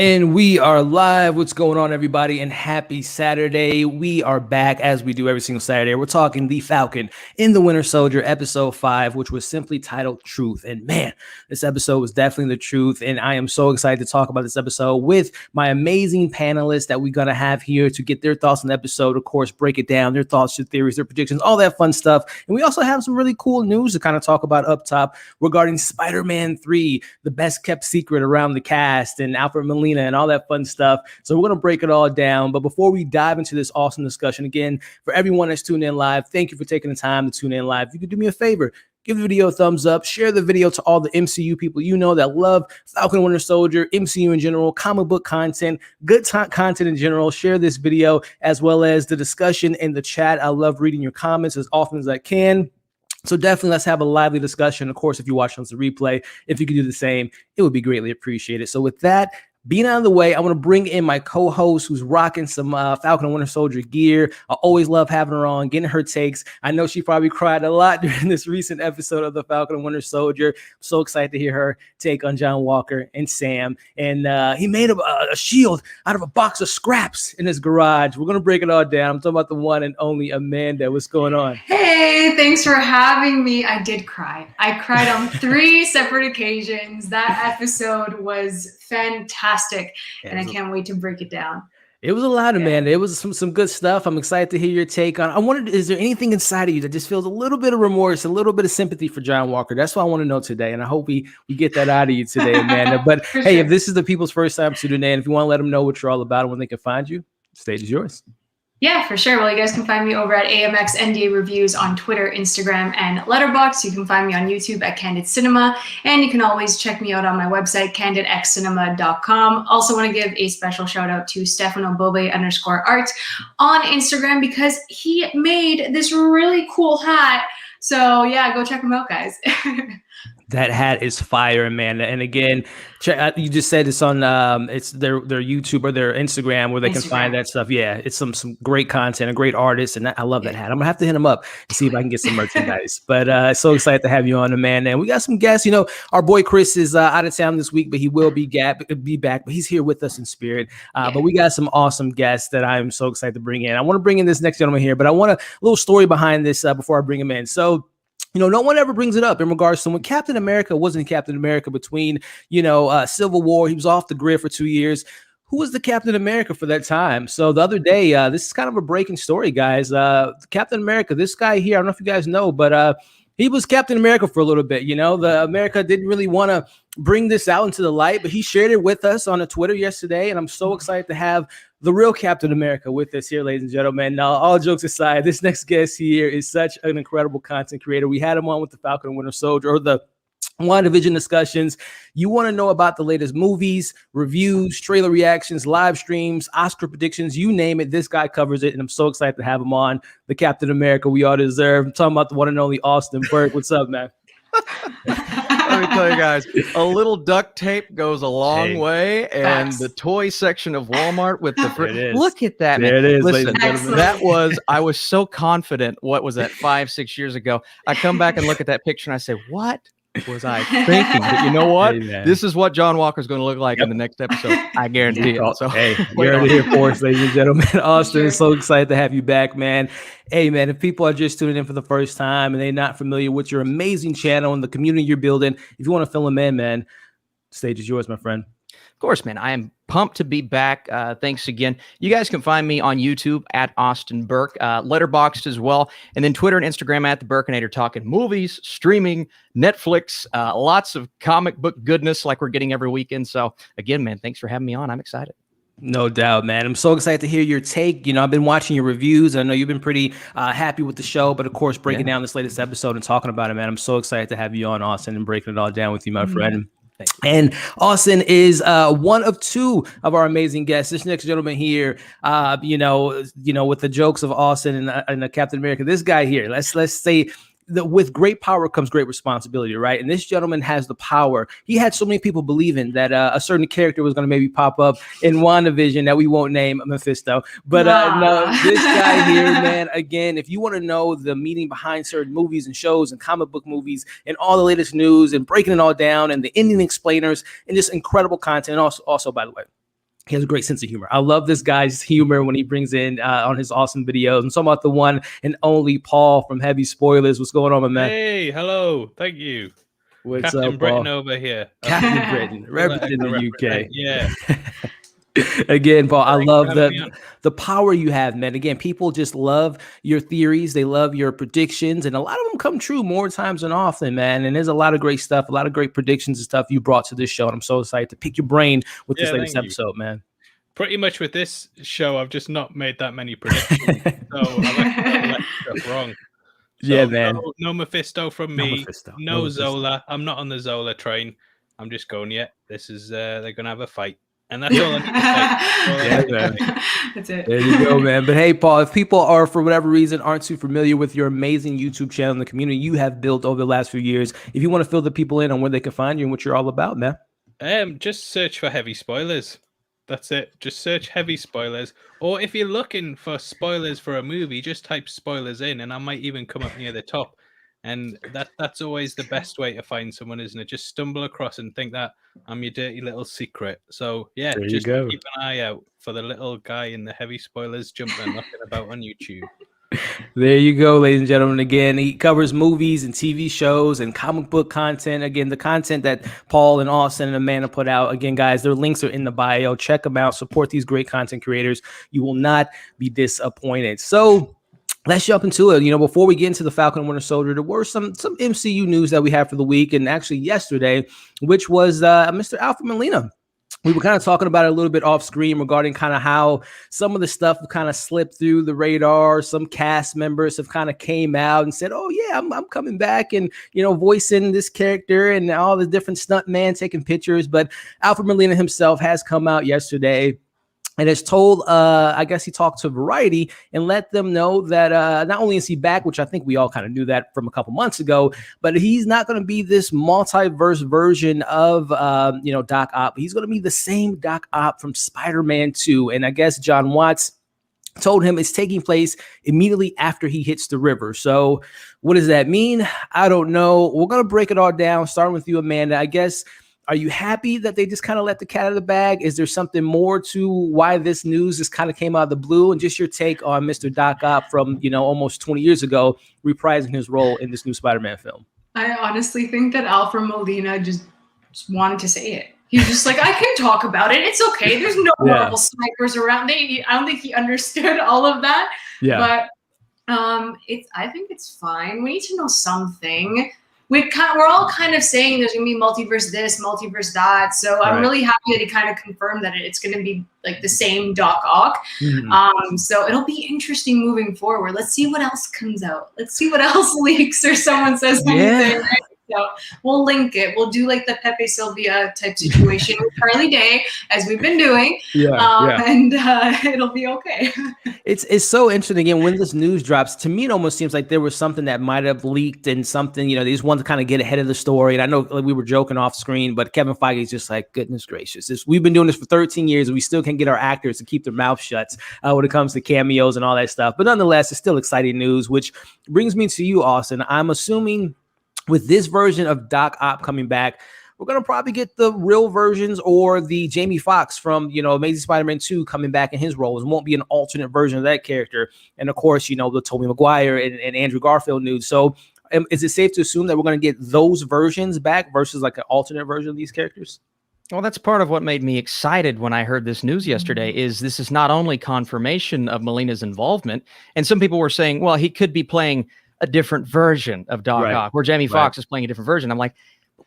And we are live. What's going on, everybody? And happy Saturday. We are back as we do every single Saturday. We're talking The Falcon in the Winter Soldier, episode 5, which was simply titled Truth. And man, this episode was definitely the truth. And I am so excited to talk about this episode with my amazing panelists that we're going to have here to get their thoughts on the episode. Of course, break it down, their thoughts, their theories, their predictions, all that fun stuff. And we also have some really cool news to kind of talk about up top regarding Spider-Man 3, the best kept secret around the cast, and Alfred, Molina, and all that fun stuff. So we're going to break it all down. But before we dive into this awesome discussion, again, for everyone that's tuned in live, thank you for taking the time to tune in live. If you could do me a favor, give the video a thumbs up, share the video to all the MCU people you know that love Falcon Winter Soldier, MCU in general, comic book content, good content in general. Share this video as well as the discussion in the chat. I love reading your comments as often as I can. So definitely let's have a lively discussion. Of course, if you watch on the replay, if you could do the same, it would be greatly appreciated. So with that being out of the way, I want to bring in my co-host who's rocking some Falcon and Winter Soldier gear. I always love having her on, getting her takes. I know she probably cried a lot during this recent episode of the Falcon and Winter Soldier. I'm so excited to hear her take on John Walker and Sam. And he made a shield out of a box of scraps in his garage. We're going to break it all down. I'm talking about the one and only Amanda. What's going on? Hey, thanks for having me. I did cry. I cried on 3 separate occasions. That episode was fantastic, and I can't wait to break it down. It was a lot, Amanda. It was some good stuff. I'm excited to hear your take on. I wondered, is there anything inside of you that just feels a little bit of remorse, a little bit of sympathy for John Walker? That's what I want to know today, and I hope we get that out of you today, Amanda. But hey, if this is the people's first time tuning in, if you want to let them know what you're all about and when they can find you, the stage is yours. Yeah, for sure. Well, you guys can find me over at AMX NDA Reviews on Twitter, Instagram, and Letterboxd. You can find me on YouTube at Candid Cinema, and you can always check me out on my website, candidxcinema.com. Also want to give a special shout out to Stefano Bobe_art on Instagram because he made this really cool hat. So yeah, go check him out, guys. That hat is fire, Amanda. And again, you just said it's on it's their YouTube or their Instagram where they can find that stuff. Yeah, it's some great content, a great artist, and I love that hat. I'm gonna have to hit him up and see if I can get some merchandise. But so excited to have you on, Amanda. And we got some guests. You know, our boy Chris is out of town this week, but he will be back. But he's here with us in spirit. But we got some awesome guests that I'm so excited to bring in. I want to bring in this next gentleman here, but I want a little story behind this before I bring him in. So, you know, no one ever brings it up in regards to when Captain America wasn't Captain America between, Civil War. He was off the grid for 2 years. Who was the Captain America for that time? So the other day, this is kind of a breaking story, guys. Captain America, this guy here, I don't know if you guys know, but he was Captain America for a little bit. You know, the America didn't really want to bring this out into the light, but he shared it with us on a Twitter yesterday. And I'm so excited to have the real Captain America with us here, ladies and gentlemen. Now, all jokes aside, this next guest here is such an incredible content creator. We had him on with the Falcon and Winter Soldier, or the WandaVision discussions. You want to know about the latest movies, reviews, trailer reactions, live streams, Oscar predictions, you name it. This guy covers it, and I'm so excited to have him on. The Captain America we all deserve. I'm talking about the one and only Austin Burke. What's up, man? Let me tell you guys, a little duct tape goes a long way, and the toy section of Walmart with the look at that, man. There it is. Listen, I was so confident. What was that, 5-6 years ago? I come back and look at that picture and I say, what was I thinking? But you know what? Hey, this is what John Walker's going to look like in the next episode. I guarantee it. So hey, you're already here for us, ladies and gentlemen. Austin, so excited to have you back, man. Hey, man, if people are just tuning in for the first time and they're not familiar with your amazing channel and the community you're building, if you want to fill them in, man, the stage is yours, my friend. Of course, man. I am pumped to be back. Thanks again. You guys can find me on YouTube at Austin Burke, Letterboxd as well, and then Twitter and Instagram at The Burkinator, talking movies, streaming, Netflix, lots of comic book goodness like we're getting every weekend. So again, man, thanks for having me on. I'm excited. No doubt, man. I'm so excited to hear your take. You know, I've been watching your reviews. I know you've been pretty happy with the show, but of course, breaking down this latest episode and talking about it, man. I'm so excited to have you on, Austin, and breaking it all down with you, my friend. And Austin is one of 2 of our amazing guests. This next gentleman here, with the jokes of Austin and Captain America. This guy here, let's say that with great power comes great responsibility, right? And this gentleman has the power. He had so many people believing that a certain character was going to maybe pop up in WandaVision that we won't name Mephisto. But no, this guy here, man, again, if you want to know the meaning behind certain movies and shows and comic book movies and all the latest news and breaking it all down and the ending explainers and just incredible content. And also, by the way, He has a great sense of humor. I love this guy's humor when he brings in on his awesome videos. I'm talking about the one and only Paul from Heavy Spoilers. What's going on, my man? Hey, hello. Thank you. What's Captain up, Britain Paul? over here. Captain Britain, representing the UK. Yeah. Again, Paul, I love me the power you have, man. Again, people just love your theories. They love your predictions, and a lot of them come true more times than often, man. And there's a lot of great stuff, a lot of great predictions and stuff you brought to this show. And I'm so excited to pick your brain with this latest episode, man. Pretty much with this show, I've just not made that many predictions, so I've actually got stuff wrong. So yeah, man. No Mephisto from me. No Zola. I'm not on the Zola train. I'm just going, this is, they're going to have a fight. And that's all I need to say. That's it. There you go, man. But hey, Paul, if people are, for whatever reason, aren't too familiar with your amazing YouTube channel and the community you have built over the last few years, if you want to fill the people in on where they can find you and what you're all about, man. Just search for Heavy Spoilers. That's it. Just search Heavy Spoilers. Or if you're looking for spoilers for a movie, just type spoilers in and I might even come up near the top. And that's always the best way to find someone, isn't it? Just stumble across and think that I'm your dirty little secret. So yeah, just keep an eye out for the little guy in the Heavy Spoilers jumping knocking about on YouTube. There you go, ladies and gentlemen. Again, he covers movies and TV shows and comic book content. Again, the content that Paul and Austin and Amanda put out. Again, guys, their links are in the bio. Check them out. Support these great content creators. You will not be disappointed. So let's jump into it. Before we get into the Falcon and Winter Soldier, there were some MCU news that we had for the week, and actually yesterday, which was Mr. Alfred Molina. We were kind of talking about it a little bit off screen regarding kind of how some of the stuff kind of slipped through the radar. Some cast members have kind of came out and said, "Oh yeah, I'm coming back and voicing this character," and all the different stunt man taking pictures. But Alfred Molina himself has come out yesterday and has told, I guess he talked to Variety and let them know that not only is he back, which I think we all kind of knew that from a couple months ago, but he's not going to be this multiverse version of, Doc Ock. He's going to be the same Doc Ock from Spider-Man 2. And I guess John Watts told him it's taking place immediately after he hits the river. So what does that mean? I don't know. We're going to break it all down, starting with you, Amanda. I guess, are you happy that they just kind of let the cat out of the bag? Is there something more to why this news just kind of came out of the blue? And just your take on Mr. Doc Ock from, almost 20 years ago, reprising his role in this new Spider-Man film? I honestly think that Alfred Molina just wanted to say it. He's just like, I can talk about it. It's okay. There's no Marvel snipers around. I don't think he understood all of that. Yeah. But I think it's fine. We need to know something. We're all kind of saying there's going to be multiverse this, multiverse that. So I'm really happy that he kind of confirmed that it's going to be like the same Doc Ock. Mm-hmm. So it'll be interesting moving forward. Let's see what else comes out. Let's see what else leaks or someone says anything. Right? So we'll link it. We'll do like the Pepe Sylvia type situation with Karli Day, as we've been doing. And it'll be okay. It's so interesting. Again, when this news drops, to me, it almost seems like there was something that might have leaked and something, they just wanted to kind of get ahead of the story. And I know we were joking off screen, but Kevin Feige is just like, goodness gracious. We've been doing this for 13 years and we still can't get our actors to keep their mouth shut when it comes to cameos and all that stuff. But nonetheless, it's still exciting news, which brings me to you, Austin. I'm assuming with this version of Doc Ock coming back, we're going to probably get the real versions or the Jamie Foxx from, Amazing Spider-Man 2 coming back in his roles. It won't be an alternate version of that character. And of course, the Tobey Maguire and Andrew Garfield news. So is it safe to assume that we're going to get those versions back versus like an alternate version of these characters? Well, that's part of what made me excited when I heard this news yesterday. Is this is not only confirmation of Molina's involvement, and some people were saying, well, he could be playing a different version of Doc Ock, where Jamie Foxx is playing a different version. I'm like,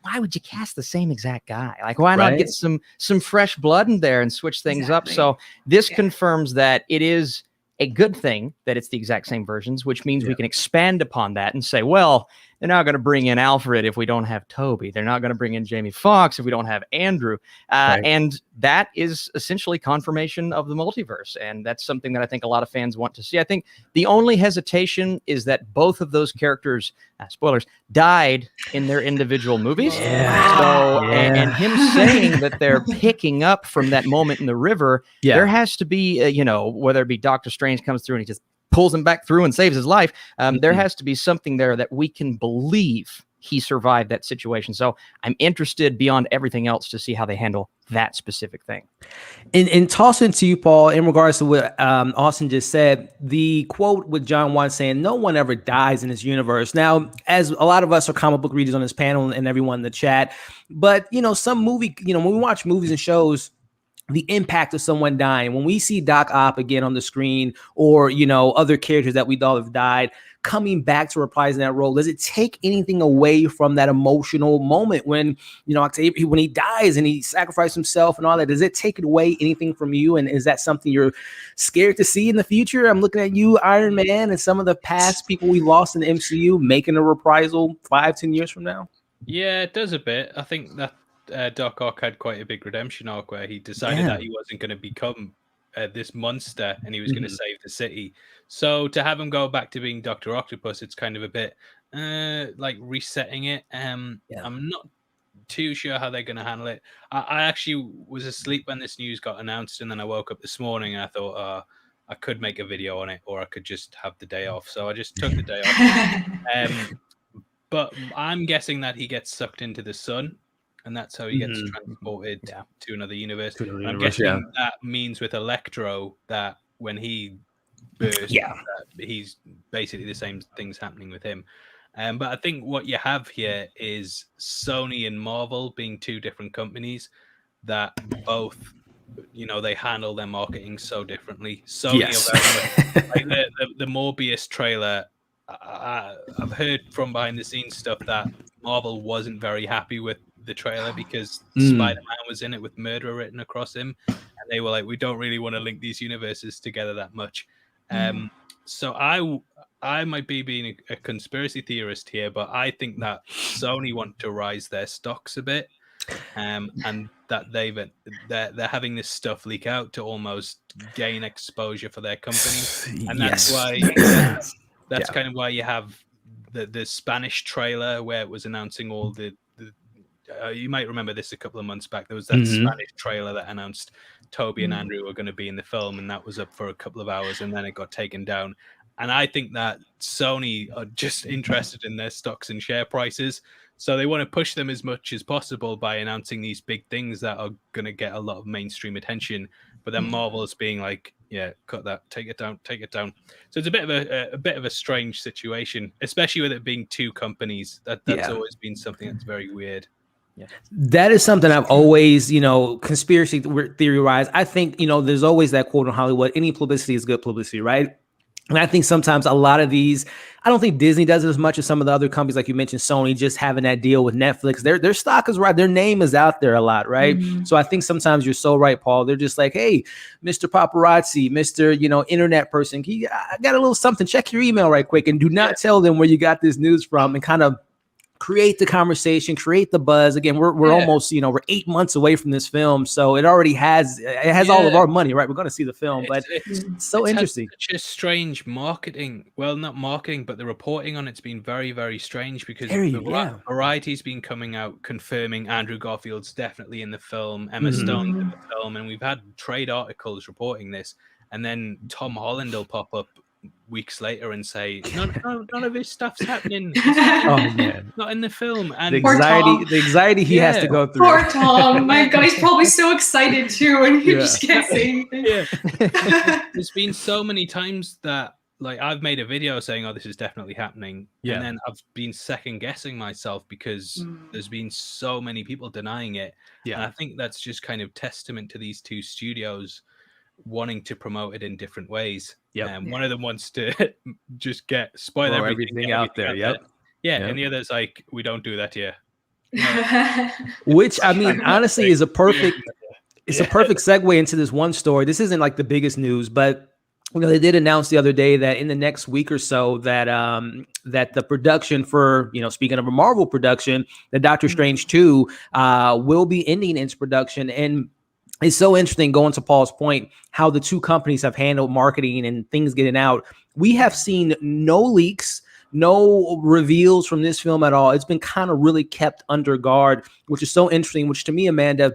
why would you cast the same exact guy? Like, why not get some fresh blood in there and switch things up? So this confirms that it is a good thing that it's the exact same versions, which means we can expand upon that and say, well, they're not going to bring in Alfred if we don't have Toby. They're not going to bring in Jamie Foxx if we don't have Andrew. And that is essentially confirmation of the multiverse. And that's something that I think a lot of fans want to see. I think the only hesitation is that both of those characters, spoilers, died in their individual movies. And him saying that they're picking up from that moment in the river, there has to be, whether it be Doctor Strange comes through and he just pulls him back through and saves his life. There has to be something there that we can believe he survived that situation. So I'm interested beyond everything else to see how they handle that specific thing. And tossing to you, Paul, in regards to what Austin just said, the quote with John Watts saying, "No one ever dies in this universe." Now, as a lot of us are comic book readers on this panel and everyone in the chat, but some movie, when we watch movies and shows, the impact of someone dying, when we see Doc Ock again on the screen, or other characters that we thought have died coming back to reprising that role, does it take anything away from that emotional moment when Octavia, when he dies and he sacrificed himself and all that? Does it take away anything from you? And is that something you're scared to see in the future? I'm looking at you, Iron Man, and some of the past people we lost in the MCU making a reprisal 5-10 years from now. Yeah, it does a bit. I think that Doc Ock had quite a big redemption arc where he decided that he wasn't going to become this monster and he was going to save the city. So to have him go back to being Dr. Octopus, it's kind of a bit like resetting it. I'm not too sure how they're going to handle it. I actually was asleep when this news got announced, and then I woke up this morning and I thought, I could make a video on it, or I could just have the day off. So I just took the day off. But I'm guessing that he gets sucked into the sun, and that's how he gets transported to another universe. I'm guessing that means with Electro that when he bursts, he's basically the same things happening with him. But I think what you have here is Sony and Marvel being two different companies that both, they handle their marketing so differently. Sony are very much, like the Morbius trailer. I've heard from behind the scenes stuff that Marvel wasn't very happy with the trailer because Spider-Man was in it with murder written across him, and they were like, we don't really want to link these universes together that much. So I might be being a conspiracy theorist here, but I think that Sony want to rise their stocks a bit, and that they're having this stuff leak out to almost gain exposure for their company, and that's why that's kind of why you have the Spanish trailer where it was announcing all the you might remember this a couple of months back. There was that Spanish trailer that announced Toby and Andrew were going to be in the film, and that was up for a couple of hours, and then it got taken down. And I think that Sony are just interested in their stocks and share prices, so they want to push them as much as possible by announcing these big things that are going to get a lot of mainstream attention. But then Marvel's being like, yeah, cut that, take it down. So it's a bit of a strange situation, especially with it being two companies. That's always been something that's very weird. Yeah, that is something I've always, conspiracy theory wise. I think, there's always that quote in Hollywood: any publicity is good publicity, right? And I think sometimes a lot of these, I don't think Disney does it as much as some of the other companies, like you mentioned, Sony, just having that deal with Netflix. Their stock is right. Their name is out there a lot, right? So I think sometimes you're so right, Paul. They're just like, hey, Mr. Paparazzi, Mr. Internet person, I got a little something. Check your email right quick, and do not tell them where you got this news from, and kind of create the conversation, create the buzz. Again, we're almost, we're 8 months away from this film, so it already has all of our money, right? We're going to see the film, but it's so interesting. Such a strange marketing. Well, not marketing, but the reporting on it's been very, very strange because Variety's been coming out confirming Andrew Garfield's definitely in the film, Emma Stone's in the film, and we've had trade articles reporting this, and then Tom Holland will pop up weeks later and say none of this stuff's happening. Not in the film. And the anxiety he has to go through. Poor Tom. My God, he's probably so excited too, and he just can't say anything. There's been so many times that like I've made a video saying, this is definitely happening, and then I've been second guessing myself because there's been so many people denying it. And I think that's just kind of testament to these two studios wanting to promote it in different ways. One of them wants to just spoil everything out there. And the other's like, we don't do that here. Which I mean, honestly, is a perfect segue into this one story. This isn't like the biggest news, but they did announce the other day that in the next week or so that that the production for, speaking of a Marvel production, the Doctor Strange 2 will be ending its production. And it's so interesting, going to Paul's point, how the two companies have handled marketing and things getting out. We have seen no leaks, no reveals from this film at all. It's been kind of really kept under guard, which is so interesting, which to me, Amanda,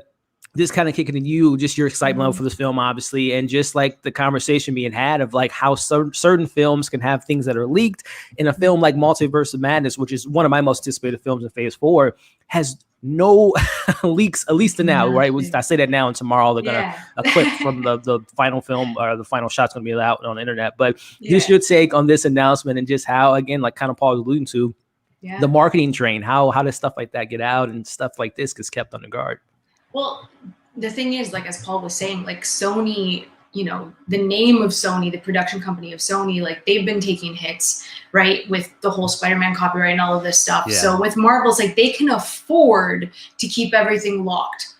just kind of kicking to you, just your excitement level for this film, obviously, and just like the conversation being had of like how certain films can have things that are leaked. In a film like Multiverse of Madness, which is one of my most anticipated films in Phase 4, has no leaks, at least to now, right? I say that now, and tomorrow they're gonna a clip from the final film or the final shot's gonna be out on the internet. But just your take on this announcement and just how, again, like kind of Paul was alluding to, the marketing train, how does stuff like that get out and stuff like this gets kept under guard? Well, the thing is, like, as Paul was saying, like Sony, you know, the name of Sony, the production company of Sony, like they've been taking hits, right, with the whole Spider-Man copyright and all of this stuff. So with Marvel's, like, they can afford to keep everything locked.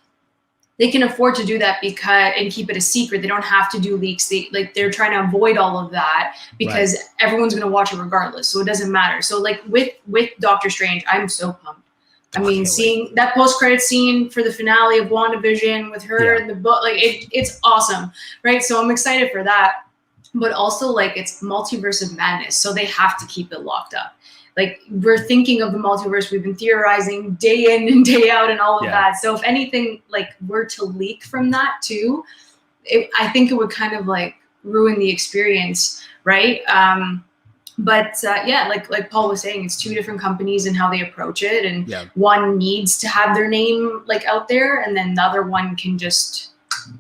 They can afford to do that and keep it a secret. They don't have to do leaks. They're trying to avoid all of that because everyone's going to watch it regardless. So it doesn't matter. So like with Doctor Strange, I'm so pumped. I mean, seeing that post-credit scene for the finale of WandaVision with her in the book, like it's awesome, right? So I'm excited for that. But also, like, it's Multiverse of Madness, so they have to keep it locked up. Like, we're thinking of the multiverse, we've been theorizing day in and day out and all of that. So if anything, like, were to leak from that too, I think it would kind of like ruin the experience, right? Like Paul was saying, it's two different companies and how they approach it, and one needs to have their name like out there, and then the other one can just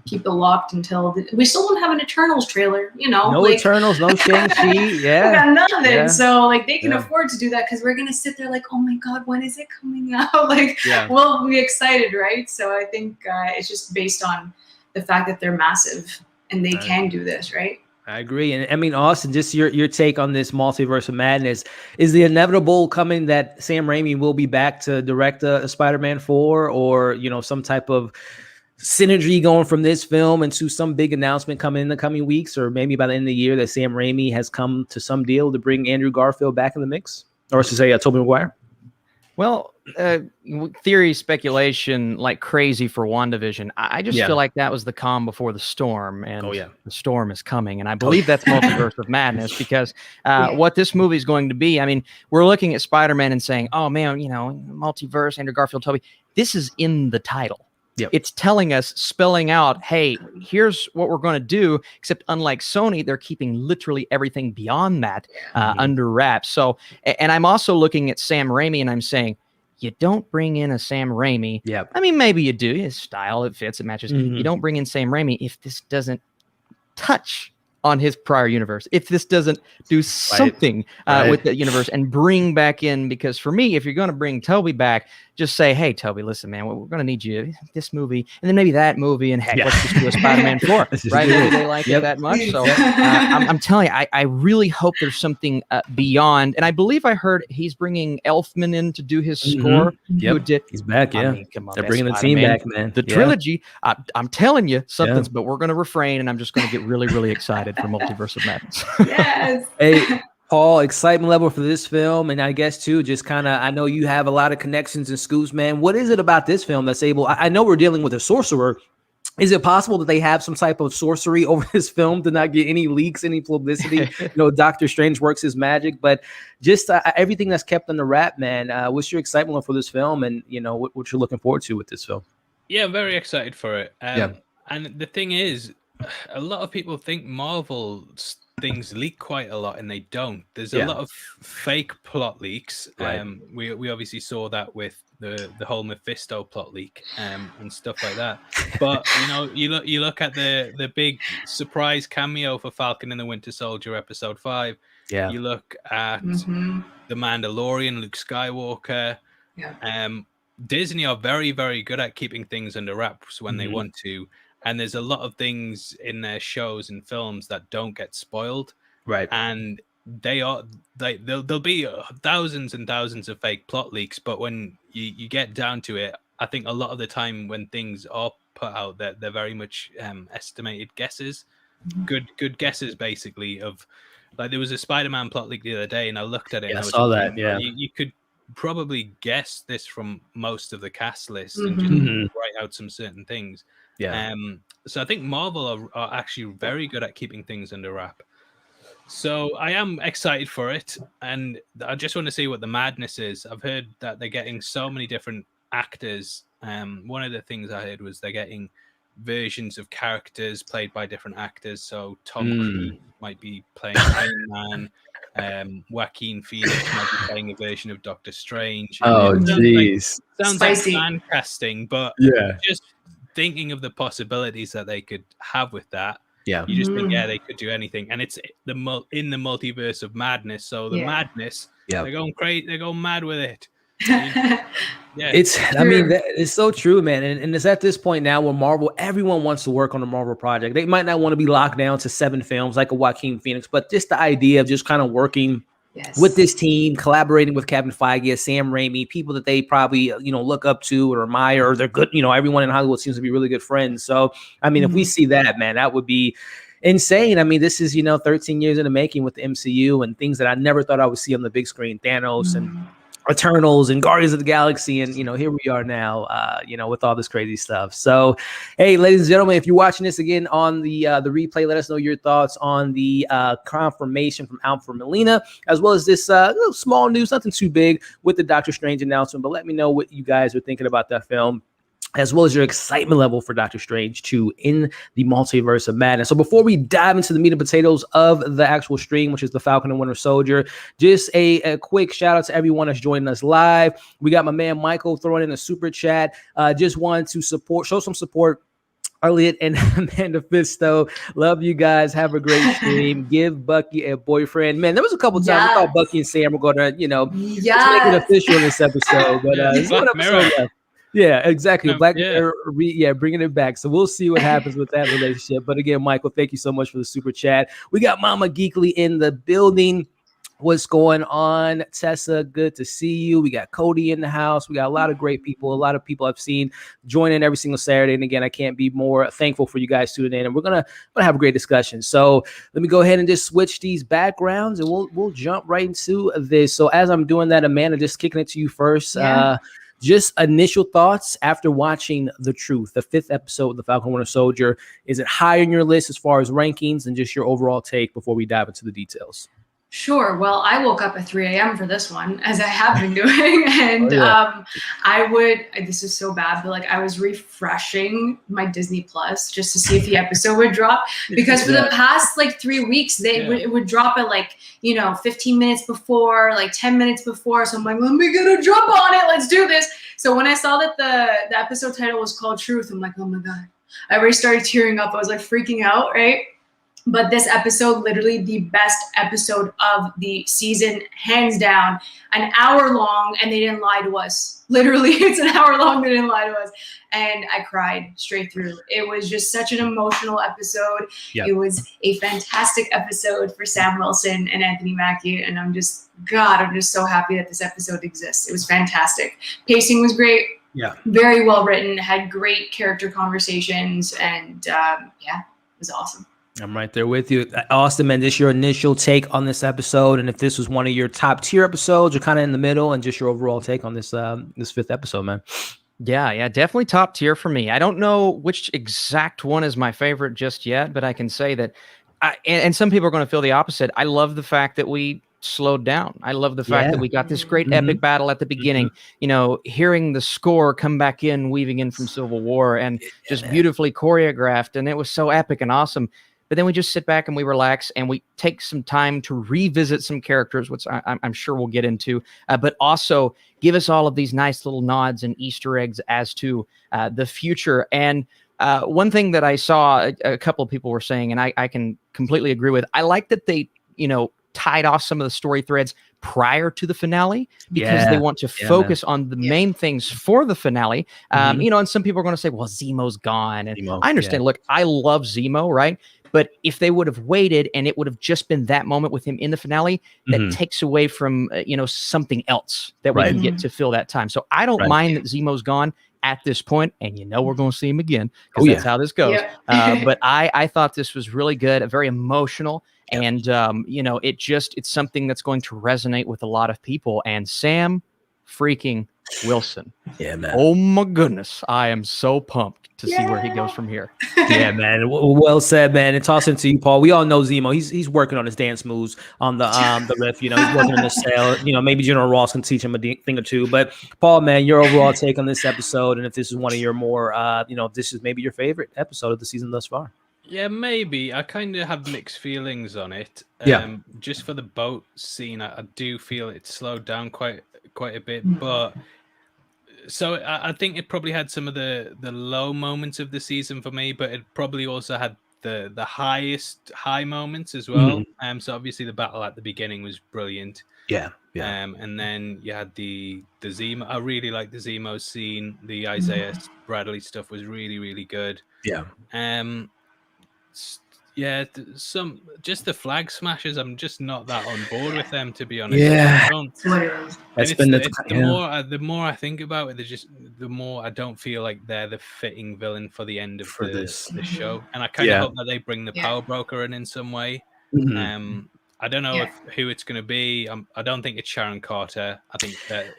keep it locked until we still don't have an Eternals trailer, you know. No, like, Eternals, no Shang-Chi, we got nothing. So like they can afford to do that because we're gonna sit there like, oh my god, when is it coming out? Like we'll be excited, right? So I think it's just based on the fact that they're massive and they can do this, right? I agree. And I mean, Austin, just your take on this Multiverse of Madness. Is the inevitable coming that Sam Raimi will be back to direct a Spider-Man 4, or, you know, some type of synergy going from this film into some big announcement coming in the coming weeks, or maybe by the end of the year that Sam Raimi has come to some deal to bring Andrew Garfield back in the mix, or to say Tobey Maguire? Well, theory, speculation like crazy for WandaVision. I just feel like that was the calm before the storm, and the storm is coming. And I believe that's Multiverse of Madness because what this movie is going to be, I mean, we're looking at Spider-Man and saying, oh man, you know, multiverse, Andrew Garfield, Tobey. This is in the title. It's telling us, spelling out, hey, here's what we're going to do, except unlike Sony, they're keeping literally everything beyond that under wraps. So, and I'm also looking at Sam Raimi and I'm saying, you don't bring in a Sam Raimi. I mean, maybe you do. His style, it fits, it matches. You don't bring in Sam Raimi if this doesn't touch on his prior universe, if this doesn't do something with the universe and bring back in, because for me, if you're going to bring Tobey back, just say, hey, Tobey, listen, man, we're going to need you this movie, and then maybe that movie, and heck, let's just do a Spider-Man 4, right? Maybe they like it that much. So I'm telling you, I really hope there's something beyond, and I believe I heard he's bringing Elfman in to do his score. He's back, I mean, come on, they're bringing the team back, man. The trilogy, I'm telling you, something's, but we're going to refrain, and I'm just going to get really, really excited for Multiverse of Madness. Hey, Paul, excitement level for this film, and I guess too, just kind of, I know you have a lot of connections and scoops, man. What is it about this film that's able? I know we're dealing with a sorcerer. Is it possible that they have some type of sorcery over this film to not get any leaks, any publicity? You know, Doctor Strange works his magic, but just everything that's kept under wrap, man. What's your excitement level for this film, and you know what you're looking forward to with this film? Yeah, I'm very excited for it. And the thing is, a lot of people think Marvel things leak quite a lot, and they don't. There's a lot of fake plot leaks. We obviously saw that with the whole Mephisto plot leak and stuff like that. But you look at the big surprise cameo for Falcon and the Winter Soldier episode 5. You look at the Mandalorian, Luke Skywalker. Disney are very, very good at keeping things under wraps when they want to. And there's a lot of things in their shows and films that don't get spoiled. And there'll be thousands and thousands of fake plot leaks. But when you get down to it, I think a lot of the time when things are put out, they're very much estimated guesses. Good guesses, basically, of like there was a Spider-Man plot leak the other day, and I looked at it. I saw that. You could probably guess this from most of the cast list and just write out some certain things. So I think Marvel are actually very good at keeping things under wrap. So I am excited for it, and I just want to see what the madness is. I've heard that they're getting so many different actors one of the things I heard was they're getting versions of characters played by different actors. So Tom Cruise might be playing Iron Man. Joaquin Phoenix might be playing a version of Doctor Strange. Oh, jeez. Sounds like fan casting, but yeah, just thinking of the possibilities that they could have with that. Yeah, you just think, they could do anything, and it's in the multiverse of madness. So the madness, they're going crazy, they're going mad with it. It's I mean, it's so true, man. And it's at this point now where Marvel, everyone wants to work on a Marvel project. They might not want to be locked down to 7 films like a Joaquin Phoenix, but just the idea of just kind of working with this team, collaborating with Kevin Feige, Sam Raimi, people that they probably look up to or admire, or they're good. Everyone in Hollywood seems to be really good friends. So I mean, if we see that, man, that would be insane. I mean, this is 13 years in the making with the MCU and things that I never thought I would see on the big screen. Thanos and Eternals and Guardians of the Galaxy, and here we are now, with all this crazy stuff. So, hey, ladies and gentlemen, if you're watching this again on the replay, let us know your thoughts on the confirmation from Alfred Molina, as well as this little small news, nothing too big, with the Doctor Strange announcement. But let me know what you guys are thinking about that film, as well as your excitement level for Doctor Strange 2 in the Multiverse of Madness. So before we dive into the meat and potatoes of the actual stream, which is the Falcon and Winter Soldier, just a quick shout out to everyone that's joining us live. We got my man Michael throwing in a super chat. Just wanted to show some support. Elliot and Amanda Fisto, love you guys. Have a great stream. Give Bucky a boyfriend. Man, there was a couple times I thought Bucky and Sam were going to, let's make it official in this episode. But there's one episode left. Yeah, exactly. Black Mirror, bringing it back. So we'll see what happens with that relationship. But again, Michael, thank you so much for the super chat. We got Mama Geekly in the building. What's going on, Tessa? Good to see you. We got Cody in the house. We got a lot of great people. A lot of people I've seen join in every single Saturday. And again, I can't be more thankful for you guys tuning in. And we're gonna have a great discussion. So let me go ahead and just switch these backgrounds, and we'll jump right into this. So as I'm doing that, Amanda, just kicking it to you first. Just initial thoughts after watching The Truth, the 5th episode of The Falcon Winter Soldier. Is it high on your list as far as rankings, and just your overall take before we dive into the details? Sure. Well, I woke up at 3 a.m. for this one, as I have been doing. And this is so bad, but I was refreshing my Disney Plus just to see if the episode would drop. Because for the past 3 weeks, it would drop at 15 minutes before, 10 minutes before. So I'm like, let me get a jump on it. Let's do this. So when I saw that the episode title was called Truth, I'm like, oh my God. I already started tearing up. I was freaking out, right? But this episode, literally the best episode of the season, hands down. An hour long, and they didn't lie to us. Literally, it's an hour long, they didn't lie to us. And I cried straight through. It was just such an emotional episode. It was a fantastic episode for Sam Wilson and Anthony Mackie. And I'm just so happy that this episode exists. It was fantastic. Pacing was great. Yeah. Very well written, had great character conversations, and it was awesome. I'm right there with you. Austin, man, just your initial take on this episode, and if this was one of your top tier episodes or kind of in the middle, and just your overall take on this 5th episode, man. Yeah, definitely top tier for me. I don't know which exact one is my favorite just yet, but I can say that, and some people are going to feel the opposite. I love the fact that we slowed down. I love the fact that we got this great epic battle at the beginning, hearing the score come back in, weaving in from Civil War, and just beautifully choreographed, and it was so epic and awesome. But then we just sit back and we relax and we take some time to revisit some characters, which I'm sure we'll get into, but also give us all of these nice little nods and Easter eggs as to the future. And one thing that I saw a couple of people were saying, and I can completely agree with, I like that they, tied off some of the story threads prior to the finale, because they want to focus on the main things for the finale. And some people are going to say, well, Zemo's gone. And Zemo, I understand. Look, I love Zemo, right? But if they would have waited and it would have just been that moment with him in the finale, that takes away from, something else that we can get to fill that time. So I don't mind that Zemo's gone at this point, and we're going to see him again, because that's how this goes. But I thought this was really good, very emotional. And, it's something that's going to resonate with a lot of people. And Sam freaking Wilson. Yeah, man. Oh my goodness, I am so pumped to see where he goes from here. Yeah, man. Well said, man. And toss into you, Paul. We all know Zemo. He's working on his dance moves on the riff. You know, he's working on the sail. You know, maybe General Ross can teach him a thing or two. But Paul, man, your overall take on this episode, and if this is one of your more, if this is maybe your favorite episode of the season thus far. Yeah, maybe. I kind of have mixed feelings on it. Just for the boat scene, I do feel it slowed down quite a bit, but. So I think it probably had some of the low moments of the season for me, but it probably also had the highest high moments as well. So obviously the battle at the beginning was brilliant. Yeah. And then you had the Zemo. I really like the Zemo scene. The Isiah Bradley stuff was really, really good. Yeah. Just the flag smashers. I'm just not that on board with them, to be honest. Yeah, the more I think about it, the more I don't feel like they're the fitting villain for the end of the show. And I kind of hope that they bring the Power Broker in some way. I don't know who it's going to be. I don't think it's Sharon Carter. I think that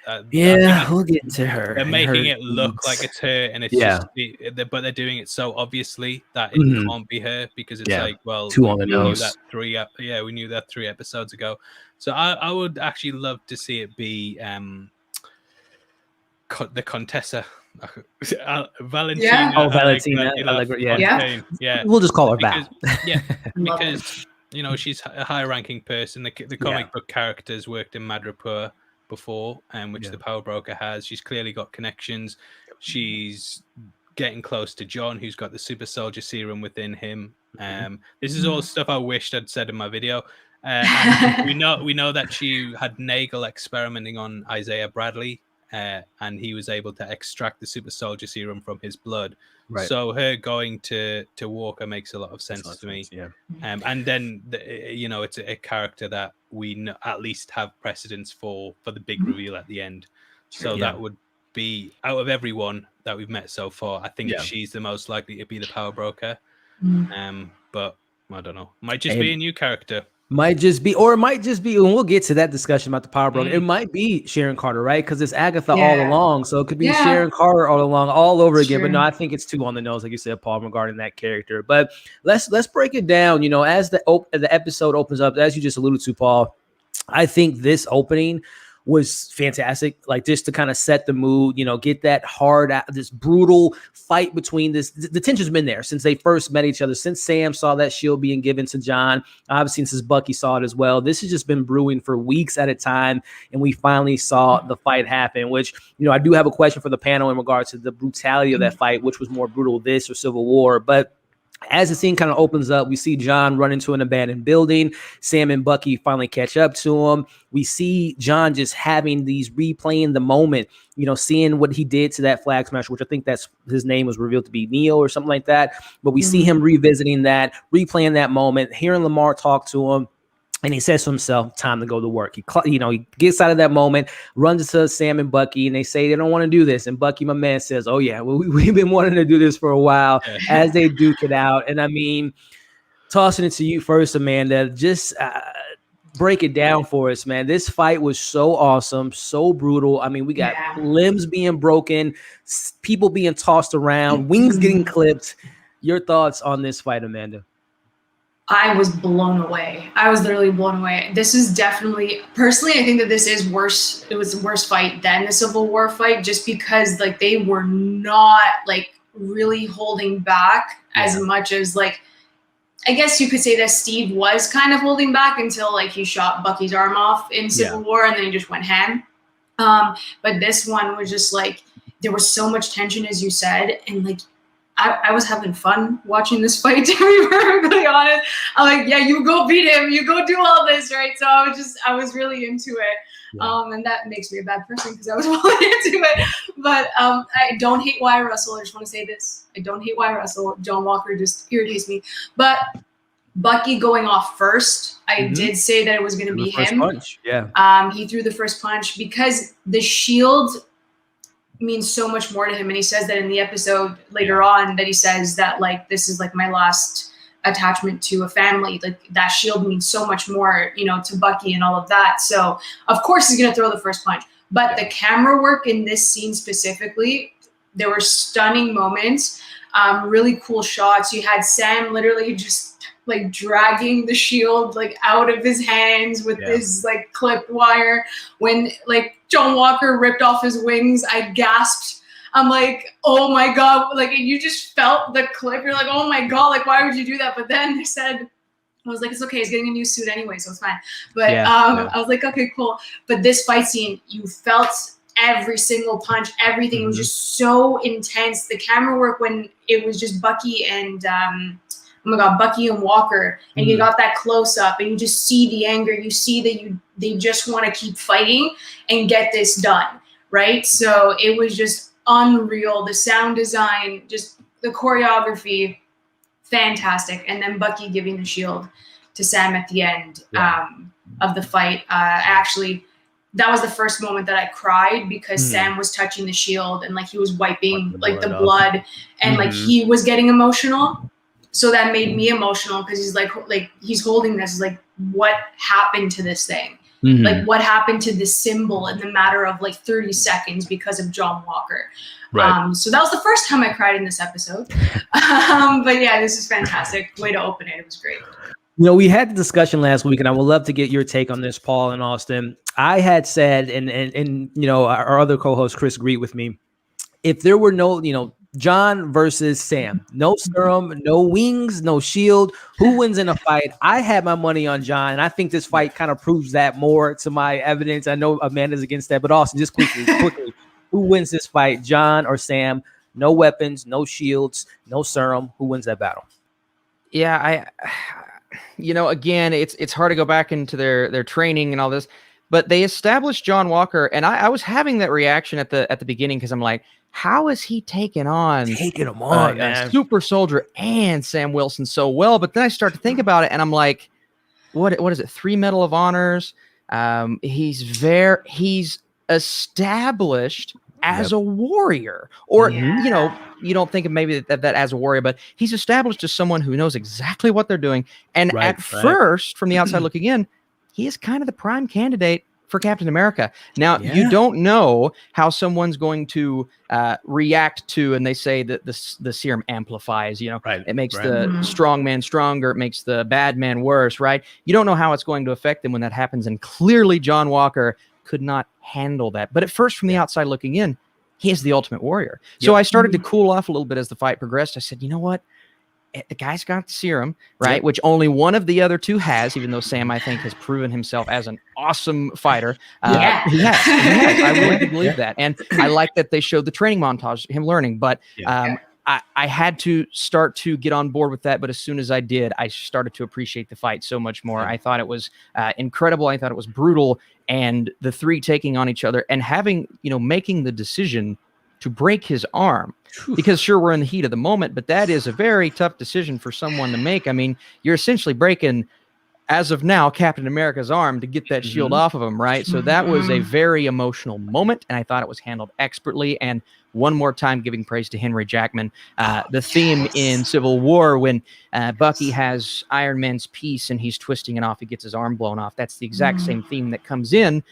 we'll get into her. They're making it look like it's her, and it's but they're doing it so obviously that it can't be her, because it's like, well, two on the nose. We knew that 3 episodes ago. So I would actually love to see it be the Contessa. Valentina. Valentina. Yeah. We'll just call her Val. Because you know, she's a high-ranking person. The comic book characters worked in Madripoor before, which the Power Broker has. She's clearly got connections. She's getting close to John, who's got the super soldier serum within him. This is all stuff I wished I'd said in my video. And we know that she had Nagel experimenting on Isiah Bradley, and he was able to extract the super soldier serum from his blood. Right. So her going to Walker makes a lot of sense to me. Yeah. And then it's a character that we at least have precedence for the big reveal at the end. So that would be, out of everyone that we've met so far, I think she's the most likely to be the Power Broker. But I don't know. Might just be a new character. Might just be, and we'll get to that discussion about the Power Broker. It might be Sharon Carter, right? Because it's Agatha all along. So it could be Sharon Carter all along, all over again. But no, I think it's too on the nose, like you said, Paul, regarding that character. But let's break it down. You know, as the episode opens up, as you just alluded to, Paul, I think this opening was fantastic, like just to kind of set the mood, get that this brutal fight between the tension's been there since they first met each other, since Sam saw that shield being given to John, obviously since Bucky saw it as well. This has just been brewing for weeks at a time, and we finally saw the fight happen, which, I do have a question for the panel in regards to the brutality of that fight, which was more brutal, this or Civil War. But as the scene kind of opens up, we see John run into an abandoned building. Sam and Bucky finally catch up to him. We see John just replaying the moment, seeing what he did to that flag smasher, which I think that's his name was revealed to be Neo or something like that. But we see him revisiting that, replaying that moment, hearing Lamar talk to him. And he says to himself, time to go to work. He gets out of that moment, runs to Sam and Bucky, and they say they don't want to do this. And Bucky, my man, says, oh, yeah, well, we've been wanting to do this for a while, as they duke it out. And I mean, tossing it to you first, Amanda, just break it down for us, man. This fight was so awesome, so brutal. I mean, we got limbs being broken, people being tossed around, wings getting clipped. Your thoughts on this fight, Amanda? I was blown away. I was literally blown away. This is definitely, personally, I think that this is worse. It was a worse fight than the Civil War fight, just because they were not really holding back as much as I guess you could say that Steve was kind of holding back until he shot Bucky's arm off in Civil War, and then he just went ham. But this one was just there was so much tension, as you said, and I was having fun watching this fight, to be perfectly honest. I'm you go beat him, you go do all this, right? So I was really into it. And that makes me a bad person because I was really into it. But I don't hate Wyatt Russell. I just want to say this. I don't hate Wyatt Russell. John Walker just irritates me. But Bucky going off first, I did say that it was going to be him. Punch. Yeah. He threw the first punch because the shield means so much more to him, and he says that in the episode later on, that he says that this is my last attachment to a family. That shield means so much more, to Bucky and all of that. So of course he's gonna throw the first punch. But the camera work in this scene specifically, there were stunning moments, really cool shots. You had Sam literally just like dragging the shield like out of his hands with his like clipped wire. When like John Walker ripped off his wings, I gasped. I'm like, oh my God, like you just felt the clip. You're like, oh my God, like why would you do that? But then they said, I was like, it's okay, he's getting a new suit anyway, so it's fine. But I was like, okay, cool. But this fight scene, you felt every single punch, everything was just so intense. The camera work when it was just Bucky and oh my God, Bucky and Walker, and you got that close up, and you just see the anger. You see that they just want to keep fighting and get this done, right? So it was just unreal. The sound design, just the choreography, fantastic. And then Bucky giving the shield to Sam at the end of the fight. Actually, that was the first moment that I cried because Sam was touching the shield and like he was wiping like the blood and like he was getting emotional. So that made me emotional because he's like he's holding this, like what happened to this thing? Like what happened to this symbol in the matter of like 30 seconds because of John Walker. Right. So that was the first time I cried in this episode. But yeah, this is fantastic. Way to open it. It was great. You know, we had the discussion last week, and I would love to get your take on this, Paul and Austin. I had said, and you know, our other co-host Chris agreed with me. If there were no, you know, John versus Sam, no serum, no wings, no shield, who wins in a fight? I had my money on John, and I think this fight kind of proves that more to my evidence. I know Amanda's against that, but Austin, just quickly, who wins this fight, John or Sam? No weapons, no shields, no serum. Who wins that battle? Yeah, you know, again, it's hard to go back into their training and all this, but they established John Walker, and I was having that reaction at the beginning because I'm like, how is he taking him on, man, super soldier and Sam Wilson so well? But then I start to think about it, and I'm like, what is it? 3 Medal of Honors. He's established as a warrior, or you know, you don't think of maybe that as a warrior, but he's established as someone who knows exactly what they're doing. And first, from the outside looking in, he is kind of the prime candidate for Captain America. Now, you don't know how someone's going to react to, and they say that the serum amplifies, you know, it makes the strong man stronger, it makes the bad man worse, right? You don't know how it's going to affect them when that happens. And clearly John Walker could not handle that. But at first, from the outside looking in, he is the ultimate warrior. So I started to cool off a little bit as the fight progressed. I said, you know what? The guy's got the serum, right? Which only one of the other two has, even though Sam, I think, has proven himself as an awesome fighter. He has. I really do believe that. And I like that they showed the training montage, him learning. But I had to start to get on board with that. But as soon as I did, I started to appreciate the fight so much more. I thought it was incredible. I thought it was brutal. And the three taking on each other and having, you know, making the decision to break his arm. Because sure, we're in the heat of the moment, but that is a very tough decision for someone to make. I mean, you're essentially breaking, as of now, Captain America's arm to get that shield off of him, right? So that was a very emotional moment, and I thought it was handled expertly. And one more time, giving praise to Henry Jackman. The theme in Civil War, when Bucky has Iron Man's piece and he's twisting it off, he gets his arm blown off. That's the exact same theme that comes in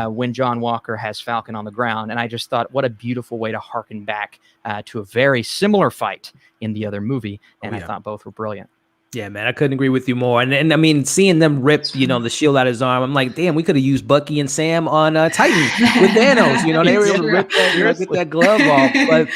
when John Walker has Falcon on the ground. And I just thought, what a beautiful way to harken back to a very similar fight in the other movie. And I thought both were brilliant. Yeah, man, I couldn't agree with you more. And I mean, seeing them rip, you know, the shield out of his arm, I'm like, damn, we could have used Bucky and Sam on Titan with Thanos. You know, they were able to rip that, you know, get that glove off. But,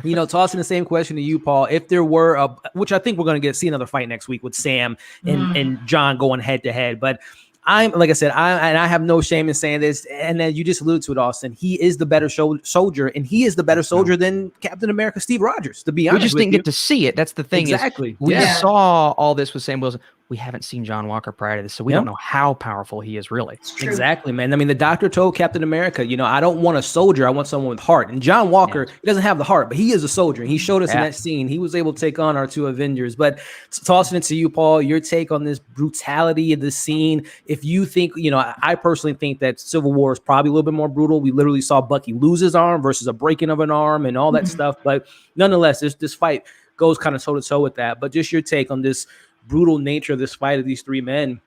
you know, tossing the same question to you, Paul, if there were which I think we're going to see another fight next week with Sam and John going head to head. But like I said, I have no shame in saying this, and then you just alluded to it, Austin. He is the better soldier, and he is the better soldier than Captain America Steve Rogers, to be honest. We just didn't get to see it. That's the thing. Exactly. We saw all this with Sam Wilson. We haven't seen John Walker prior to this, so we don't know how powerful he is really. Exactly, man. I mean, the doctor told Captain America, you know, I don't want a soldier. I want someone with heart. And John Walker, he doesn't have the heart, but he is a soldier. And he showed us in that scene. He was able to take on our two Avengers. But tossing it to you, Paul, your take on this brutality of the scene. If you think, you know, I personally think that Civil War is probably a little bit more brutal. We literally saw Bucky lose his arm versus a breaking of an arm and all that stuff. But nonetheless, this fight goes kind of toe-to-toe with that. But just your take on this brutal nature of this fight of these three men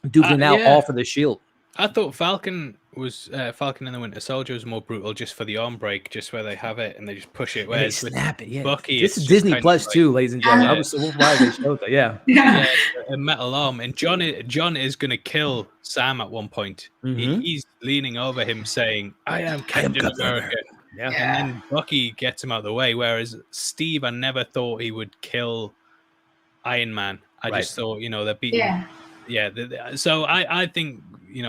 duking out all for the shield. I thought Falcon and the Winter Soldier was more brutal just for the arm break, just where they have it and they just push it. And they Whereas with snap it. Yeah, Bucky, this it's is just Disney kind of Plus like, too, ladies and gentlemen. I yeah. was so surprised they showed that. Yeah, Yeah. A metal arm, and John is going to kill Sam at one point. He's leaning over him saying, "I am Captain America." Yeah. And then Bucky gets him out of the way. Whereas Steve, I never thought he would kill Iron Man. I just thought, they're beating. So I think,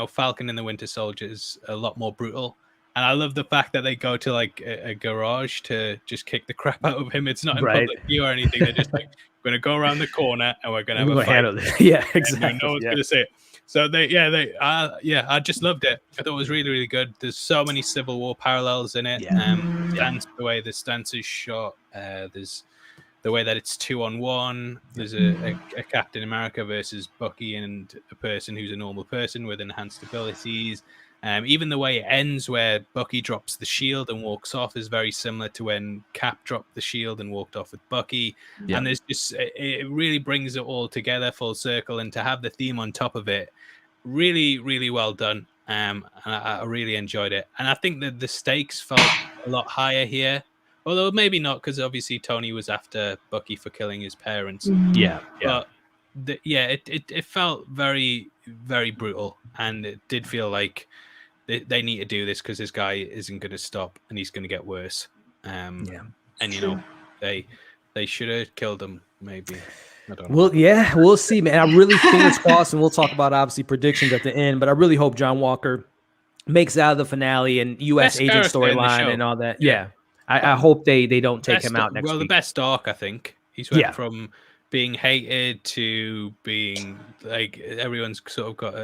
Falcon and the Winter Soldier is a lot more brutal. And I love the fact that they go to like a garage to just kick the crap out of him. It's not in public view or anything. They're just like, we're going to go around the corner and we're going to have a fight. Handle it. Yeah, exactly. No one's going to say it. So I just loved it. I thought it was really, really good. There's so many Civil War parallels in it. The way the stance is shot. There's the way that it's 2-on-1. There's a Captain America versus Bucky and a person who's a normal person with enhanced abilities. Even the way it ends, where Bucky drops the shield and walks off, is very similar to when Cap dropped the shield and walked off with Bucky. Yeah. And there's just, it really brings it all together full circle, and to have the theme on top of it, really, really well done. And I really enjoyed it. And I think that the stakes felt a lot higher here. Although maybe not, because obviously Tony was after Bucky for killing his parents. Yeah. But it felt very, very brutal, and it did feel like they need to do this because this guy isn't going to stop and he's going to get worse. And they should have killed him. Maybe. I don't know. Well, we'll see, man. I really think it's crossed, and we'll talk about obviously predictions at the end. But I really hope John Walker makes it out of the finale and U.S. agent storyline and all that. Yeah. I hope they don't take him out next week. Well, the best arc, I think. He's went from being hated to being like everyone's sort of got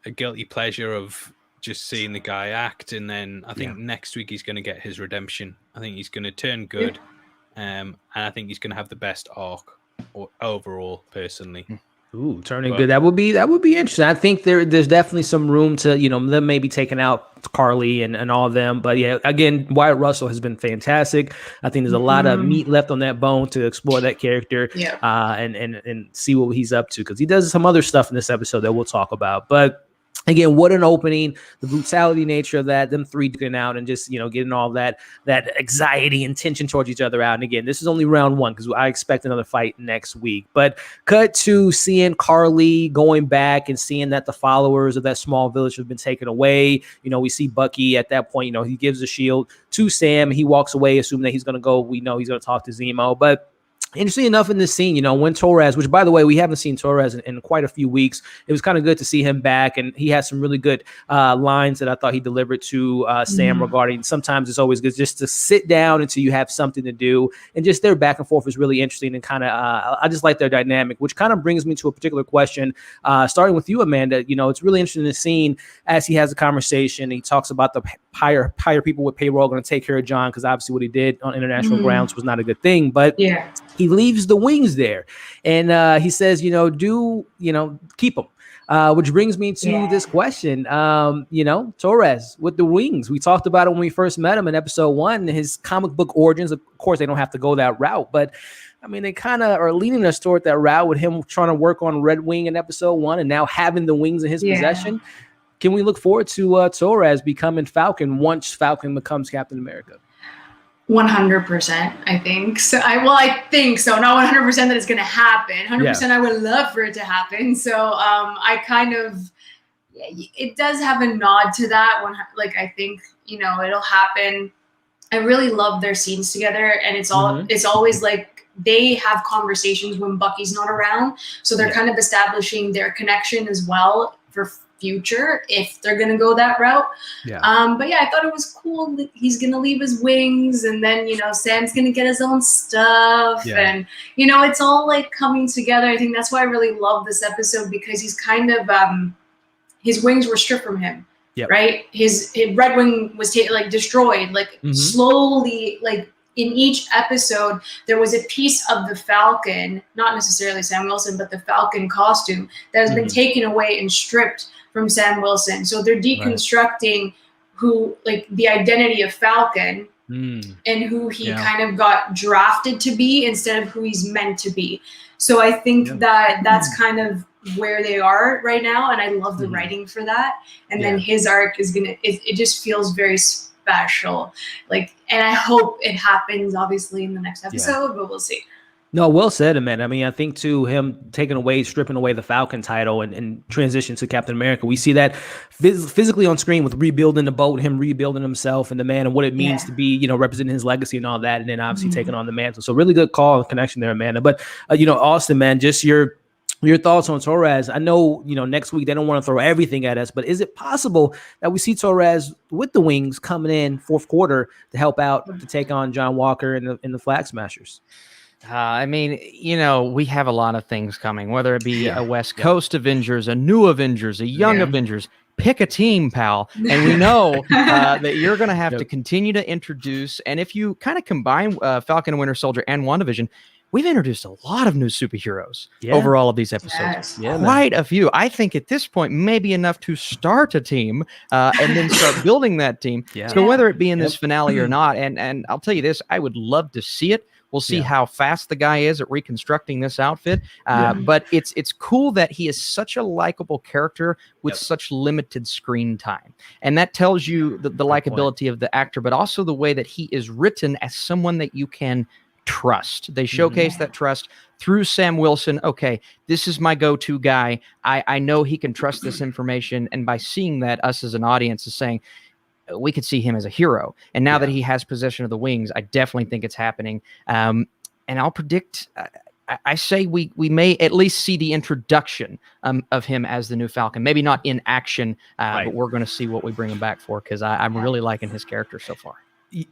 a guilty pleasure of just seeing the guy act, and then I think next week he's going to get his redemption. I think he's going to turn good, and I think he's going to have the best arc overall, personally. Ooh, turning good. That would be interesting. I think there's definitely some room to, them maybe taking out Karli and all of them. But yeah, again, Wyatt Russell has been fantastic. I think there's a lot of meat left on that bone to explore that character and see what he's up to, because he does some other stuff in this episode that we'll talk about. But again, what an opening, the brutality nature of that, them three getting out and just, getting all that anxiety and tension towards each other out. And again, this is only round one because I expect another fight next week. But cut to seeing Karli going back and seeing that the followers of that small village have been taken away. We see Bucky at that point, he gives the shield to Sam. He walks away, assuming that he's going to go. We know he's going to talk to Zemo. But interesting enough in this scene, when Torres, which by the way, we haven't seen Torres in quite a few weeks. It was kind of good to see him back, and he has some really good lines that I thought he delivered to Sam regarding sometimes it's always good just to sit down until you have something to do, and just their back and forth is really interesting, and kind of I just like their dynamic, which kind of brings me to a particular question, starting with you, Amanda. It's really interesting in the scene as he has a conversation. He talks about the higher people with payroll going to take care of John, because obviously what he did on international grounds was not a good thing, but he leaves the wings there, and he says, keep them. Which brings me to this question. Torres with the wings. We talked about it when we first met him in episode 1, his comic book origins. Of course, they don't have to go that route, but I mean, they kind of are leaning us toward that route with him trying to work on Red Wing in episode 1 and now having the wings in his possession. Can we look forward to Torres becoming Falcon once Falcon becomes Captain America? 100%, I think. So I think so. Not 100% that it's going to happen. 100% I would love for it to happen. So I kind of, it does have a nod to that one. Like, I think, it'll happen. I really love their scenes together, and it's always like they have conversations when Bucky's not around. So they're kind of establishing their connection as well for future if they're gonna go that route. But I thought it was cool that he's gonna leave his wings, and then Sam's gonna get his own stuff, and it's all like coming together. I think that's why I really love this episode, because he's kind of his wings were stripped from him, right? His Red Wing was destroyed, slowly, like in each episode there was a piece of the Falcon, not necessarily Sam Wilson, but the Falcon costume that has been taken away and stripped from Sam Wilson. So they're deconstructing who, like, the identity of Falcon and who he kind of got drafted to be instead of who he's meant to be. So I think that's kind of where they are right now, and I love the writing for that. And then his arc is it just feels very special, like, and I hope it happens obviously in the next episode, but we'll see. No, well said, Amanda. I mean, I think too, him stripping away the Falcon title and transition to Captain America. We see that physically on screen with rebuilding the boat, him rebuilding himself and the man and what it means to be, representing his legacy and all that. And then obviously taking on the mantle. So really good call and connection there, Amanda. But, Austin, man, just your thoughts on Torres. I know, next week they don't want to throw everything at us, but is it possible that we see Torres with the wings coming in fourth quarter to help out to take on John Walker and the Flag Smashers? I mean, we have a lot of things coming, whether it be a West Coast Avengers, a new Avengers, a young Avengers. Pick a team, pal. And we know that you're going to have to continue to introduce. And if you kind of combine Falcon and Winter Soldier and WandaVision, we've introduced a lot of new superheroes over all of these episodes. Quite a few. I think at this point, maybe enough to start a team and then start building that team. So whether it be in this finale or not, and I'll tell you this, I would love to see it. We'll see how fast the guy is at reconstructing this outfit. But it's cool that he is such a likable character with such limited screen time. And that tells you the likability of the actor, but also the way that he is written as someone that you can trust. They showcase that trust through Sam Wilson. Okay, this is my go-to guy. I know he can trust this information. And by seeing that, us as an audience is saying, we could see him as a hero. And now that he has possession of the wings, I definitely think it's happening. And I'll predict, I say we may at least see the introduction of him as the new Falcon. Maybe not in action, but we're going to see what we bring him back for, because I'm really liking his character so far.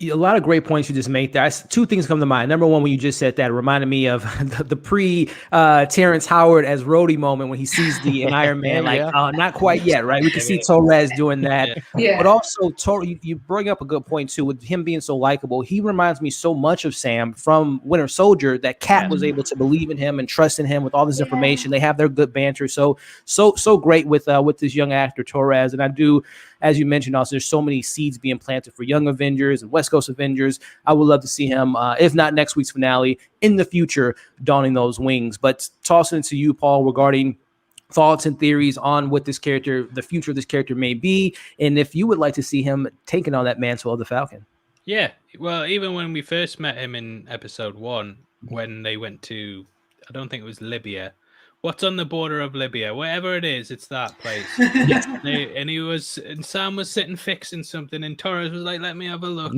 A lot of great points you just made there. Two things come to mind. Number one, when you just said that, it reminded me of the pre-Terrence Howard as Rhodey moment when he sees the Iron Man, not quite yet, right? We can see Torres doing that. But also, you bring up a good point, too, with him being so likable. He reminds me so much of Sam from Winter Soldier that Cat was able to believe in him and trust in him with all this information. They have their good banter. So great with this young actor, Torres. And I do, as you mentioned, also, there's so many seeds being planted for young Avengers and West Coast Avengers. I would love to see him, if not next week's finale, in the future, donning those wings. But tossing it to you, Paul, regarding thoughts and theories on what this character, the future of this character may be, and if you would like to see him taking on that mantle of the Falcon. Yeah, well, even when we first met him in episode 1, when they went to, I don't think it was Libya. What's on the border of Libya? Wherever it is, it's that place. And Sam was sitting fixing something, and Torres was like, "Let me have a look."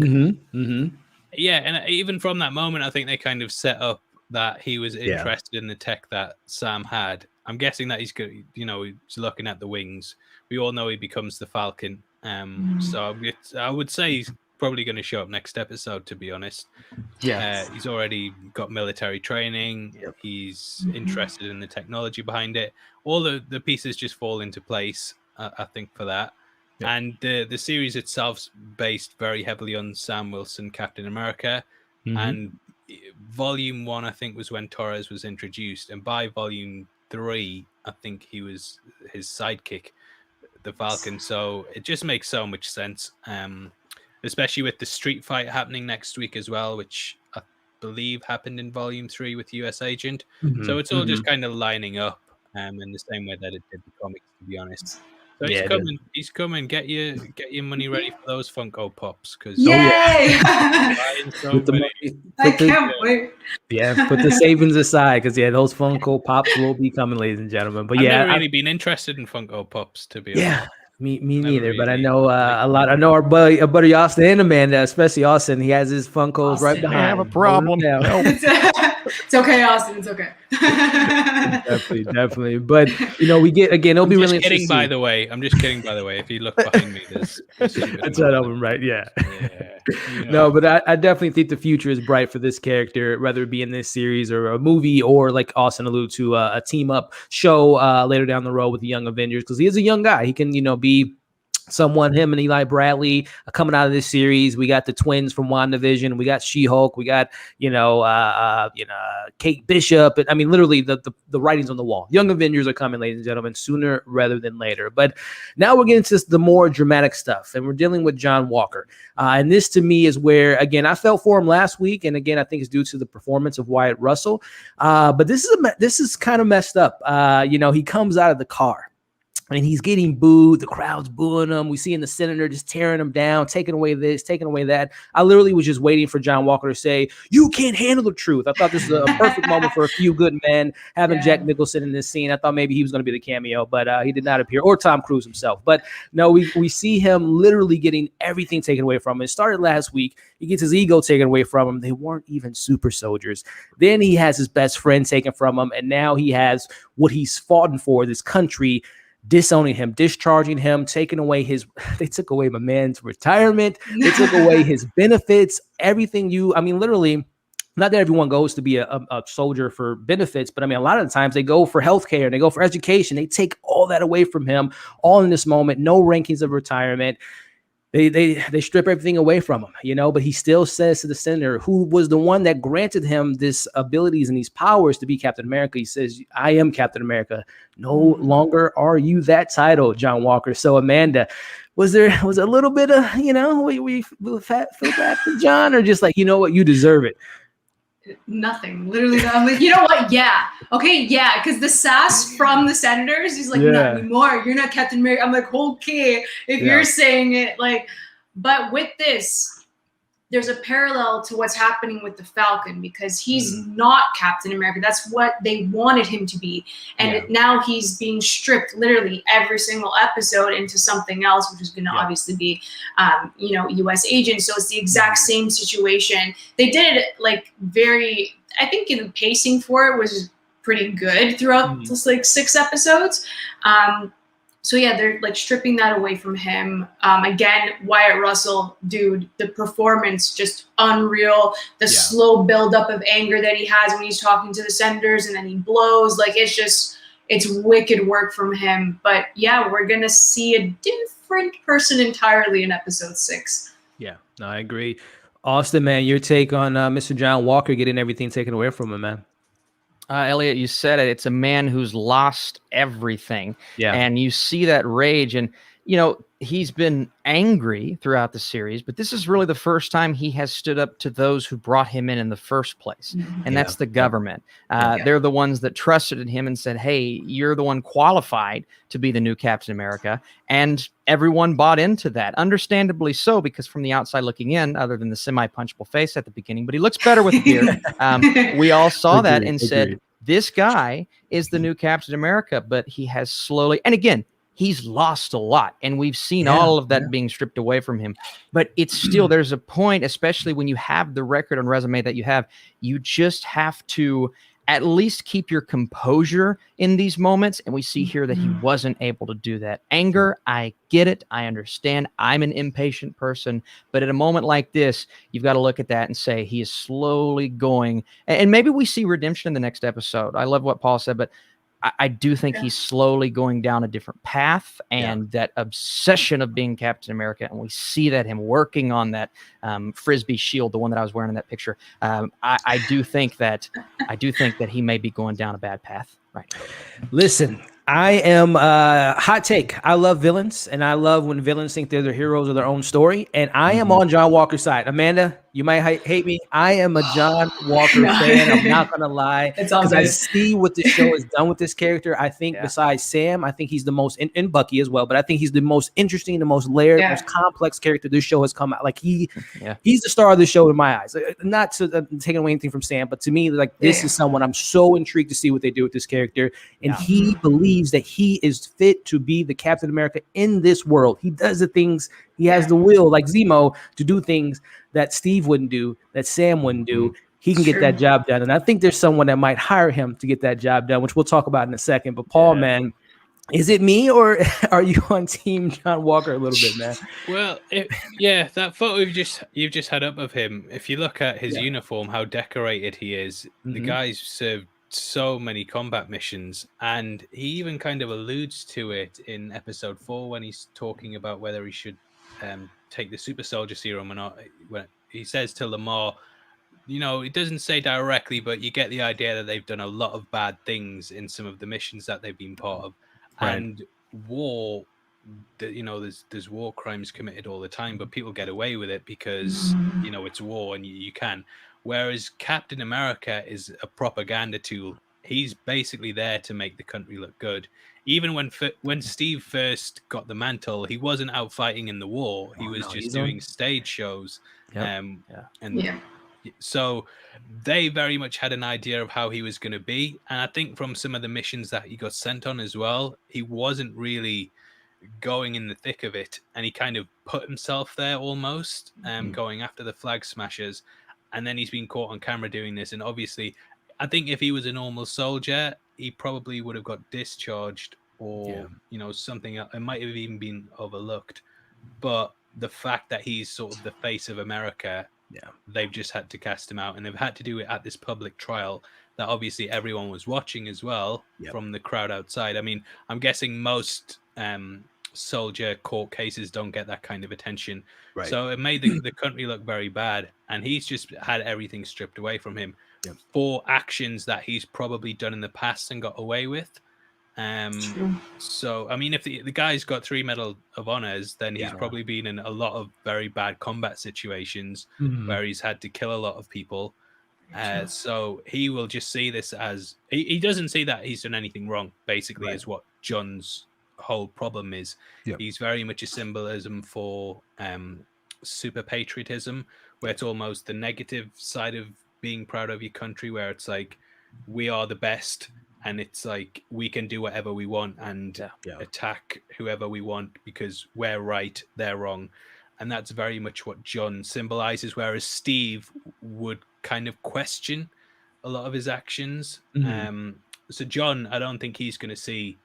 Yeah, and even from that moment, I think they kind of set up that he was interested in the tech that Sam had. I'm guessing that he's good. He's looking at the wings. We all know he becomes the Falcon. So I would say he's probably going to show up next episode, to be honest. He's already got military training. He's interested in the technology behind it. All the pieces just fall into place, I think, for that. And the series itself's based very heavily on Sam Wilson, Captain America. And volume 1, I think, was when Torres was introduced. And by volume 3, I think he was his sidekick, the Falcon. So it just makes so much sense. Especially with the street fight happening next week as well, which I believe happened in volume 3 with US Agent. So it's all just kind of lining up in the same way that it did the comics, to be honest. So he's coming. Get your money ready for those Funko Pops, because I can't wait. Put the savings aside, because those Funko Pops will be coming, ladies and gentlemen. But I've never really been interested in Funko Pops, to be honest. Me neither, but I know a lot. I know our buddy Austin and Amanda, especially Austin. He has his Funkos right behind. I have a problem. It's okay, Austin. It's okay. definitely. But we get again. It'll be really kidding. Interesting. I'm just kidding. By the way, if you look behind me, there's that's right over, right? Yeah. No, but I definitely think the future is bright for this character, whether it be in this series or a movie, or like Austin alluded to, a team up show later down the road with the Young Avengers, because he is a young guy. He can be someone, him and Eli Bradley are coming out of this series. We got the twins from WandaVision. We got She-Hulk. We got, Kate Bishop. I mean, literally the writing's on the wall. Young Avengers are coming, ladies and gentlemen, sooner rather than later. But now we're getting to the more dramatic stuff, and we're dealing with John Walker. And this, to me, is where, again, I felt for him last week. And again, I think it's due to the performance of Wyatt Russell. But this is kind of messed up. He comes out of the car, and he's getting booed. The crowd's booing him. We see the senator just tearing him down, taking away this, taking away that. I literally was just waiting for John Walker to say, "You can't handle the truth." I thought this was a perfect moment for a few good men, having Jack Nicholson in this scene. I thought maybe he was going to be the cameo, but he did not appear, or Tom Cruise himself. But no, we see him literally getting everything taken away from him. It started last week. He gets his ego taken away from him. They weren't even super soldiers. Then he has his best friend taken from him, and now he has what he's fought for, this country disowning him, discharging him, taking away they took away my man's retirement. They took away his benefits, everything literally, not that everyone goes to be a soldier for benefits, but I mean, a lot of the times they go for healthcare, they go for education. They take all that away from him, all in this moment, no rankings of retirement. They strip everything away from him, but he still says to the senator, who was the one that granted him this abilities and these powers to be Captain America. He says, "I am Captain America. No longer are you that title, John Walker." So Amanda, was a little bit of, we feel bad for John, or just like, you know what, you deserve it? Nothing. Literally, I'm like, you know what? Yeah. Okay, yeah. Because the sass from the senators, he's like, not anymore. You're not Captain America. I'm like, okay, if you're saying it, like, but with this, there's a parallel to what's happening with the Falcon, because he's not Captain America. That's what they wanted him to be. And now he's being stripped literally every single episode into something else, which is going to obviously be, U.S. agent. So it's the exact same situation. They did it I think the pacing for it was pretty good throughout this 6 episodes. So yeah, they're stripping that away from him. Again, Wyatt Russell, dude, the performance just unreal. The slow buildup of anger that he has when he's talking to the senators, and then he blows. It's wicked work from him. But yeah, we're gonna see a different person entirely in episode 6. Yeah, no, I agree. Austin, man, your take on Mr. John Walker getting everything taken away from him, man? Elliot, you said it. It's a man who's lost everything. Yeah. And you see that rage. And, he's been angry throughout the series, but this is really the first time he has stood up to those who brought him in the first place. And that's the government. They're the ones that trusted in him and said, "Hey, you're the one qualified to be the new Captain America." And everyone bought into that, understandably so, because from the outside looking in, other than the semi-punchable face at the beginning, but he looks better with a beard. We all saw that and said, this guy is the new Captain America, but he has slowly, and again, he's lost a lot, and we've seen all of that being stripped away from him. But it's still, there's a point, especially when you have the record and resume that you have, you just have to at least keep your composure in these moments. And we see here that he wasn't able to do that. Anger, I get it. I understand. I'm an impatient person. But at a moment like this, you've got to look at that and say he is slowly going. And maybe we see redemption in the next episode. I love what Paul said, but I do think he's slowly going down a different path, and that obsession of being Captain America. And we see that him working on that Frisbee shield, the one that I was wearing in that picture. I do think that he may be going down a bad path. Right. Listen, I am hot take. I love villains, and I love when villains think they're the heroes of their own story. And I am on John Walker's side. Amanda, you might hate me. I am a John Walker fan. I'm not gonna lie, because I see what the show has done with this character. I think besides Sam, I think he's the most, and Bucky as well, but I think he's the most interesting, the most layered, most complex character this show has come out. Like he's the star of the show in my eyes. Not to taking away anything from Sam, but to me, this is someone I'm so intrigued to see what they do with this character. And he believes that he is fit to be the Captain America in this world. He does the things, he has the will, like Zemo, to do things that Steve wouldn't do, that Sam wouldn't do. He can get that job done. And I think there's someone that might hire him to get that job done, which we'll talk about in a second. But Paul, man, is it me, or are you on team John Walker a little bit, man? Well, that photo you've just had up of him, if you look at his uniform, how decorated he is, the guy's served so many combat missions, and he even kind of alludes to it in episode 4 when he's talking about whether he should take the super soldier serum or not. When he says to Lamar, it doesn't say directly, but you get the idea that they've done a lot of bad things in some of the missions that they've been part of. Right. And war, there's war crimes committed all the time, but people get away with it because it's war and you can. Whereas Captain America is a propaganda tool. He's basically there to make the country look good. Even when Steve first got the mantle, he wasn't out fighting in the war. He was just doing stage shows. So they very much had an idea of how he was going to be. And I think from some of the missions that he got sent on as well, he wasn't really going in the thick of it. And he kind of put himself there almost, going after the flag smashers. And then he's been caught on camera doing this. And obviously, I think if he was a normal soldier, he probably would have got discharged or, something. It might have even been overlooked. But the fact that he's sort of the face of America, they've just had to cast him out. And they've had to do it at this public trial that obviously everyone was watching as well from the crowd outside. I mean, I'm guessing most soldier court cases don't get that kind of attention. Right. So it made the country look very bad. And he's just had everything stripped away from him for actions that he's probably done in the past and got away with. So, I mean, if the guy's got 3 Medal of Honors, then he's probably been in a lot of very bad combat situations where he's had to kill a lot of people. So he will just see this as he doesn't see that he's done anything wrong, basically, is what John's whole problem is. He's very much a symbolism for super patriotism, where it's almost the negative side of being proud of your country, where it's like we are the best and it's like we can do whatever we want and attack whoever we want because we're right, they're wrong. And that's very much what John symbolizes, whereas Steve would kind of question a lot of his actions. So John, I don't think he's going to see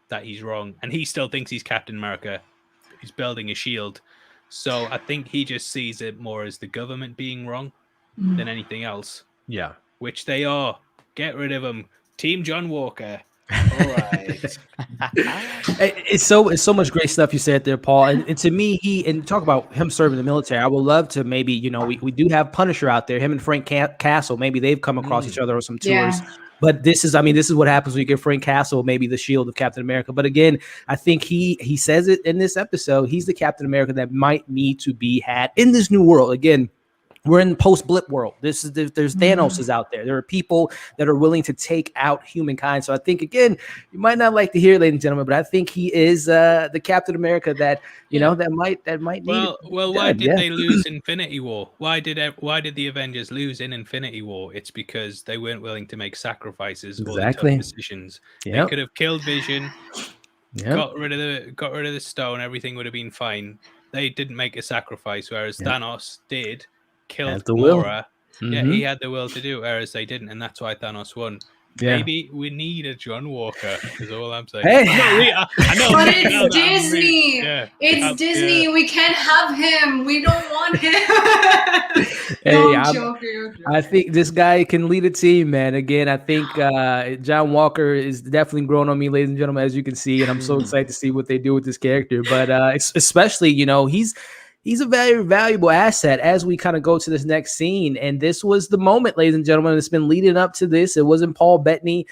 that he's wrong, and he still thinks he's Captain America. He's building a shield. So I think he just sees it more as the government being wrong than anything else. Yeah. Which they are. Get rid of him. Team John Walker. All right. It's so much great stuff you said there, Paul. And to me, and talk about him serving the military. I would love to maybe, we do have Punisher out there, him and Frank Castle. Maybe they've come across each other on some tours. But this is what happens when you get Frank Castle, maybe the shield of Captain America. But again, I think he says it in this episode. He's the Captain America that might need to be had in this new world. Again, we're in post-blip world. There's Thanos is out there. There are people that are willing to take out humankind. So I think, again, you might not like to hear it, ladies and gentlemen, but I think he is the Captain America that that might need. Well, why did they lose Infinity War? Why did the Avengers lose in Infinity War? It's because they weren't willing to make sacrifices or tough decisions. They could have killed Vision, got rid of the stone. Everything would have been fine. They didn't make a sacrifice, whereas Thanos did. Killed Gamora. He had the will to do it, whereas they didn't, and that's why Thanos won. Maybe we need a John Walker, is all I'm saying. Hey. I know, but it's Disney. It's Disney. We can't have him. We don't want him. I think this guy can lead a team, man. Again, I think John Walker is definitely growing on me, ladies and gentlemen, as you can see, and I'm so excited to see what they do with this character. But especially, he's a very valuable asset as we kind of go to this next scene. And this was the moment, ladies and gentlemen, it's been leading up to this. It wasn't Paul Bettany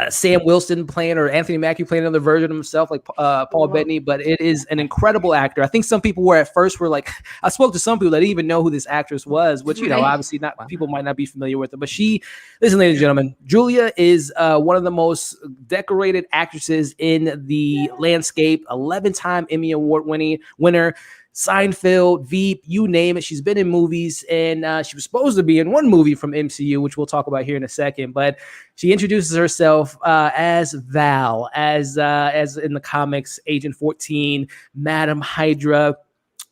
Sam Wilson playing or Anthony Mackie playing another version of himself like Paul Bettany, but it is an incredible actor. I think some people were like, I spoke to some people that didn't even know who this actress was, which, obviously people might not be familiar with her, but listen, ladies and gentlemen, Julia is one of the most decorated actresses in the landscape, 11-time Emmy Award winner, Seinfeld, Veep, you name it. She's been in movies, and she was supposed to be in one movie from MCU, which we'll talk about here in a second. But she introduces herself as Val, as in the comics, Agent 14, Madam Hydra.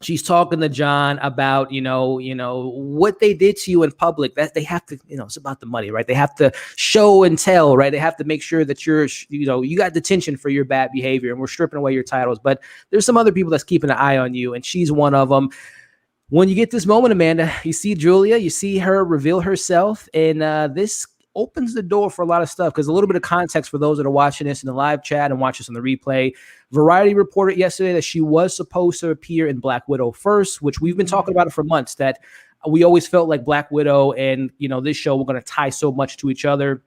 She's talking to John about, what they did to you in public. That they have to, it's about the money, right? They have to show and tell, right? They have to make sure that you got detention for your bad behavior, and we're stripping away your titles. But there's some other people that's keeping an eye on you, and she's one of them. when you get this moment, Amanda, you see Julia, you see her reveal herself, and this opens the door for a lot of stuff. Because a little bit of context for those that are watching this in the live chat and watch this on the replay, Variety reported yesterday that she was supposed to appear in Black Widow first, which we've been talking about it for months, that we always felt like Black Widow and, this show were going to tie so much to each other.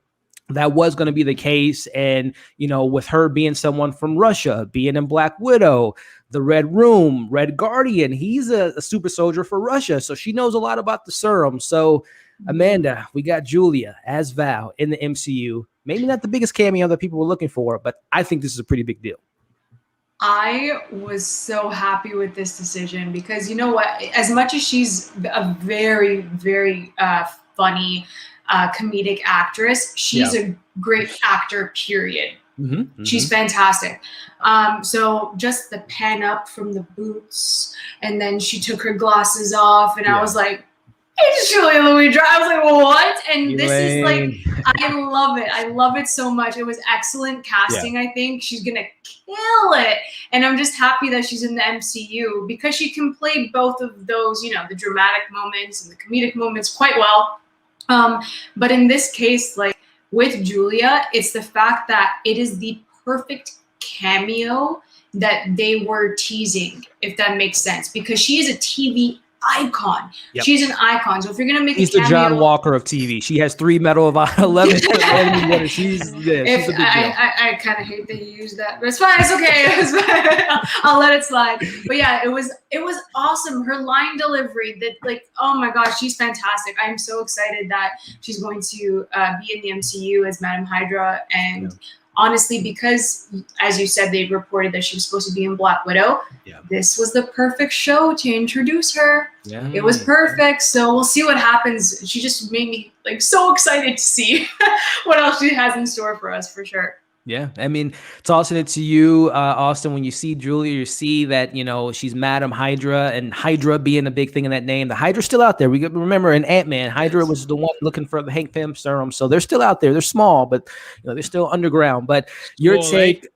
That was going to be the case. And, with her being someone from Russia, being in Black Widow, the Red Room, Red Guardian, he's a super soldier for Russia. So she knows a lot about the serum. So, Amanda, we got Julia as Val in the MCU. Maybe not the biggest cameo that people were looking for, but I think this is a pretty big deal. I was so happy with this decision because you know what? As much as she's a very, very funny comedic actress, she's a great actor, period. She's fantastic. So just the pan up from the boots, and then she took her glasses off, and I was like, it's Julia Louis-Dreyfus. I was like, what? And this is like, I love it. I love it so much. It was excellent casting, I think. She's going to kill it. And I'm just happy that she's in the MCU because she can play both of those, the dramatic moments and the comedic moments quite well. But in this case, like with Julia, it's the fact that it is the perfect cameo that they were teasing, if that makes sense, because she is a TV icon. She's an icon. So if you're gonna make She's a cameo, the John Walker of TV. She has 3 Medal of 11. she's a big deal. I kind of hate that you use that, but it's fine. It's okay. It's fine. I'll let it slide. But yeah, it was awesome. Her line delivery, that like, oh my gosh, she's fantastic. I'm so excited that she's going to be in the MCU as Madam Hydra. And honestly, because as you said, they reported that she was supposed to be in Black Widow. This was the perfect show to introduce her. It was perfect. So we'll see what happens. She just made me like so excited to see what else she has in store for us, for sure. Yeah, I mean, tossing it to you, Austin, when you see Julia, you see that, she's Madam Hydra, and Hydra being a big thing in that name. The Hydra's still out there. We remember in Ant-Man, Hydra was the one looking for the Hank Pym serum. So they're still out there. They're small, but they're still underground. But your take...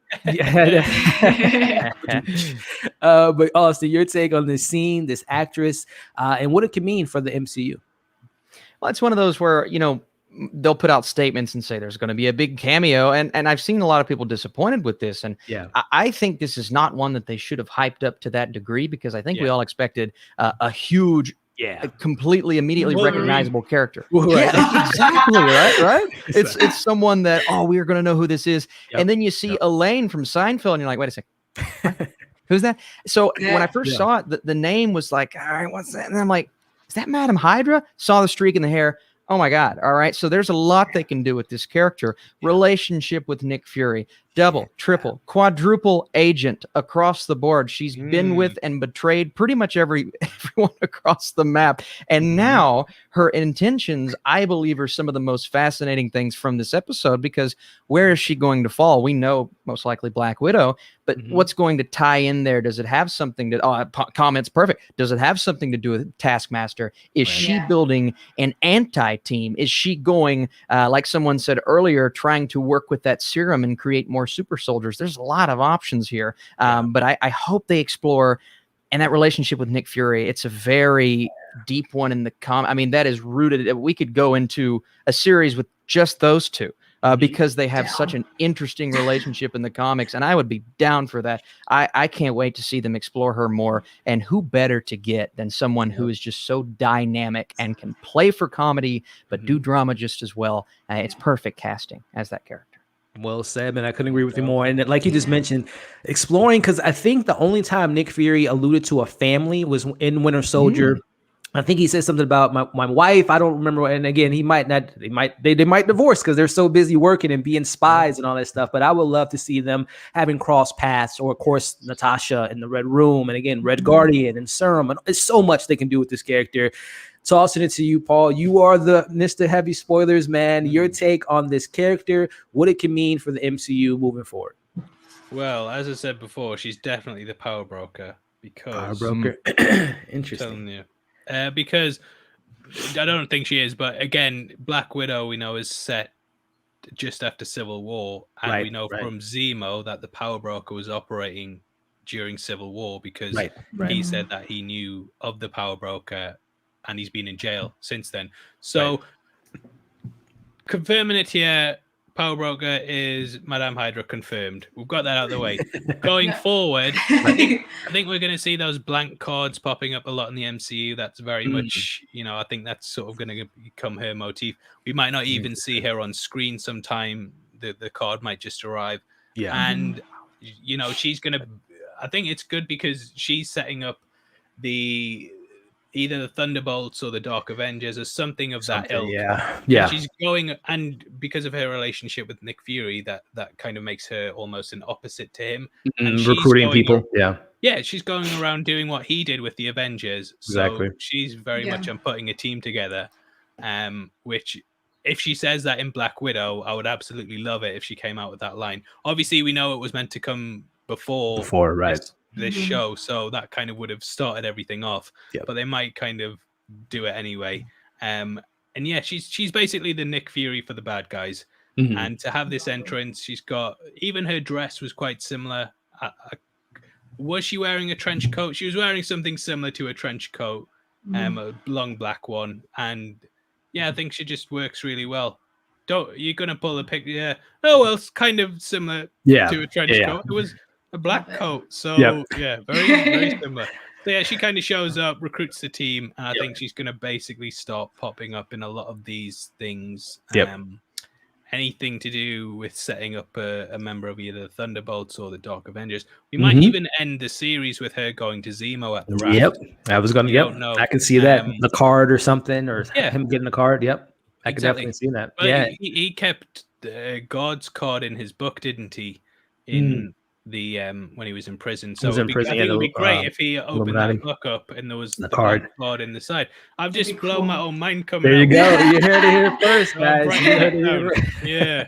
but Austin, your take on this scene, this actress, and what it can mean for the MCU. Well, it's one of those where, they'll put out statements and say there's going to be a big cameo. And I've seen a lot of people disappointed with this. And I think this is not one that they should have hyped up to that degree, because I think we all expected a huge, completely immediately recognizable character. Exactly. Right. It's someone that, we're going to know who this is. And then you see Elaine from Seinfeld and you're like, wait a second, who's that? So when I first saw it, the name was like, all right, what's that? And I'm like, is that Madam Hydra? Saw the streak in the hair. Oh my God. All right. So there's a lot they can do with this character. Relationship with Nick Fury, double, triple, quadruple agent across the board. She's been with and betrayed pretty much everyone across the map. And now her intentions, I believe, are some of the most fascinating things from this episode, because where is she going to fall? We know most likely Black Widow, but what's going to tie in there? Does it have something to, comments perfect. Does it have something to do with Taskmaster? Is she building an anti-team? Is she going, like someone said earlier, trying to work with that serum and create more super soldiers? There's a lot of options here. But I hope they explore, and that relationship with Nick Fury, it's a very deep one in the I mean, that is rooted. We could go into a series with just those two. Because they have such an interesting relationship in the comics, and I would be down for that. I can't wait to see them explore her more, and who better to get than someone who is just so dynamic and can play for comedy, but do drama just as well. It's perfect casting as that character. Well said, man. I couldn't agree with you more. And like you just mentioned, exploring, because I think the only time Nick Fury alluded to a family was in Winter Soldier. I think he said something about my wife. I don't remember. And again, they might divorce because they're so busy working and being spies and all that stuff. But I would love to see them having cross paths, or of course, Natasha in the Red Room, and again, Red Guardian and Serum. And it's so much they can do with this character. Tossing it to you, Paul. You are the Mr. Heavy Spoilers, man. Your take on this character, what it can mean for the MCU moving forward. Well, as I said before, she's definitely the power broker, because Interesting. Because I don't think she is, but again, Black Widow we know is set just after Civil War, and we know from Zemo that the power broker was operating during Civil War because Right. he said that he knew of the power broker and he's been in jail since then. So confirming it here, power broker is Madame Hydra confirmed. We've got that out of the way. Going forward, I think we're going to see those blank cards popping up a lot in the MCU. That's very much, I think that's sort of going to become her motif. We might not even see her on screen sometime. The card might just arrive. Yeah. And, she's going to, I think it's good because she's setting up either the Thunderbolts or the Dark Avengers or something of that ilk. Yeah. And she's going, and because of her relationship with Nick Fury, that kind of makes her almost an opposite to him. And recruiting people. Yeah, she's going around doing what he did with the Avengers. Exactly. So she's very much on putting a team together, which if she says that in Black Widow, I would absolutely love it if she came out with that line. Obviously, we know it was meant to come before this show, so that kind of would have started everything off. But they might kind of do it anyway. And yeah, she's basically the Nick Fury for the bad guys. And to have this entrance, she's got, even her dress was quite similar. Was she wearing a trench coat? She was wearing something similar to a trench coat, a long black one. And yeah, I think she just works really well. You're gonna pull a picture? Yeah. Oh well, it's kind of similar to a trench coat. It was a black coat, so yeah, very very similar. So yeah, she kind of shows up, recruits the team, and I think she's gonna basically start popping up in a lot of these things. Anything to do with setting up a member of either the Thunderbolts or the Dark Avengers. We might even end the series with her going to Zemo at the Raft. I was gonna. I can see that the card or something, or him getting a card. I could definitely see that. But he kept God's card in his book, didn't he? In the when he was in prison. So it would be great if he opened that book up and there was the card in the side. I've just blown my own mind coming. There you go. You heard it here first, guys. Yeah.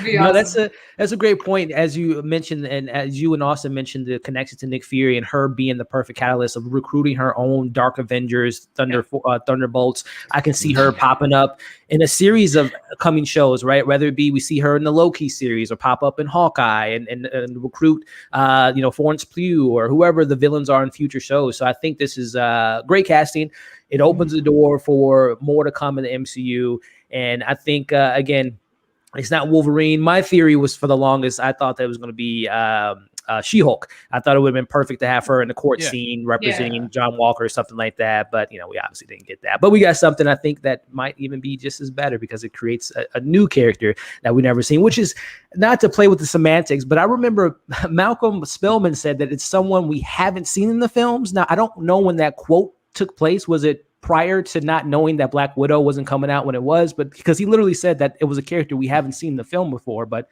No, that's a great point. As you mentioned, and as you and Austin mentioned, the connection to Nick Fury and her being the perfect catalyst of recruiting her own Dark Avengers, Thunderbolts. I can see her popping up in a series of coming shows, right? Whether it be we see her in the Loki series or pop up in Hawkeye and recruit, Florence Pugh or whoever the villains are in future shows. So I think this is great casting. It opens the door for more to come in the MCU, and I think again. It's not Wolverine. My theory was for the longest, I thought that it was going to be She-Hulk. I thought it would have been perfect to have her in the court scene representing John Walker or something like that. But, we obviously didn't get that. But we got something I think that might even be just as better because it creates a new character that we've never seen, which is not to play with the semantics. But I remember Malcolm Spellman said that it's someone we haven't seen in the films. Now, I don't know when that quote took place. Was it prior to not knowing that Black Widow wasn't coming out when it was, but because he literally said that it was a character we haven't seen in the film before, but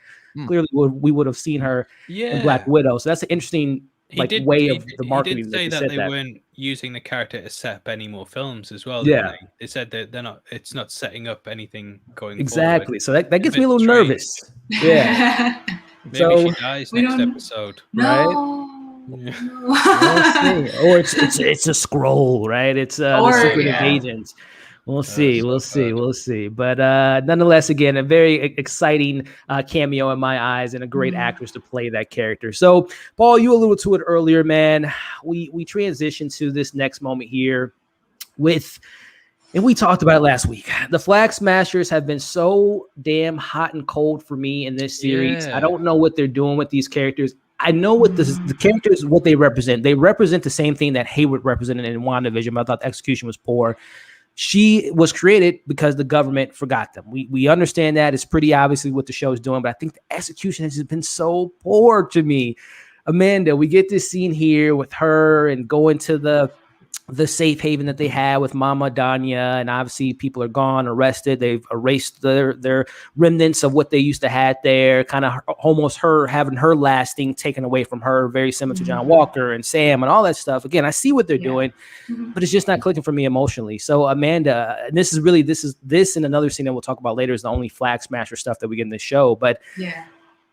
clearly we would have seen her in Black Widow. So that's an interesting way of the marketing. He did say that they weren't using the character to set up any more films as well. They said that it's not setting up anything going forward. So that gets me a little nervous. Yeah. Maybe she dies next episode. No. Right? Or it's a scroll, right? It's the secret agents. We'll see. But nonetheless, again, a very exciting cameo in my eyes and a great actress to play that character. So, Paul, you alluded to it earlier, man. We transition to this next moment here and we talked about it last week. The Flag Smashers have been so damn hot and cold for me in this series. I don't know what they're doing with these characters. I know what the characters, what they represent. They represent the same thing that Hayward represented in WandaVision, but I thought the execution was poor. She was created because the government forgot them. We understand that. It's pretty obviously what the show is doing, but I think the execution has just been so poor to me. Amanda, we get this scene here with her and going to the safe haven that they had with Mama Danya, and obviously people are gone, arrested. They've erased their remnants of what they used to have there, kind of almost her having her last thing taken away from her, very similar to John Walker and Sam and all that stuff. Again, I see what they're doing, but it's just not clicking for me emotionally. So Amanda, and this and another scene that we'll talk about later is the only Flag Smasher stuff that we get in this show, but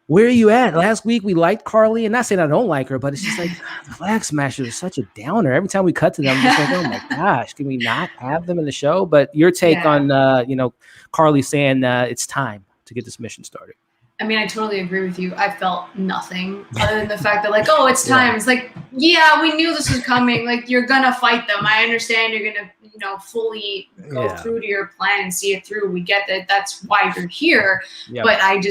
where are you at? Last week we liked Karli, and not saying I don't like her, but it's just like the Flag Smashers are such a downer. Every time we cut to them, I'm just like, oh my gosh, can we not have them in the show? But your take on Karli saying it's time to get this mission started. I mean, I totally agree with you. I felt nothing other than the fact that, like, oh, it's time. It's like, yeah, we knew this was coming. Like, you're gonna fight them. I understand you're gonna, fully go through to your plan and see it through. We get that. That's why you're here. Yep. But I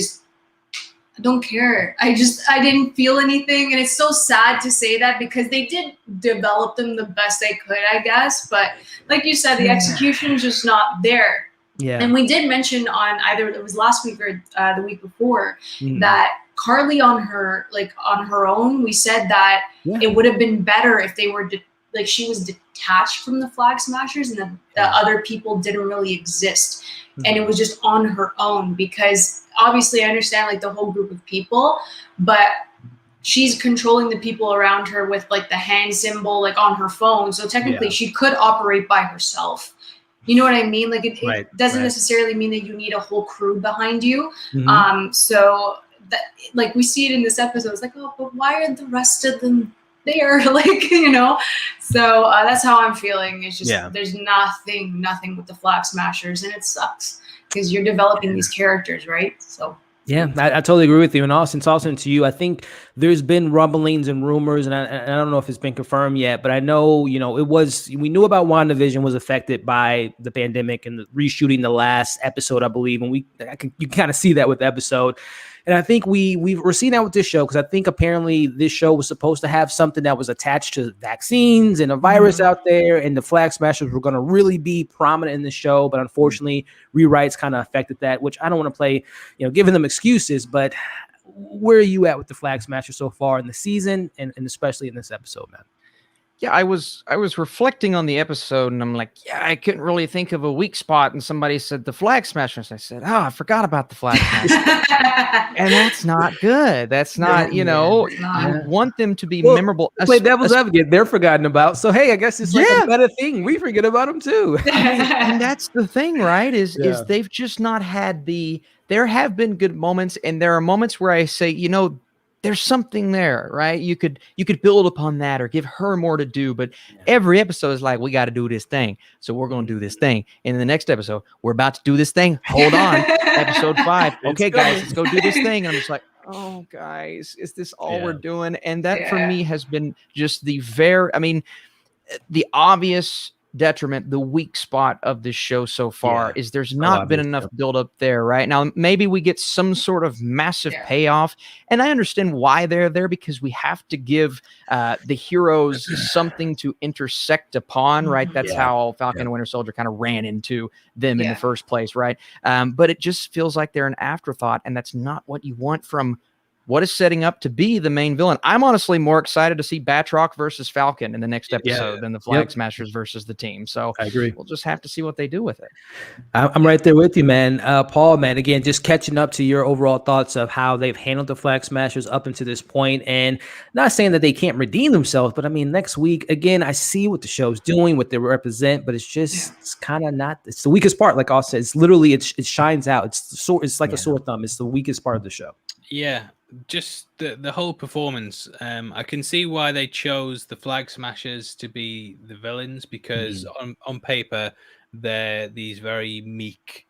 don't care. I didn't feel anything. And it's so sad to say that because they did develop them the best they could, I guess. But like you said, the execution's just not there. Yeah. And we did mention on either it was last week or the week before that Karli on her own, we said that it would have been better if they were she was detached from the Flag Smashers and the other people didn't really exist. And it was just on her own because obviously I understand like the whole group of people, but she's controlling the people around her with like the hand symbol like on her phone. So technically she could operate by herself. You know what I mean? Like it doesn't necessarily mean that you need a whole crew behind you. So that, like we see it in this episode, it's like, oh, but why are the rest of them there? Like, so that's how I'm feeling. It's just, there's nothing with the Flag Smashers and it sucks because you're developing these characters, right? So. Yeah, I totally agree with you. And Austin, talking to you, I think there's been rumblings and rumors, and I don't know if it's been confirmed yet, but I know, we knew about WandaVision was affected by the pandemic and the reshooting the last episode, I believe. And you can kind of see that with the episode. And I think we're seeing that with this show because I think apparently this show was supposed to have something that was attached to vaccines and a virus out there, and the Flag Smashers were going to really be prominent in the show. But unfortunately, rewrites kind of affected that, which I don't want to play, giving them excuses. But where are you at with the Flag Smashers so far in the season, and especially in this episode, man? Yeah, I was reflecting on the episode, and I'm like, I couldn't really think of a weak spot. And somebody said the Flag Smashers. I said, I forgot about the Flag Smashers, and that's not good. That's not, you want them to be memorable. Play devil's advocate, they're forgotten about. So hey, I guess it's like a better thing. We forget about them too. And that's the thing, right? Is they've just not had there have been good moments, and there are moments where I say, there's something there, right? You could build upon that or give her more to do, but every episode is like, we got to do this thing. So we're going to do this thing. And in the next episode, we're about to do this thing. Hold on. Episode 5. Okay, guys, let's go do this thing. And I'm just like, oh, guys, is this all we're doing? And that for me has been just the obvious detriment, the weak spot of this show so far is there's not been enough build up there. Right now, maybe we get some sort of massive payoff, and I understand why they're there because we have to give the heroes something to intersect upon, right? That's how Falcon and Winter Soldier kind of ran into them in the first place, right? But it just feels like they're an afterthought, and that's not what you want from what is setting up to be the main villain. I'm honestly more excited to see Batroc versus Falcon in the next episode than the Flag Smashers versus the team. So I agree. We'll just have to see what they do with it. I'm right there with you, man. Paul, man, again, just catching up to your overall thoughts of how they've handled the Flag Smashers up until this point, and not saying that they can't redeem themselves, but I mean, next week, again, I see what the show's doing, what they represent, but it's just, it's kind of not, it's the weakest part. Like I said, it's literally, it shines out. It's like a sore thumb. It's the weakest part of the show. Yeah. Just the whole performance. I can see why they chose the Flag Smashers to be the villains because on paper they're these very meek,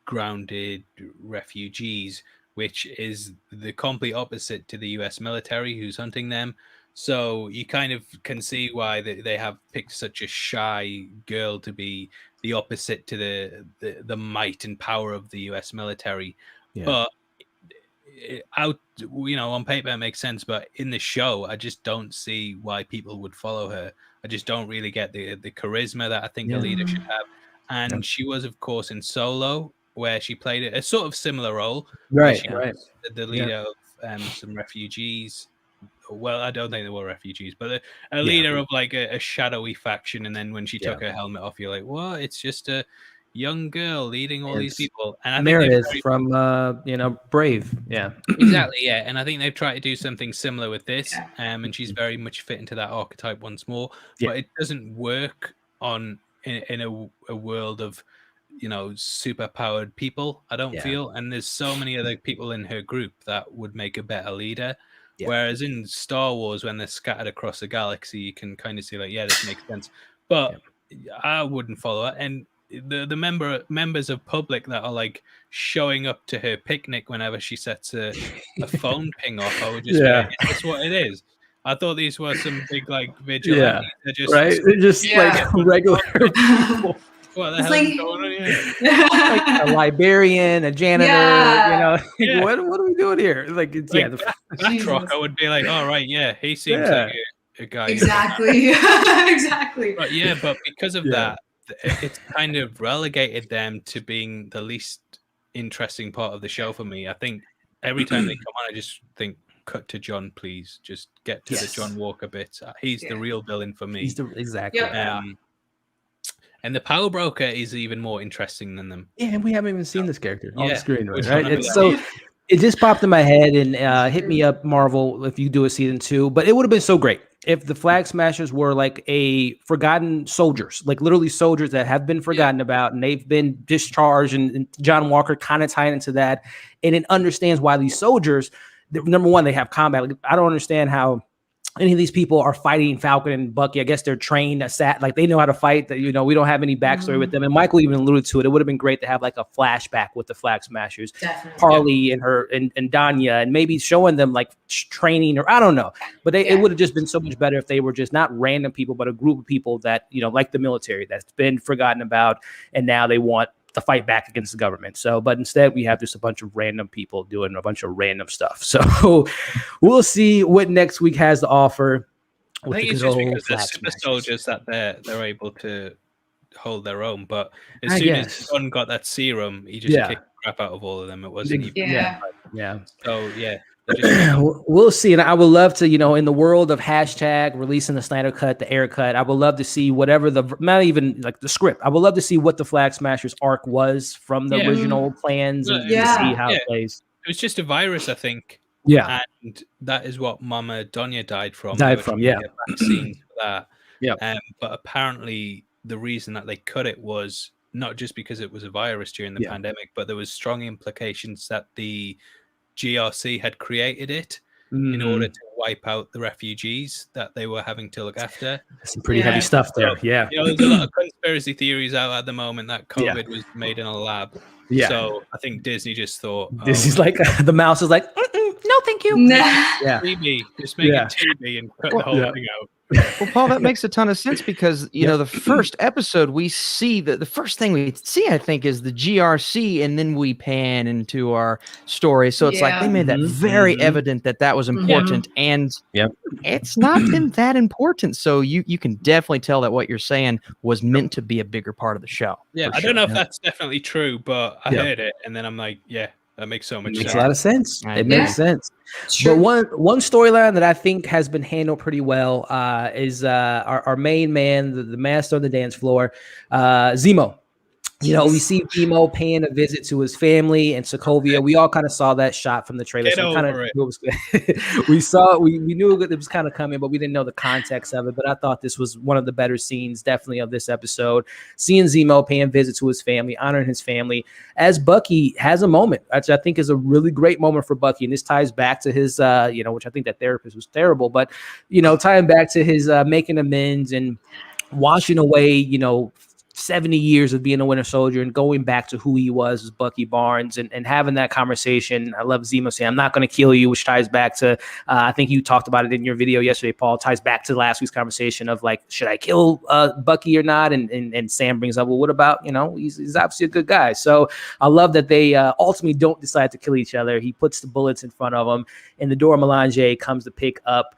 grounded refugees, which is the complete opposite to the U.S. military who's hunting them. So you kind of can see why they have picked such a shy girl to be the opposite to the might and power of the U.S. military. But on paper it makes sense, but in the show I just don't see why people would follow her. I just don't really get the charisma that I think the leader should have. And she was, of course, in Solo, where she played a sort of similar role, right? The leader of some refugees. Well, I don't think they were refugees, but a leader of like a shadowy faction. And then when she took her helmet off, you're like, what? It's just a young girl leading all these people. And I think Meredith from Brave. Exactly. And I think they've tried to do something similar with this, and she's very much fit into that archetype once more, but it doesn't work in a world of super powered people, I don't feel. And there's so many other people in her group that would make a better leader. Whereas in Star Wars, when they're scattered across the galaxy, you can kind of see like, this makes sense, but I wouldn't follow it. And the members of public that are like showing up to her picnic whenever she sets a phone ping off, I would just be like, is this what it is? I thought these were some big like vigilantes. They're just right. They're just like regular people. What the hell is going on here? Like a librarian, a janitor, you know, what are we doing here? Like, it's like Batroc, I would be like, all right, he seems like a guy. Exactly. Exactly. But because of that, it's kind of relegated them to being the least interesting part of the show for me. I think every time they come on, I just think, cut to John, please. Just get to the John Walker bit. He's the real villain for me. Exactly. And the Power Broker is even more interesting than them. Yeah, and we haven't even seen this character on the screen, right? It's so it just popped in my head and hit me up, Marvel, if you do a season 2. But it would have been so great if the Flag Smashers were like a forgotten soldiers, like literally soldiers that have been forgotten about and they've been discharged, and John Walker kind of tied into that, and it understands why these soldiers, number one, they have combat. Like, I don't understand how any of these people are fighting Falcon and Bucky. I guess they're trained, like they know how to fight. That, you know, we don't have any backstory with them. And Michael even alluded to it. It would have been great to have like a flashback with the Flag Smashers, Karli and her and Danya, and maybe showing them like training, or I don't know. But it would have just been so much better if they were just not random people, but a group of people that, you know, like the military that's been forgotten about, and now they want the fight back against the government. So, but instead we have just a bunch of random people doing a bunch of random stuff. So we'll see what next week has to offer. I think it's just because they're super soldiers that they're able to hold their own. But as soon as Son got that serum, he just kicked the crap out of all of them. It wasn't even So we'll see. And I would love to, you know, in the world of hashtag releasing the Snyder Cut, the Air Cut, I would love to see whatever not even like the script. I would love to see what the Flag Smashers arc was from the original plans and see how it plays. It was just a virus, I think. Yeah. And that is what Mama Donya died from. Vaccines for that. Yeah. But apparently the reason that they cut it was not just because it was a virus during the pandemic, but there was strong implications that the GRC had created it in order to wipe out the refugees that they were having to look after. Some pretty heavy stuff there. So, you know, there's a lot of conspiracy theories out at the moment that COVID was made in a lab. Yeah. So I think Disney just thought, Disney's like the mouse is like, no, thank you. TV, just make it TV and cut the whole thing out. Well, Paul, that makes a ton of sense because, you know, the first episode we see, the first thing we see, I think, is the GRC, and then we pan into our story. So it's like they made that very evident that was important, and it's not been that important. So you can definitely tell that what you're saying was meant to be a bigger part of the show. Yeah, I don't know if that's definitely true, but I heard it, and then I'm like, that makes so much sense. Makes a lot of sense. It makes sense. But one storyline that I think has been handled pretty well is our main man, the master on the dance floor, Zemo. You know, we see Zemo paying a visit to his family in Sokovia. We all kind of saw that shot from the trailer. We knew it was kind of coming, but we didn't know the context of it. But I thought this was one of the better scenes, definitely, of this episode. Seeing Zemo paying visit to his family, honoring his family, as Bucky has a moment, which I think is a really great moment for Bucky. And this ties back to his, which I think that therapist was terrible, but, tying back to his making amends and washing away, 70 years of being a Winter Soldier and going back to who he was as Bucky Barnes and having that conversation. I love Zemo saying, I'm not going to kill you, which ties back to, I think you talked about it in your video yesterday, Paul, ties back to last week's conversation of like, should I kill Bucky or not? And Sam brings up, well, what about, he's obviously a good guy. So I love that they ultimately don't decide to kill each other. He puts the bullets in front of him, and the Dora Milaje comes to pick up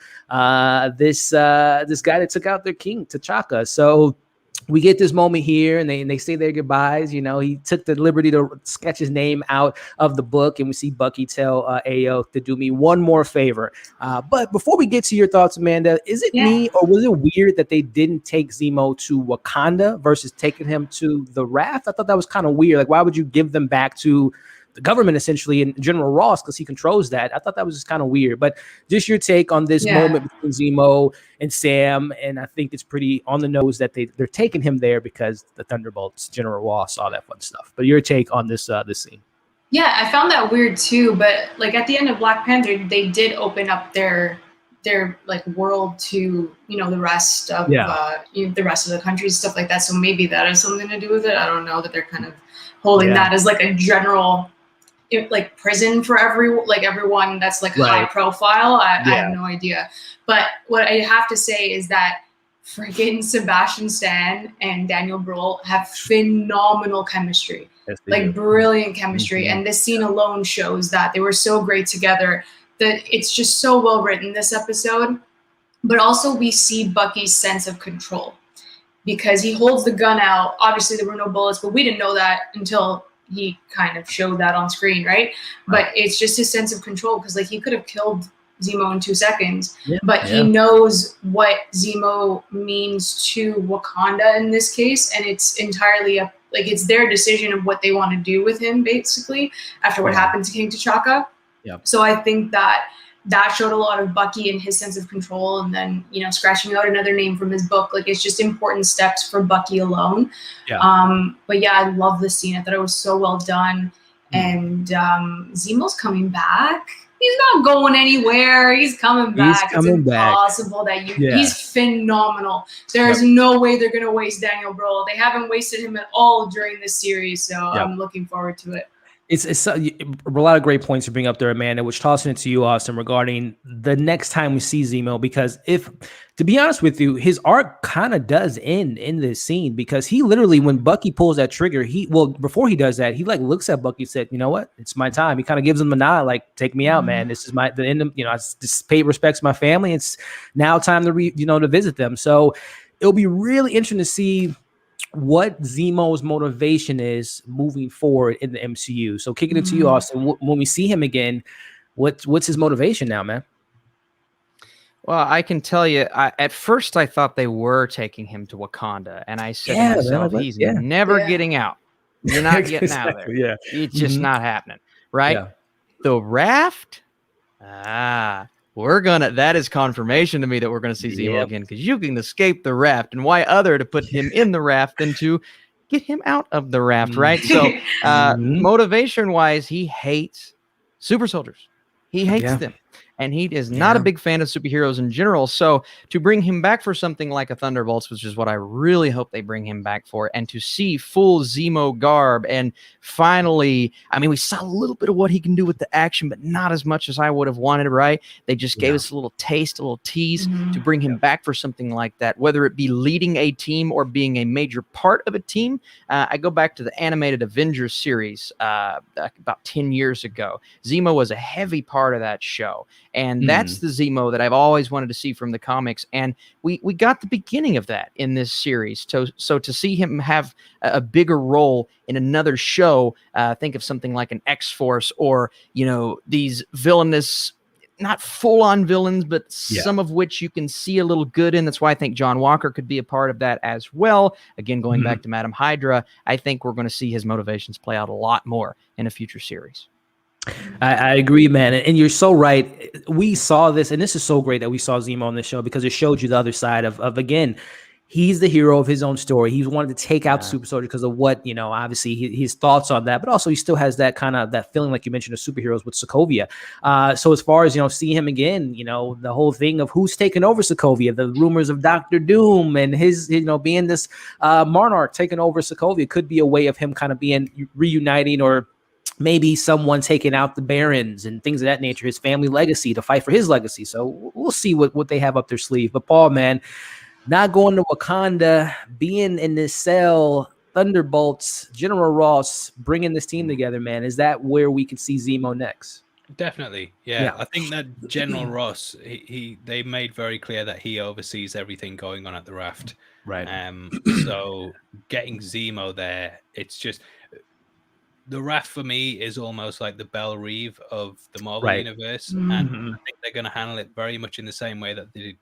this guy that took out their king, T'Chaka. So we get this moment here, and they say their goodbyes. He took the liberty to sketch his name out of the book, and we see Bucky tell Ayo to do me one more favor. But before we get to your thoughts, Amanda, is it me, or was it weird that they didn't take Zemo to Wakanda versus taking him to the Raft? I thought that was kind of weird. Like, why would you give them back to the government, essentially, and General Ross, because he controls that? I thought that was just kind of weird. But just your take on this moment between Zemo and Sam, and I think it's pretty on the nose that they're taking him there because the Thunderbolts, General Ross, all that fun stuff. But your take on this scene? Yeah, I found that weird too. But like at the end of Black Panther, they did open up their their like world to the rest of the rest of the countries, stuff like that. So maybe that has something to do with it. I don't know, that they're kind of holding that as like a general like prison for everyone that's like high profile. I have no idea. But what I have to say is that freaking Sebastian Stan and Daniel Bruhl have phenomenal chemistry. Yes, like brilliant chemistry. And this scene alone shows that they were so great together, that it's just so well written, this episode. But also we see Bucky's sense of control, because he holds the gun out. Obviously there were no bullets, but we didn't know that until he kind of showed that on screen, right? But it's just his sense of control, because like he could have killed Zemo in 2 seconds, but he knows what Zemo means to Wakanda in this case, and it's entirely up, like it's their decision of what they want to do with him, basically, after what happened to King T'Chaka. So I think that showed a lot of Bucky and his sense of control, and then scratching out another name from his book. Like it's just important steps for Bucky alone. But yeah, I love the scene. I thought it was so well done. And Zemo's coming back. He's not going anywhere. He's coming back. It's impossible that he's phenomenal. There's no way they're gonna waste Daniel Bruhl. They haven't wasted him at all during this series, so I'm looking forward to it. It's a lot of great points to bring up there, Amanda, which tossing it to you, Austin, regarding the next time we see Zemo, because to be honest with you, his arc kind of does end in this scene, because he literally, when Bucky pulls that trigger, before he does that, he like looks at Bucky and said, you know what, it's my time. He kind of gives him a nod, like, take me out, man. This is the end of, I just paid respects to my family. It's now time to to visit them. So it'll be really interesting to see what Zemo's motivation is moving forward in the MCU. So kicking it to you, Austin, when we see him again, what's his motivation now, man? Well, I can tell you, at first I thought they were taking him to Wakanda, and I said to myself, he's never getting out. You're not getting out of there. It's just not happening, right? The Raft? That is confirmation to me that we're going to see Zemo again, because you can escape the Raft, and why other to put him in the Raft than to get him out of the Raft, right? So motivation-wise, he hates super soldiers. He hates them. And he is not a big fan of superheroes in general. So to bring him back for something like a Thunderbolts, which is what I really hope they bring him back for, and to see full Zemo garb, and finally, I mean, we saw a little bit of what he can do with the action, but not as much as I would have wanted, right? They just gave us a little taste, a little tease to bring him back for something like that, whether it be leading a team or being a major part of a team. I go back to the animated Avengers series about 10 years ago. Zemo was a heavy part of that show. And that's the Zemo that I've always wanted to see from the comics. And we got the beginning of that in this series. So to see him have a bigger role in another show, think of something like an X-Force, or, these villainous, not full-on villains, but some of which you can see a little good in. That's why I think John Walker could be a part of that as well. Again, going back to Madam Hydra, I think we're going to see his motivations play out a lot more in a future series. I agree, man. And you're so right. We saw this, and this is so great that we saw Zemo on this show, because it showed you the other side of again, he's the hero of his own story. He wanted to take out Super Soldier because of what, obviously his thoughts on that, but also he still has that kind of that feeling, like you mentioned, of superheroes with Sokovia. So as far as, see him again, the whole thing of who's taking over Sokovia, the rumors of Dr. Doom and his, being this monarch taking over Sokovia could be a way of him kind of being reuniting, or maybe someone taking out the Barons and things of that nature, his family legacy, to fight for his legacy. So we'll see what they have up their sleeve. But Paul, man, not going to Wakanda, being in this cell, Thunderbolts, General Ross, bringing this team together, man. Is that where we can see Zemo next? Definitely. Yeah. I think that General Ross, they made very clear that he oversees everything going on at the Raft. Right. So getting Zemo there, it's just... The Raft for me is almost like the Belle Reve of the Marvel universe, and I think they're going to handle it very much in the same way that the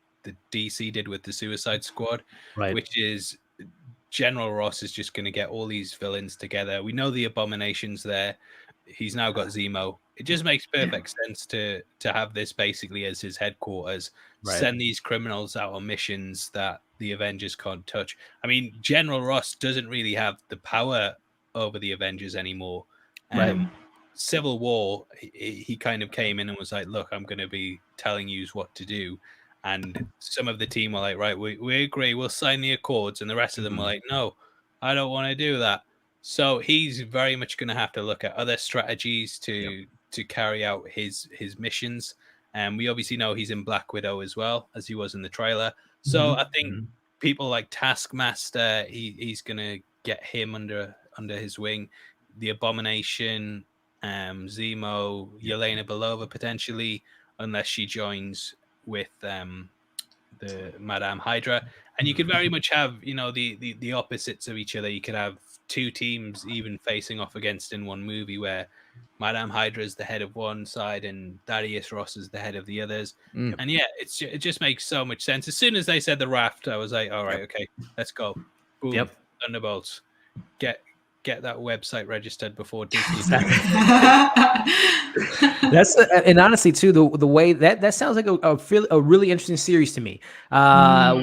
DC did with the Suicide Squad, which is General Ross is just going to get all these villains together. We know the Abomination's there. He's now got Zemo. It just makes perfect sense to have this basically as his headquarters. Send these criminals out on missions that the Avengers can't touch. I mean, General Ross doesn't really have the power over the Avengers anymore. Civil War, he kind of came in and was like, look, I'm going to be telling you what to do. And some of the team were like, right, we agree, we'll sign the accords. And the rest of them were like, no, I don't want to do that. So he's very much going to have to look at other strategies to carry out his missions. And we obviously know he's in Black Widow as well, as he was in the trailer. So I think people like Taskmaster, he's going to get him under his wing. The Abomination, Zemo, Yelena Belova potentially, unless she joins with the Madame Hydra. And you could very much have, the opposites of each other. You could have two teams even facing off against in one movie where Madame Hydra is the head of one side and Thaddeus Ross is the head of the others. And yeah, it just makes so much sense. As soon as they said the Raft, I was like, all right, okay, let's go. Boom, Thunderbolts. Get that website registered before Disney. That's and honestly too, the way that sounds like a really interesting series to me,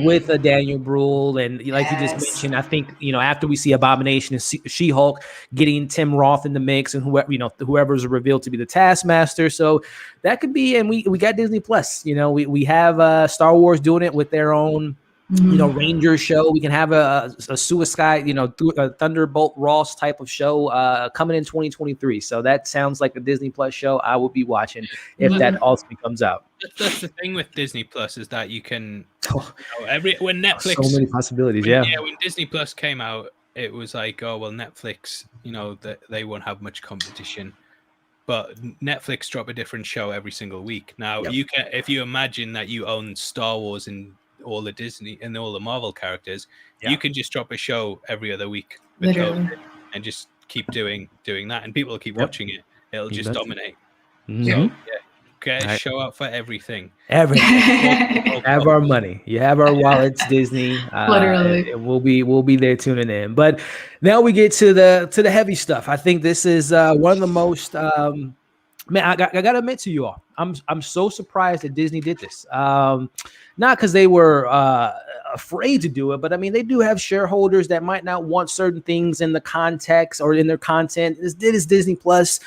with Daniel Bruhl and like you just mentioned. I think after we see Abomination and She-Hulk getting Tim Roth in the mix and whoever's revealed to be the Taskmaster, so that could be. And we got Disney Plus. We have Star Wars doing it with their own. Ranger show. We can have a Suicide, a Thunderbolt Ross type of show coming in 2023. So that sounds like a Disney Plus show I will be watching if that ultimately comes out. That's the thing with Disney Plus is that you can when Netflix so many possibilities. When Disney Plus came out, it was like, oh well, Netflix, they won't have much competition. But Netflix drop a different show every single week. Now you can, if you imagine that you own Star Wars and all the Disney and all the Marvel characters, you can just drop a show every other week and just keep doing that, and people will keep watching it. It'll just dominate. So get a show out for everything. Have our money. You have our wallets, Disney. Literally, we'll be there tuning in. But now we get to the heavy stuff. I think this is one of the most. Man, I gotta admit to you all, I'm so surprised that Disney did this. Not because they were afraid to do it, but I mean they do have shareholders that might not want certain things in the context or in their content. It is Disney Plus.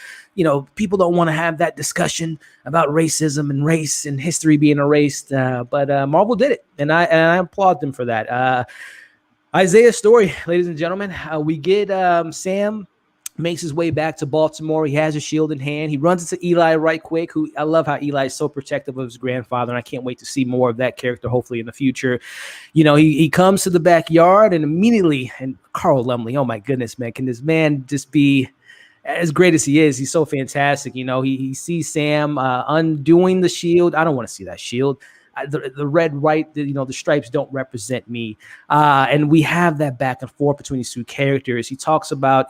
People don't want to have that discussion about racism and race and history being erased. But Marvel did it, and I applaud them for that. Isiah's story, ladies and gentlemen, we get Sam. Makes his way back to Baltimore. He has a shield in hand. He runs into Eli right quick, who I love how Eli is so protective of his grandfather, and I can't wait to see more of that character, hopefully, in the future. He comes to the backyard and immediately, and Carl Lumley, oh my goodness, man, can this man just be as great as he is? He's so fantastic. He sees Sam undoing the shield. I don't want to see that shield. The red, white, the stripes don't represent me. And we have that back and forth between these two characters. He talks about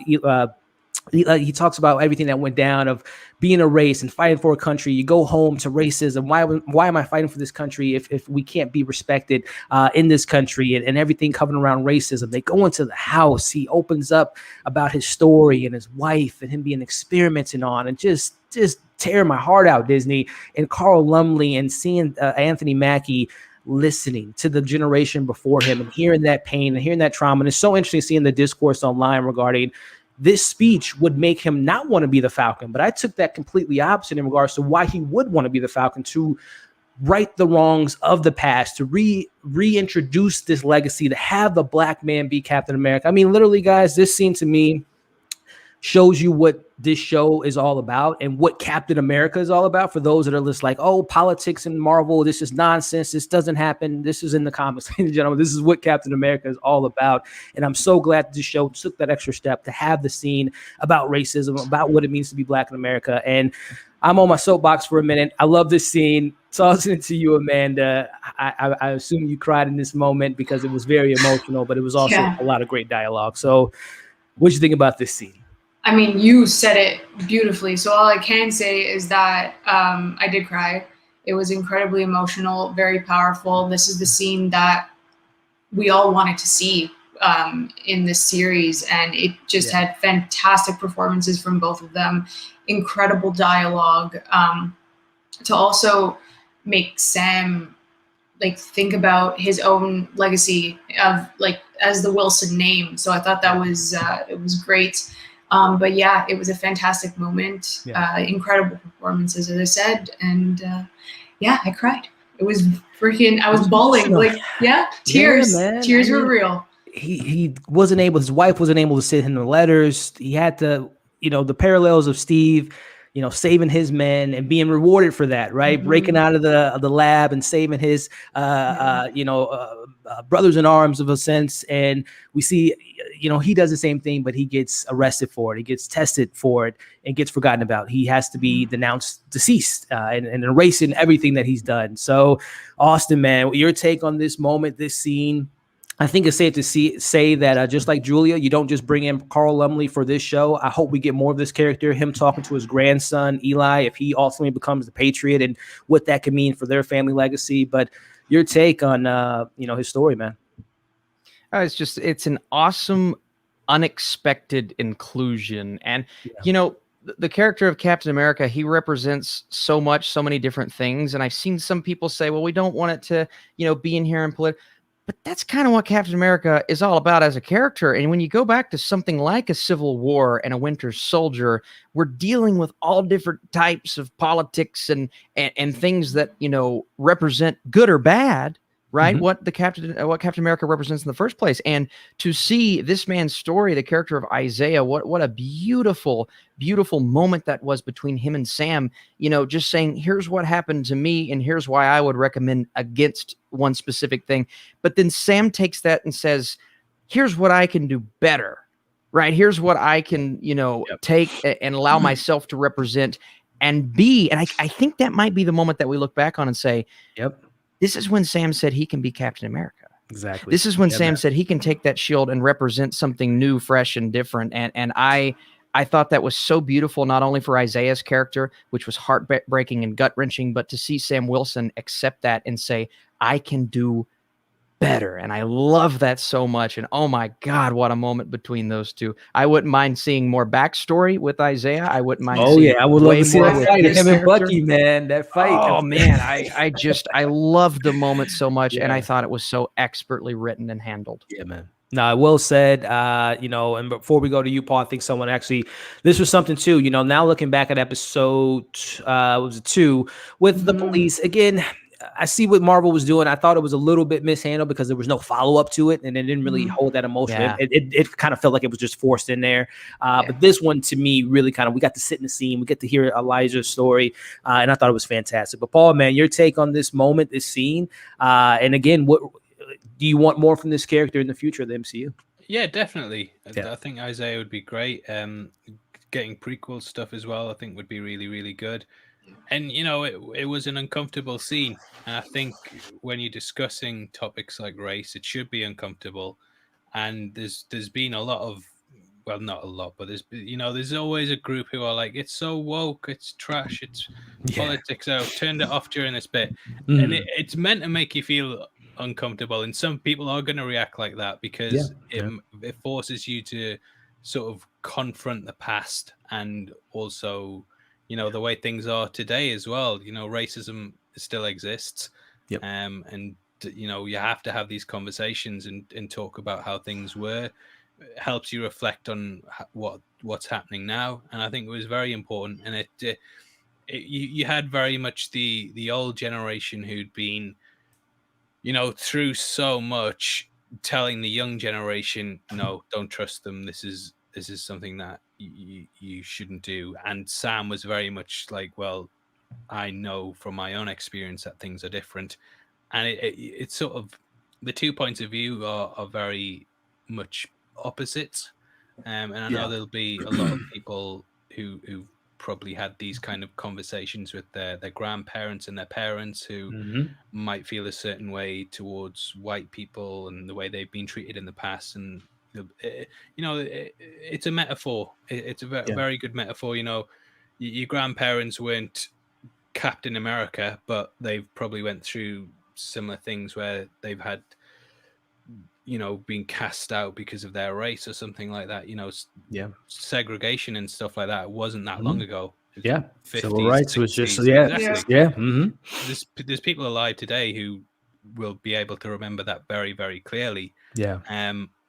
he talks about everything that went down of being a race and fighting for a country. You go home to racism. Why am I fighting for this country if we can't be respected in this country and everything coming around racism? They go into the house. He opens up about his story and his wife and him being experimented on, and just tear my heart out, Disney. And Carl Lumley and seeing Anthony Mackie listening to the generation before him and hearing that pain and hearing that trauma. And it's so interesting seeing the discourse online regarding this speech would make him not want to be the Falcon. But I took that completely opposite in regards to why he would want to be the Falcon, to right the wrongs of the past, to reintroduce this legacy, to have the black man be Captain America. I mean, literally, guys, this scene to me shows you what this show is all about and what Captain America is all about. For those that are just like, oh, politics and Marvel, this is nonsense. This doesn't happen. This is in the comics, ladies and gentlemen. This is what Captain America is all about. And I'm so glad that this show took that extra step to have the scene about racism, about what it means to be black in America. And I'm on my soapbox for a minute. I love this scene. Tossing it to you, Amanda. I assume you cried in this moment because it was very emotional, but it was also a lot of great dialogue. So what do you think about this scene? I mean, you said it beautifully. So all I can say is that I did cry. It was incredibly emotional, very powerful. This is the scene that we all wanted to see in this series. And it just had fantastic performances from both of them, incredible dialogue. To also make Sam think about his own legacy of as the Wilson name. So I thought that was it was great. But yeah, it was a fantastic moment. Incredible performances, as I said, and yeah, I cried. It was freaking. I was bawling. Like, tears. man. Tears were real. He wasn't able. His wife wasn't able to send him the letters. He had to, the parallels of Steve, saving his men and being rewarded for that, right? Breaking out of the lab and saving his, brothers in arms, of a sense. And we see, he does the same thing, but he gets arrested for it. He gets tested for it and gets forgotten about. He has to be denounced deceased and erasing everything that he's done. So, Austin, man, your take on this moment, this scene? I think it's safe to say that just like Julia, you don't just bring in Carl Lumley for this show. I hope we get more of this character, him talking to his grandson, Eli, if he ultimately becomes the Patriot, and what that could mean for their family legacy. But your take on, his story, man. It's an awesome, unexpected inclusion. And, the character of Captain America, he represents so many different things. And I've seen some people say, well, we don't want it to, be in here and but that's kind of what Captain America is all about as a character. And when you go back to something like a Civil War and a Winter Soldier, we're dealing with all different types of politics and things that, represent good or bad, right? What Captain America represents in the first place. And to see this man's story, the character of Isiah, what a beautiful, beautiful moment that was between him and Sam, just saying, here's what happened to me and here's why I would recommend against one specific thing. But then Sam takes that and says, here's what I can do better, right? Here's what I can, take and allow myself to represent and be. And I think that might be the moment that we look back on and say, this is when Sam said he can be Captain America. Exactly. This is when Sam said he can take that shield and represent something new, fresh, and different. And I thought that was so beautiful, not only for Isiah's character, which was heartbreaking and gut-wrenching, but to see Sam Wilson accept that and say, I can do better. And I love that so much. And oh my God, what a moment between those two. I wouldn't mind seeing more backstory with Isiah. I wouldn't mind seeing I would love to see that fight. Him and character. Bucky, man. That fight. Oh man, I loved the moment so much, and I thought it was so expertly written and handled. Yeah, man. No, well said. And before we go to you, Paul, I think someone actually, this was something too, now looking back at episode, was it 2 with the police again, I see what Marvel was doing. I thought it was a little bit mishandled because there was no follow-up to it, and it didn't really hold that emotion. Yeah. It kind of felt like it was just forced in there. But this one, to me, really kind of, we got to sit in the scene. We get to hear Elijah's story, and I thought it was fantastic. But Paul, man, your take on this moment, this scene, and again, what do you want more from this character in the future of the MCU? Yeah, definitely. I think Isiah would be great. Getting prequel stuff as well, I think would be really, really good. And it was an uncomfortable scene, and I think when you're discussing topics like race, it should be uncomfortable. And there's been a lot of, well, not a lot, but there's always a group who are like, it's so woke, it's trash, it's politics. I turned it off during this bit, and it's meant to make you feel uncomfortable. And some people are going to react like that because it forces you to sort of confront the past and also the way things are today as well. Racism still exists. And you have to have these conversations and talk about how things were. It helps you reflect on what's happening now, and I think it was very important. And you had very much the old generation who'd been through so much, telling the young generation, no, don't trust them, this is something that you shouldn't do. And Sam was very much like, well, I know from my own experience that things are different. And it's sort of, the 2 points of view are very much opposites. And I know there'll be a lot of people who probably had these kind of conversations with their grandparents and their parents who might feel a certain way towards white people and the way they've been treated in the past. And it's a metaphor. It's a very good metaphor. Your grandparents weren't Captain America, but they've probably went through similar things where they've had, been cast out because of their race or something like that. Segregation and stuff like that. It wasn't that long ago. 50s, civil rights 60s, was just exactly. There's people alive today who will be able to remember that very, very clearly.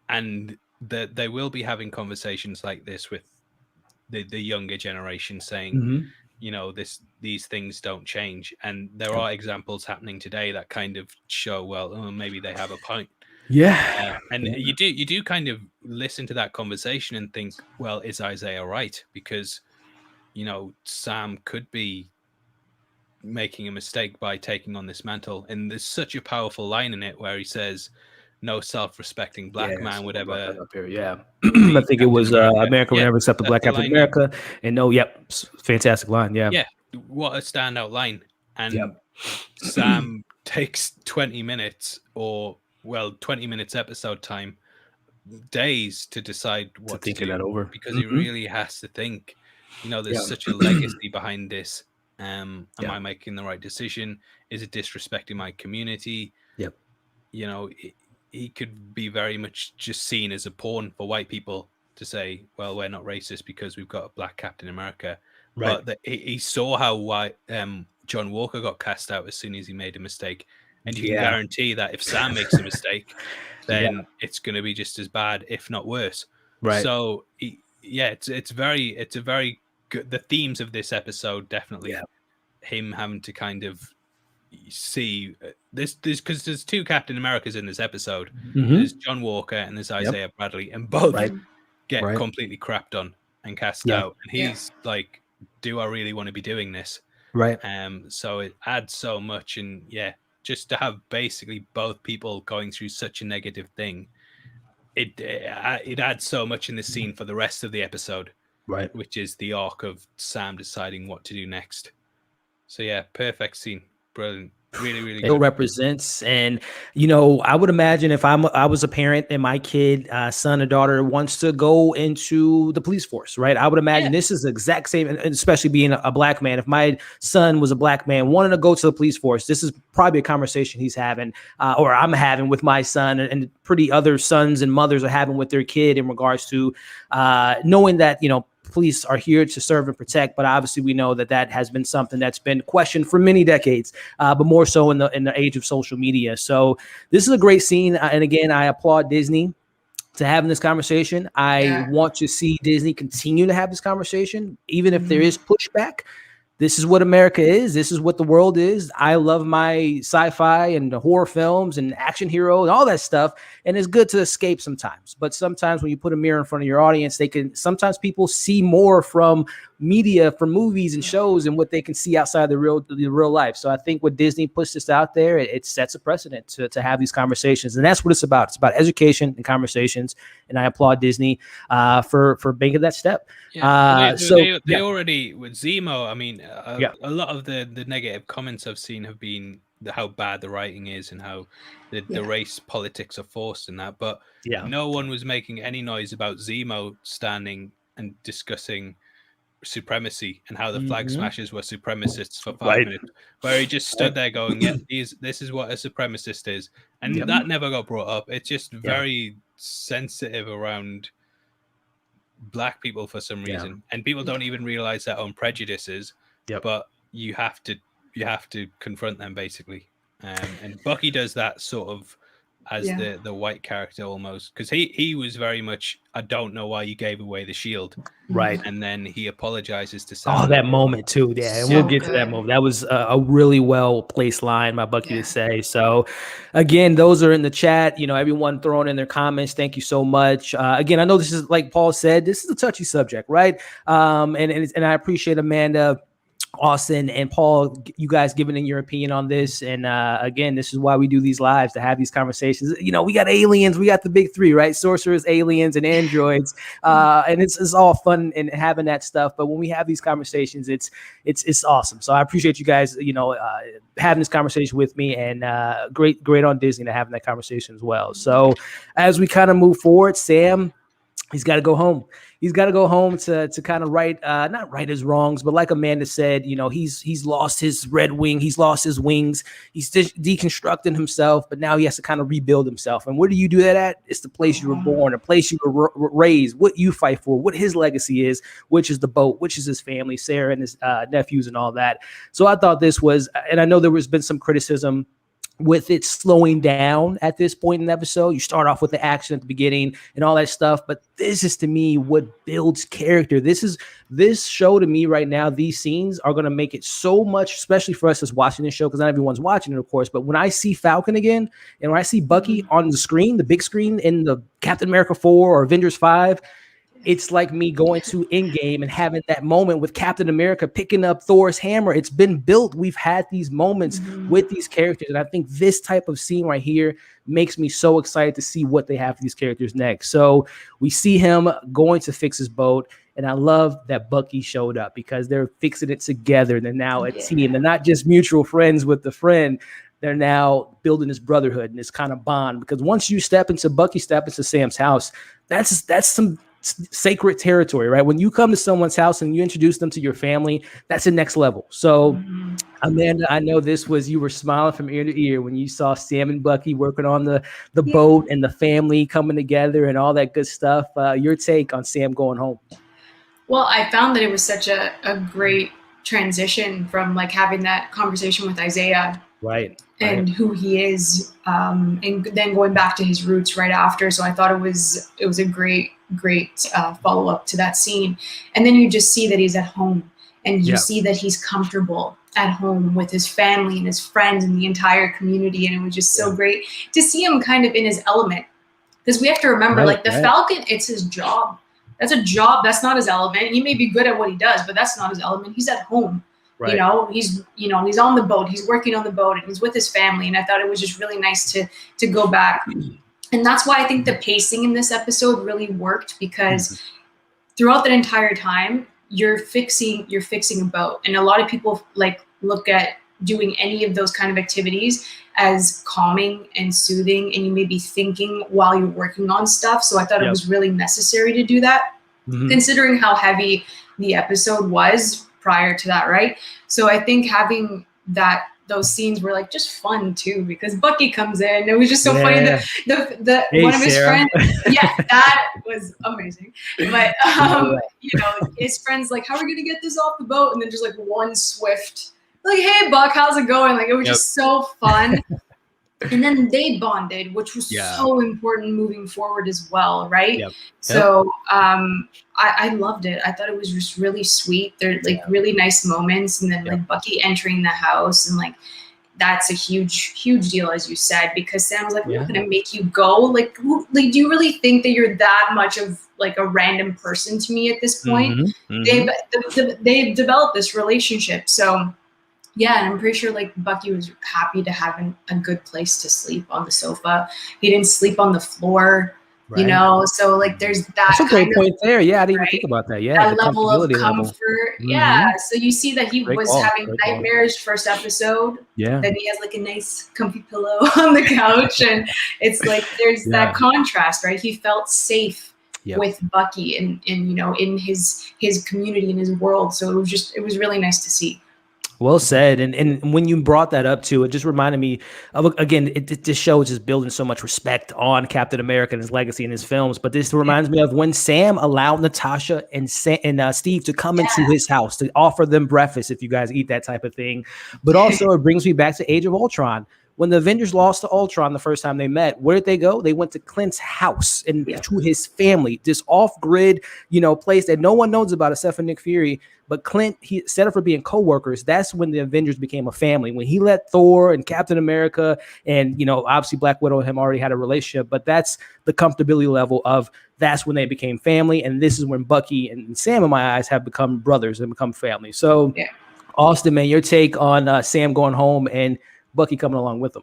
And that they will be having conversations like this with the younger generation saying, Mhm. you know, these things don't change. And there are examples happening today that kind of show, well, maybe they have a point. Yeah. And you do kind of listen to that conversation and think, well, is Isiah right? Because, you know, Sam could be making a mistake by taking on this mantle. And there's such a powerful line in it where he says, no self-respecting black man would ever up here. Yeah. I be think it Captain was America would Yeah, never accept a that's black the Captain line, yeah. America. And no, fantastic line. Yeah. Yeah, what a standout line. And Yep. Sam takes 20 minutes or, well, 20 minutes episode time, days to decide what to thinking do, that over. because he Mhm. really has to think, you know, there's Yeah. such a legacy behind this. Am Yeah. I making the right decision? Is it disrespecting my community? Yep. You know, he could be very much just seen as a pawn for white people to say, well, we're not racist because we've got a black Captain America. Right. But he saw how John Walker got cast out as soon as he made a mistake. And you can Yeah. guarantee that if Sam makes a mistake, then it's going to be just as bad, if not worse. Right. So, it's a very good. The themes of this episode definitely him having to kind of see this because there's two Captain Americas in this episode. Mhm. There's John Walker and there's Isiah Bradley, and both Right. get Right. completely crapped on and cast Yeah. out. And he's like, do I really want to be doing this? Right. So it adds so much, and just to have basically both people going through such a negative thing, it adds so much in the scene for the rest of the episode, Right. which is the arc of Sam deciding what to do next. So perfect scene, brilliant, really, really It good. represents, and you know, I would imagine if I was a parent and my kid, son or daughter, wants to go into the police force, right? I would imagine this is the exact same, and especially being a black man. If my son was a black man wanting to go to the police force, this is probably a conversation he's having, or I'm having with my son, and pretty other sons and mothers are having with their kid in regards to knowing that, you know, police are here to serve and protect, but obviously we know that has been something that's been questioned for many decades, but more so in the age of social media. So this is a great scene, and again, I applaud Disney to having this conversation. I want to see Disney continue to have this conversation, even if there is pushback. This is what America is. This is what the world is. I love my sci-fi and the horror films and action heroes and all that stuff. And it's good to escape sometimes. But sometimes when you put a mirror in front of your audience, sometimes people see more from media, from movies and shows, and what they can see outside the real life. So I think when Disney puts this out there, it sets a precedent to have these conversations. And that's what it's about. It's about education and conversations. And I applaud Disney for making that step. They already, with Zemo, I mean, a lot of the negative comments I've seen have been how bad the writing is and how the race politics are forced in that. But no one was making any noise about Zemo standing and discussing supremacy and how the flag smashers were supremacists for 5 minutes, where he just stood there going, this is what a supremacist is. And that never got brought up. It's just very sensitive around black people for some reason, and people don't even realize their own prejudices, but you have to confront them basically. And Bucky does that sort of as the white character almost, because he was very much, I don't know why you gave away the shield, right? And then he apologizes to Sam. Oh, that moment too, and we'll get to that moment. That was a really well placed line by Bucky to say. So again, those are in the chat, you know, everyone throwing in their comments, thank you so much. Again, I know this is, like Paul said, this is a touchy subject, right? And I appreciate Amanda, Austin, and Paul, you guys giving in your opinion on this. And again, this is why we do these lives, to have these conversations. You know, we got aliens, we got the big three, right? Sorcerers, aliens, and androids. And it's all fun and having that stuff. But when we have these conversations, it's awesome. So I appreciate you guys, you know, having this conversation with me, and great on Disney to having that conversation as well. So as we kind of move forward, Sam, he's got to go home. He's got to go home to kind of not right his wrongs, but like Amanda said, you know, he's lost his red wing. He's lost his wings. He's deconstructing himself, but now he has to kind of rebuild himself. And where do you do that at? It's the place you were born, a place you were raised, what you fight for, what his legacy is, which is the boat, which is his family, Sarah and his nephews and all that. So I thought this was, and I know there has been some criticism with it slowing down at this point in the episode. You start off with the action at the beginning and all that stuff, but this is to me what builds character. This show to me right now, these scenes are going to make it so much, especially for us as watching this show, because not everyone's watching it, of course, but when I see Falcon again and when I see Bucky on the screen, the big screen in the Captain America 4 or Avengers 5, it's like me going to Endgame and having that moment with Captain America picking up Thor's hammer. It's been built. We've had these moments with these characters. And I think this type of scene right here makes me so excited to see what they have for these characters next. So we see him going to fix his boat. And I love that Bucky showed up because they're fixing it together. They're now a team. They're not just mutual friends with the friend. They're now building this brotherhood and this kind of bond. Because once you step into Sam's house, that's some sacred territory, right? When you come to someone's house and you introduce them to your family, that's the next level. So Amanda, I know you were smiling from ear to ear when you saw Sam and Bucky working on the boat and the family coming together and all that good stuff. Your take on Sam going home? Well, I found that it was such a great transition from like having that conversation with Isiah, right, and who he is, and then going back to his roots right after. So I thought it was a great follow up to that scene. And then you just see that he's at home, and you see that he's comfortable at home with his family and his friends and the entire community. And it was just so great to see him kind of in his element, because we have to remember, the Falcon, it's his job. That's a job. That's not his element. He may be good at what he does, but that's not his element. He's at home. Right. He's on the boat. He's working on the boat, and he's with his family. And I thought it was just really nice to go back. And that's why I think the pacing in this episode really worked, because throughout that entire time, you're fixing a boat. And a lot of people look at doing any of those kind of activities as calming and soothing, and you may be thinking while you're working on stuff. So I thought it was really necessary to do that, considering how heavy the episode was prior to that, right? So I think having those scenes were just fun too, because Bucky comes in. It was just so funny that the one of his friends, that was amazing. But his friends how are we gonna get this off the boat? And then just one swift hey Buck, how's it going? It was just so fun. And then they bonded, which was so important moving forward as well, right? So I loved it. I thought it was just really sweet. They're really nice moments, and then Bucky entering the house, and that's a huge deal, as you said, because Sam was we're not gonna make you go. Do you really think that you're that much of a random person to me at this point? They've developed this relationship, so. Yeah, and I'm pretty sure Bucky was happy to have a good place to sleep on the sofa. He didn't sleep on the floor, so there's that. That's a great point there. Yeah, I didn't even think about that. Yeah, that level of comfort. Yeah, so you see that he was having nightmares first episode. Yeah, then he has a nice comfy pillow on the couch, and it's there's that contrast, right? He felt safe with Bucky and in his community, in his world. So it was really nice to see. Well said. And when you brought that up too, it just reminded me of, again, this show is just building so much respect on Captain America and his legacy in his films. But this reminds me of when Sam allowed Natasha and Steve to come into his house to offer them breakfast, if you guys eat that type of thing. But also it brings me back to Age of Ultron. When the Avengers lost to Ultron the first time they met, where did they go? They went to Clint's house and to his family, this off-grid, place that no one knows about except for Nick Fury. But Clint, he set up for being co-workers. That's when the Avengers became a family. When he let Thor and Captain America and, obviously Black Widow and him already had a relationship, but that's the comfortability level of that's when they became family. And this is when Bucky and Sam, in my eyes, have become brothers and become family. So, Austin, man, your take on Sam going home and Bucky coming along with him?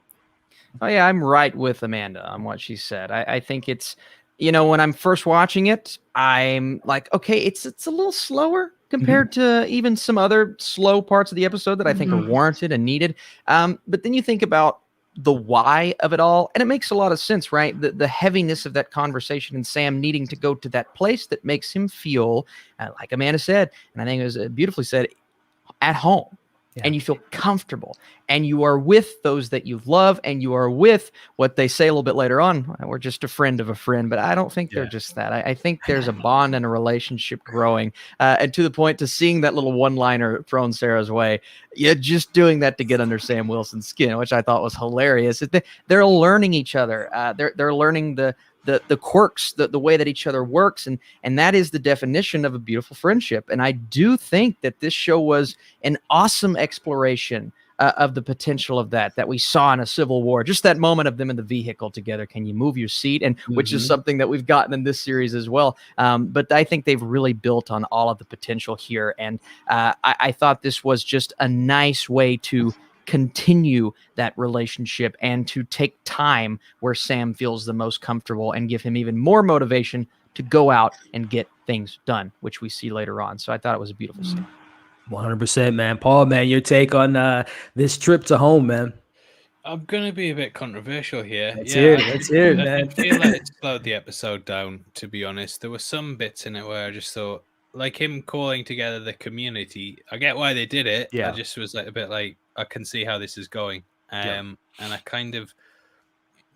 Oh yeah, I'm right with Amanda on what she said. I think it's, when I'm first watching it, I'm okay, it's a little slower compared to even some other slow parts of the episode that I think are warranted and needed. But then you think about the why of it all, and it makes a lot of sense, right? The heaviness of that conversation and Sam needing to go to that place that makes him feel, like Amanda said, and I think it was beautifully said, at home. and you feel comfortable, and you are with those that you love, and you are with what they say a little bit later on. We're just a friend of a friend, but I don't think they're just that. I think there's a bond and a relationship growing, and to the point to seeing that little one-liner thrown Sarah's way. You're just doing that to get under Sam Wilson's skin, which I thought was hilarious. They're learning each other. They're learning the quirks, the way that each other works, and that is the definition of a beautiful friendship. And I do think that this show was an awesome exploration of the potential of that we saw in a Civil War. Just that moment of them in the vehicle together. Can you move your seat? And which is something that we've gotten in this series as well. But I think they've really built on all of the potential here. And I thought this was just a nice way to continue that relationship and to take time where Sam feels the most comfortable and give him even more motivation to go out and get things done, which we see later on. So I thought it was a beautiful scene. 100%, man. Paul, man, your take on this trip to home, man. I'm going to be a bit controversial here. Let's hear it, man. I feel like it slowed the episode down, to be honest. There were some bits in it where I just thought, like him calling together the community, I get why they did it. I just was like a bit like, I can see how this is going. And I kind of,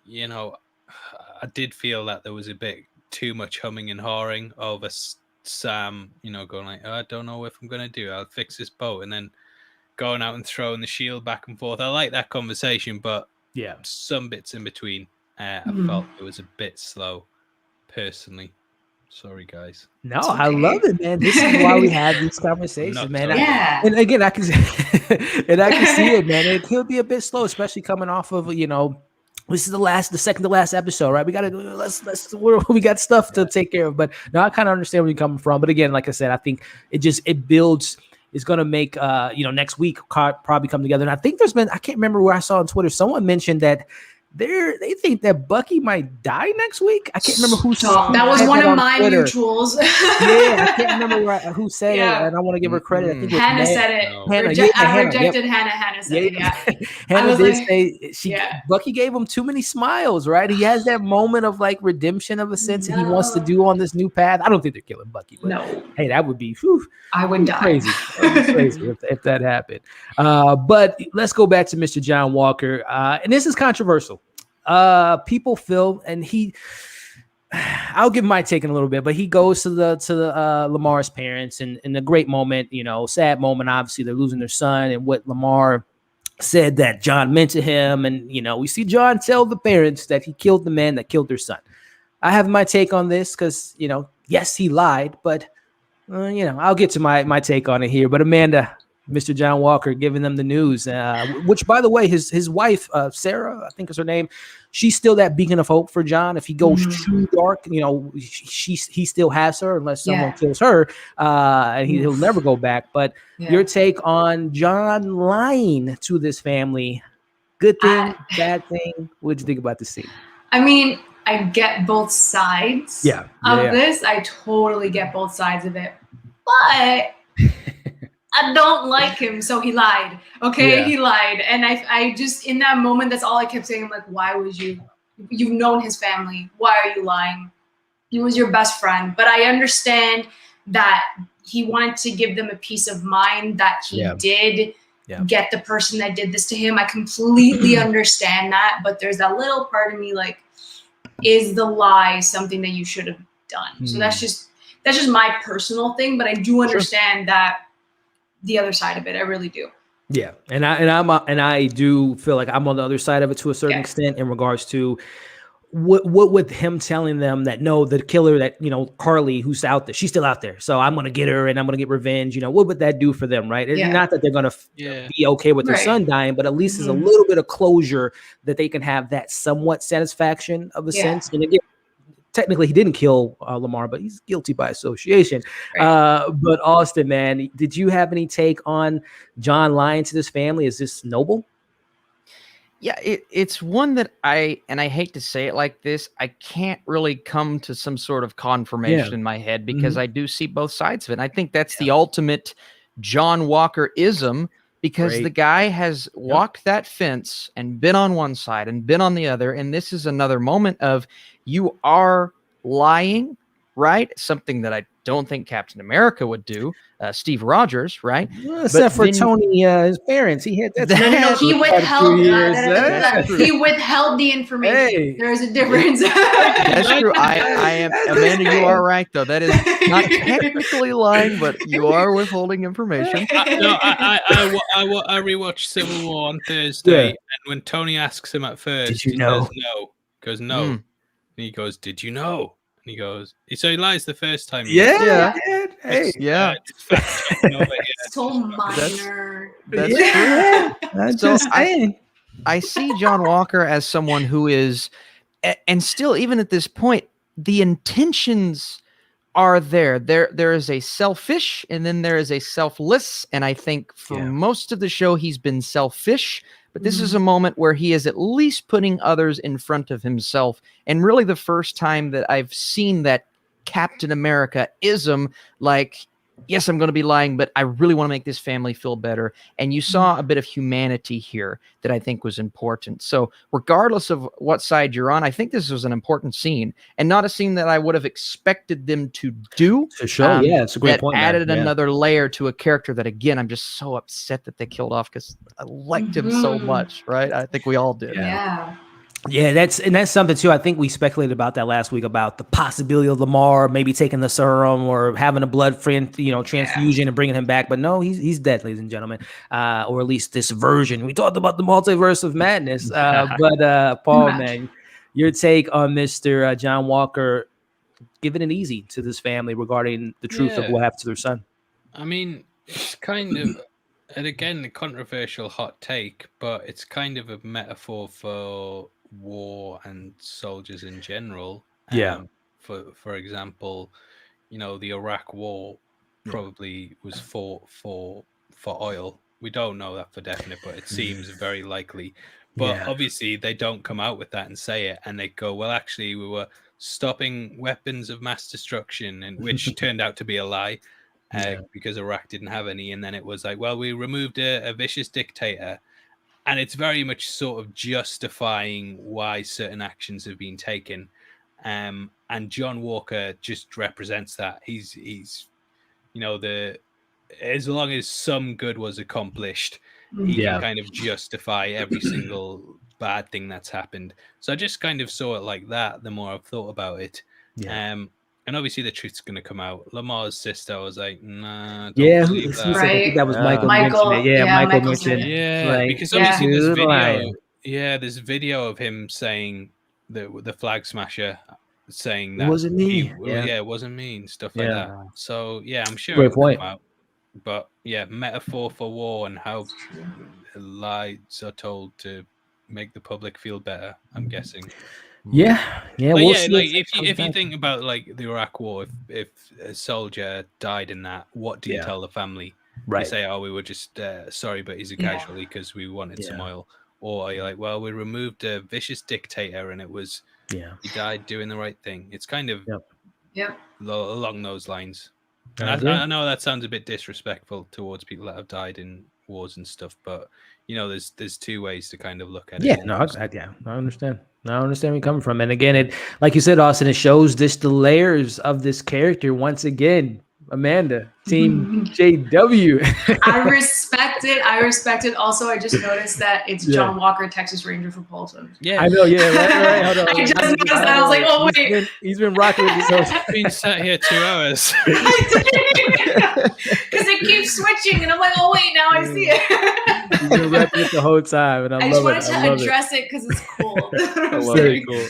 I did feel that there was a bit too much humming and hawing over Sam, going like, I don't know if I'm going to do it. I'll fix this boat. And then going out and throwing the shield back and forth. I like that conversation, but some bits in between, I felt it was a bit slow, personally. Sorry, guys. No, okay. I love it, man. This is why we have these conversations, man. And again, I can see it, man. It could be a bit slow, especially coming off of, this is the second to last episode, right? We got to we got stuff to take care of. But now I kind of understand where you're coming from. But again, like I said, I think it builds. It's going to make next week probably come together. And I think I can't remember where I saw on Twitter, someone mentioned that they think that Bucky might die next week. I can't remember who saw that. Was one of my Twitter. Mutuals. I can't remember who said it, and I want to give her credit. I think Hannah said it. Hannah, I rejected Hannah. Hannah said it. Yeah. Hannah did say Bucky gave him too many smiles. Right? He has that moment of like redemption of a sense that he wants to do on this new path. I don't think they're killing Bucky, but hey, that would be. I would die. Crazy. Crazy if that happened. But let's go back to Mr. John Walker, and this is controversial. People feel, and I'll give my take in a little bit, but he goes to the Lamar's parents, and in a great moment, sad moment. Obviously, they're losing their son, and what Lamar said that John meant to him, and we see John tell the parents that he killed the man that killed their son. I have my take on this because yes, he lied, but I'll get to my take on it here. But Amanda, Mr. John Walker giving them the news, which, by the way, his wife, Sarah, I think is her name, she's still that beacon of hope for John. If he goes too dark, he still has her unless someone kills her, and he'll never go back. But your take on John lying to this family, good thing, bad thing? What did you think about the scene? I mean, I get both sides of this. I totally get both sides of it. But I don't like him, so he lied. Okay, he lied. And I just, in that moment, that's all I kept saying. I'm like, why would you've known his family. Why are you lying? He was your best friend. But I understand that he wanted to give them a peace of mind that he did get the person that did this to him. I completely understand that. But there's that little part of me like, is the lie something that you should have done? So that's just my personal thing. But I do understand that the other side of it. I really do. Yeah. And I do feel like I'm on the other side of it to a certain extent in regards to what with him telling them that, no, the killer that, Karli, who's out there, she's still out there. So I'm going to get her and I'm going to get revenge. What would that do for them? Right. It's not that they're going to be okay with their son dying, but at least there's a little bit of closure that they can have that somewhat satisfaction of a sense. And again, technically, he didn't kill Lamar, but he's guilty by association. Right. But Austin, man, did you have any take on John lying to this family? Is this noble? Yeah, it's one that I hate to say it like this, I can't really come to some sort of confirmation in my head because I do see both sides of it. And I think that's the ultimate John Walker-ism, because the guy has walked that fence and been on one side and been on the other. And this is another moment of, you are lying, right? Something that I don't think Captain America would do. Steve Rogers, right? Except for Tony, his parents, he had that. No, he withheld. That's He withheld the information. Hey. There's a difference. That's true. I am, Amanda. You are right, though. That is not technically lying, but you are withholding information. I rewatched Civil War on Thursday, and when Tony asks him at first, Did you he know? says no. He goes no. And he goes, "Did you know?" And he goes, so he lies the first time. Yeah. Hey, yeah. So minor. That's true. I'm So just saying. I see John Walker as someone who is, and still, even at this point, the intentions are there. There is a selfish, and then there is a selfless. And I think for most of the show, he's been selfish. But this is a moment where he is at least putting others in front of himself. And really the first time that I've seen that Captain America-ism, like, yes, I'm going to be lying, but I really want to make this family feel better. And you saw a bit of humanity here that I think was important. So regardless of what side you're on, I think this was an important scene, and not a scene that I would have expected them to do. For sure. It's a great point. Added another layer to a character that, again, I'm just so upset that they killed off because I liked him so much, right? I think we all did. Yeah, that's something too. I think we speculated about that last week about the possibility of Lamar maybe taking the serum or having a blood transfusion and bringing him back. But no, he's dead, ladies and gentlemen, or at least this version. We talked about the multiverse of madness, but Paul, man, your take on Mr. John Walker giving it easy to this family regarding the truth of what happened to their son. I mean, it's kind of, and again, a controversial hot take, but it's kind of a metaphor for war and soldiers in general. For example, the Iraq War probably was fought for oil. We don't know that for definite, but it seems very likely. But obviously they don't come out with that and say it, and they go, well, actually we were stopping weapons of mass destruction, and which turned out to be a lie. Because Iraq didn't have any, and then it was like, well, we removed a vicious dictator, and it's very much sort of justifying why certain actions have been taken, and John Walker just represents that. He's as long as some good was accomplished, he can kind of justify every single bad thing that's happened. So I just kind of saw it like that. The more I've thought about it, and obviously the truth's going to come out. Lamar's sister was like, nah. I think that was Michael. Michael mentioned it. Michael mentioned it. Yeah, because obviously this video. Yeah, there's video of him saying the flag smasher saying that it wasn't me. It wasn't me and stuff like that. So I'm sure Great it'll point. come out. But metaphor for war and how lies are told to make the public feel better, I'm guessing. We'll see if you think about like the Iraq War, if a soldier died in that, what do you tell the family? Right. You say, oh, we were just sorry, but he's a casualty because we wanted some oil. Or are you like, well, we removed a vicious dictator and it was he died doing the right thing. It's kind of along those lines. And I know that sounds a bit disrespectful towards people that have died in wars and stuff, but there's two ways to kind of look at it. I understand. I understand where you're coming from. And again, it, like you said, Austin, it shows the layers of this character once again. Amanda, Team JW. I respect it. Also, I just noticed that it's John Walker, Texas Ranger for Polson. Yeah, I know. Yeah, right. Hold on. I just noticed that. I was like, oh wait. He's been rocking with this. I've been sat here 2 hours. Because it keeps switching, and I'm like, oh wait, now I see it. He's been rapping it the whole time, and I love it. just wanted to address it because it's cool. Very cool.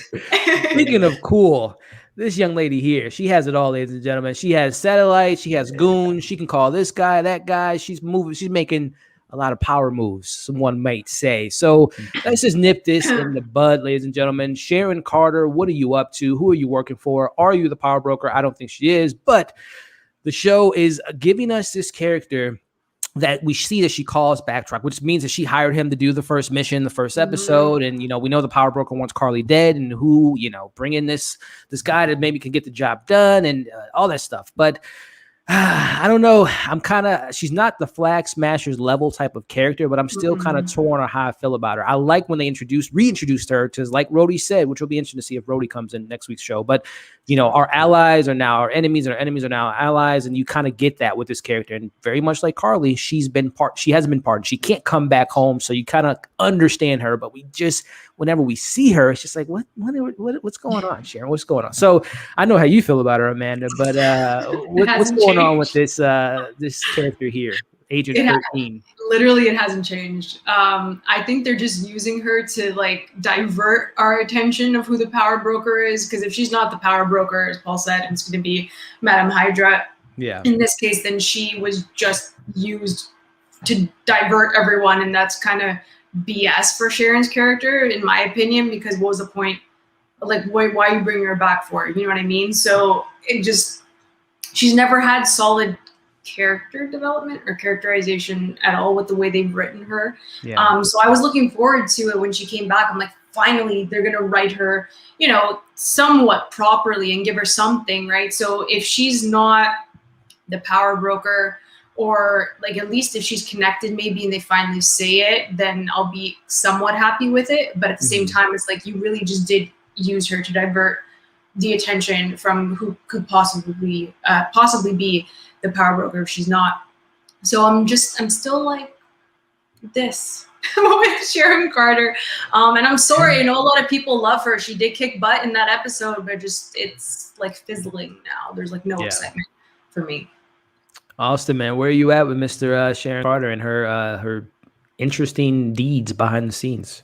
Speaking of cool. This young lady here, she has it all, ladies and gentlemen. She has satellites, she has goons, she can call this guy, that guy. She's making a lot of power moves, someone might say. So let's just nip this in the bud, ladies and gentlemen. Sharon Carter, what are you up to? Who are you working for? Are you the power broker? I don't think she is, but the show is giving us this character that we see that she calls Backtrack, which means that she hired him to do the first mission, the first episode. And, we know the power broker wants Karli dead and who, bring in this guy that maybe can get the job done and all that stuff. But I don't know. She's not the Flag Smashers level type of character, but I'm still kind of torn on how I feel about her. I like when they reintroduced her to, like Rhodey said, which will be interesting to see if Rhodey comes in next week's show. But, our allies are now our enemies, and our enemies are now our allies. And you kind of get that with this character. And very much like Karli, she hasn't been pardoned. She can't come back home. So you kind of understand her. But whenever we see her, it's just like, what's going on, Sharon? What's going on? So I know how you feel about her, Amanda, but what's going on with this character here, Agent 13? Literally, it hasn't changed. I think they're just using her to like divert our attention of who the power broker is. Because if she's not the power broker, as Paul said, it's going to be Madame Hydra. Yeah. In this case, then she was just used to divert everyone, and that's kind of BS for Sharon's character, in my opinion. Because what was the point? Like, why are you bringing her back for? You know what I mean? So she's never had solid character development or characterization at all with the way they've written her. Yeah. So I was looking forward to it when she came back. I'm like, finally, they're going to write her, somewhat properly and give her something, right? So if she's not the power broker, or like at least if she's connected maybe and they finally say it, then I'll be somewhat happy with it. But at the same time, it's like you really just did use her to divert the attention from who could possibly be the power broker if she's not. So I'm still like this with Sharon Carter. And I'm sorry, I know a lot of people love her. She did kick butt in that episode, but it's like fizzling now. There's like no excitement for me. Austin, man, where are you at with Mr. Sharon Carter and her interesting deeds behind the scenes?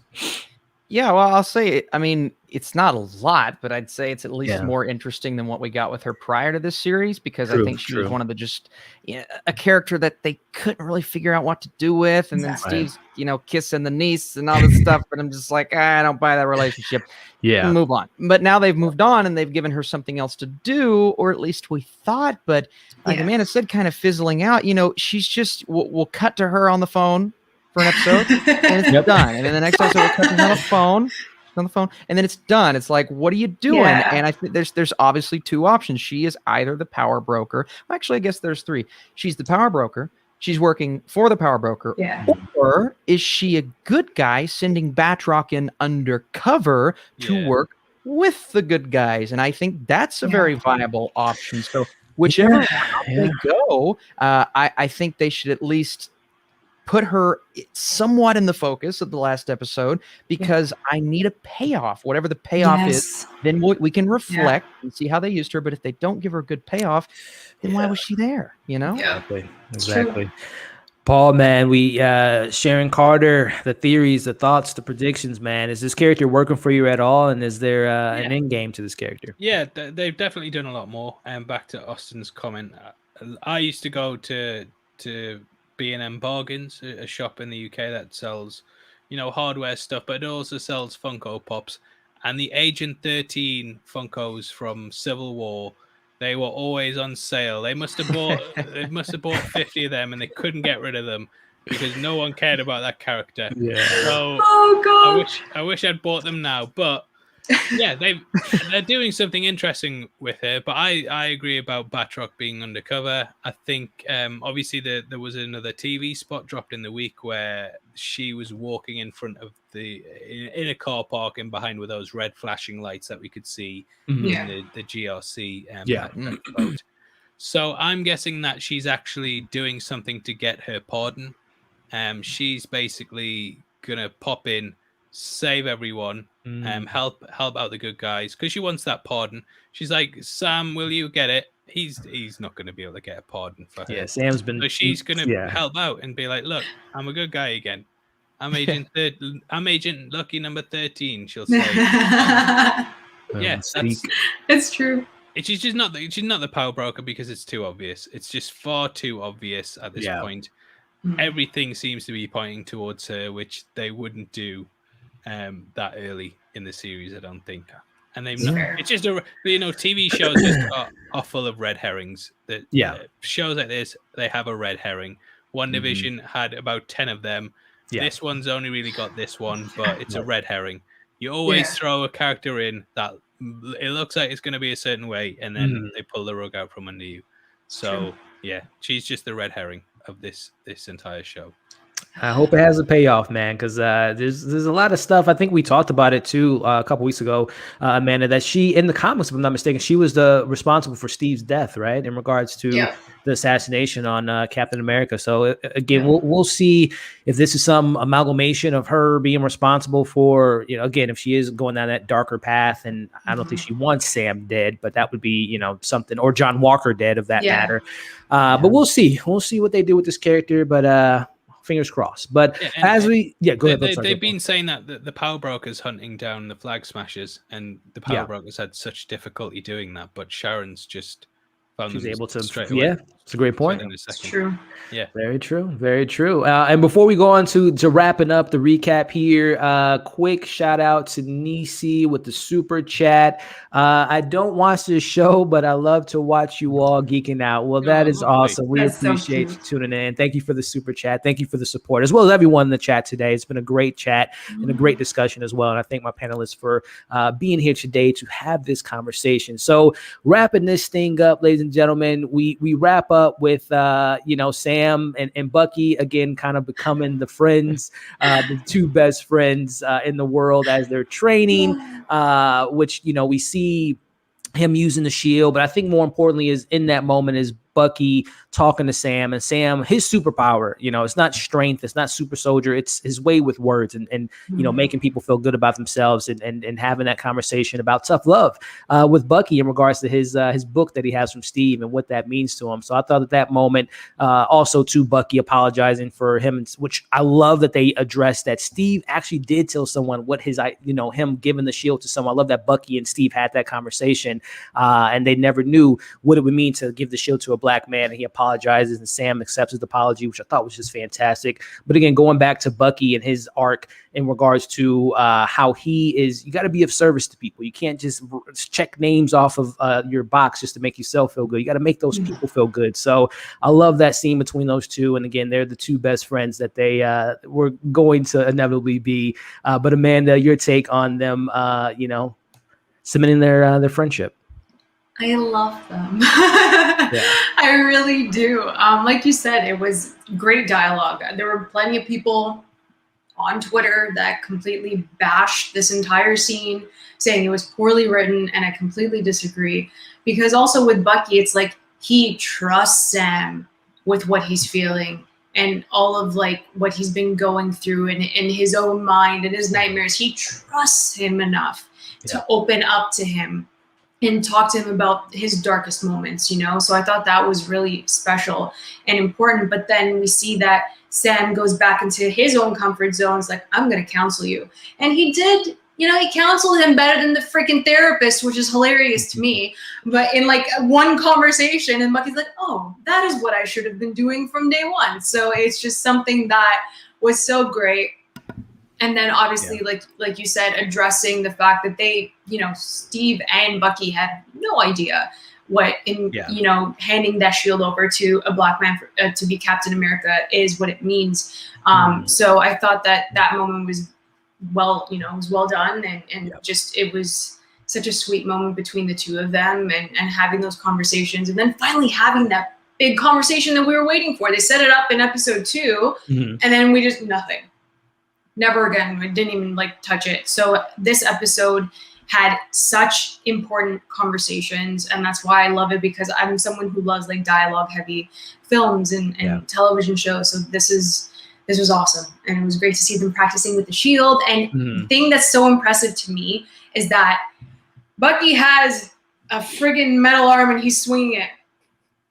Yeah, well, I'll say, I mean, it's not a lot, but I'd say it's at least more interesting than what we got with her prior to this series, because I think she was one of the a character that they couldn't really figure out what to do with. And then Steve's, kissing the niece and all this stuff. But I'm just like, I don't buy that relationship. Yeah. Move on. But now they've moved on and they've given her something else to do, or at least we thought. But like Amanda said, kind of fizzling out. She's just, we'll cut to her on the phone for an episode and it's done. And then the next episode we'll cut to her on the phone, and then it's done. It's like, what are you doing? And I think there's obviously two options. She is either the power broker. Actually, I guess there's three. She's the power broker. She's working for the power broker. Yeah. Or is she a good guy sending Batroc in undercover to work with the good guys? And I think that's a very viable option. So whichever route they go, I think they should at least put her somewhat in the focus of the last episode, because I need a payoff. Whatever the payoff is, then we can reflect and see how they used her. But if they don't give her a good payoff, then why was she there? Exactly. Paul, man, we Sharon Carter, the theories, the thoughts, the predictions, man. Is this character working for you at all? And is there an end game to this character? Yeah, they've definitely done a lot more. And back to Austin's comment, I used to go to B&M Bargains, a shop in the UK that sells, hardware stuff, but it also sells Funko Pops. And the Agent 13 Funkos from Civil War, they were always on sale. They must have bought 50 of them, and they couldn't get rid of them because no one cared about that character. Yeah. So I wish I'd bought them now, but yeah, they're doing something interesting with her. But I agree about Batroc being undercover. I think obviously there was another TV spot dropped in the week where she was walking in front of in a car park and behind with those red flashing lights that we could see in the GRC. Boat. So I'm guessing that she's actually doing something to get her pardon. She's basically gonna pop in, save everyone, help out the good guys, because she wants that pardon. She's like, Sam, will you get it? He's not going to be able to get a pardon for her. Yeah, Sam's been. So she's going to help out and be like, look, I'm a good guy again. I'm Agent Lucky number 13. She'll say. Yes, it's true. She's not the power broker because it's too obvious. It's just far too obvious at this point. Everything seems to be pointing towards her, which they wouldn't do that early in the series, I don't think. And they've not, it's just TV shows just are full of red herrings. That shows like this, they have a red herring. One Division had about 10 of them. This one's only really got this one, but it's a red herring. You always throw a character in that it looks like it's going to be a certain way, and then they pull the rug out from under you. So Yeah, she's just the red herring of this entire show. I hope it has a payoff, man, because there's a lot of stuff. I think we talked about it too a couple weeks ago, Amanda, that she, in the comics, if I'm not mistaken, she was the responsible for Steve's death, right, in regards to the assassination on Captain America. So again, we'll see if this is some amalgamation of her being responsible for, again, if she is going down that darker path. And I don't think she wants Sam dead, but that would be, something, or John Walker dead, of that matter. But we'll see. We'll see what they do with this character. But fingers crossed. But go ahead. They've been saying that the Power Broker's hunting down the Flag Smashers, and the Power Brokers had such difficulty doing that. But Sharon's just found them able to straight away. It's a great point. It's true. Yeah, very true. Very true. And before we go on to wrapping up the recap here, quick shout out to Nisi with the super chat. I don't watch this show, but I love to watch you all geeking out. Well, that is awesome. We appreciate you tuning in. Thank you for the super chat. Thank you for the support, as well as everyone in the chat today. It's been a great chat and a great discussion as well. And I thank my panelists for being here today to have this conversation. So wrapping this thing up, ladies and gentlemen, we wrap up with Sam and Bucky again, kind of becoming the friends, the two best friends in the world as they're training, which we see him using the shield. But I think more importantly is in that moment is Bucky talking to Sam, and Sam, his superpower, it's not strength, it's not super soldier, it's his way with words and making people feel good about themselves and having that conversation about tough love with Bucky in regards to his book that he has from Steve and what that means to him. So I thought that moment, also to Bucky apologizing for him, which I love that they addressed that Steve actually did tell someone what his, him giving the shield to someone. I love that Bucky and Steve had that conversation, and they never knew what it would mean to give the shield to a black man, and he apologizes and Sam accepts his apology, which I thought was just fantastic. But again, going back to Bucky and his arc in regards to how he is, you got to be of service to people. You can't just check names off of your box just to make yourself feel good. You got to make those people feel good. So I love that scene between those two. And again, they're the two best friends that they were going to inevitably be. But Amanda, your take on them, cementing their friendship. I love them. I really do. Like you said, it was great dialogue. There were plenty of people on Twitter that completely bashed this entire scene, saying it was poorly written, and I completely disagree. Because also with Bucky, it's like he trusts Sam with what he's feeling and all of what he's been going through in his own mind and his nightmares. He trusts him enough to open up to him and talk to him about his darkest moments, So I thought that was really special and important. But then we see that Sam goes back into his own comfort zone. It's like, I'm going to counsel you. And he did, he counseled him better than the freaking therapist, which is hilarious to me. But in one conversation, and Bucky's like, oh, that is what I should have been doing from day one. So it's just something that was so great. And then obviously, like you said, addressing the fact that they, Steve and Bucky had no idea what handing that shield over to a black man to be Captain America is, what it means. So I thought that moment was well done, and just, it was such a sweet moment between the two of them and having those conversations, and then finally having that big conversation that we were waiting for. They set it up in episode 2, and then we just nothing. Never again. We didn't even touch it. So this episode had such important conversations, and that's why I love it, because I'm someone who loves dialogue heavy films and television shows. So this was awesome, and it was great to see them practicing with the shield. And the thing that's so impressive to me is that Bucky has a friggin' metal arm and he's swinging it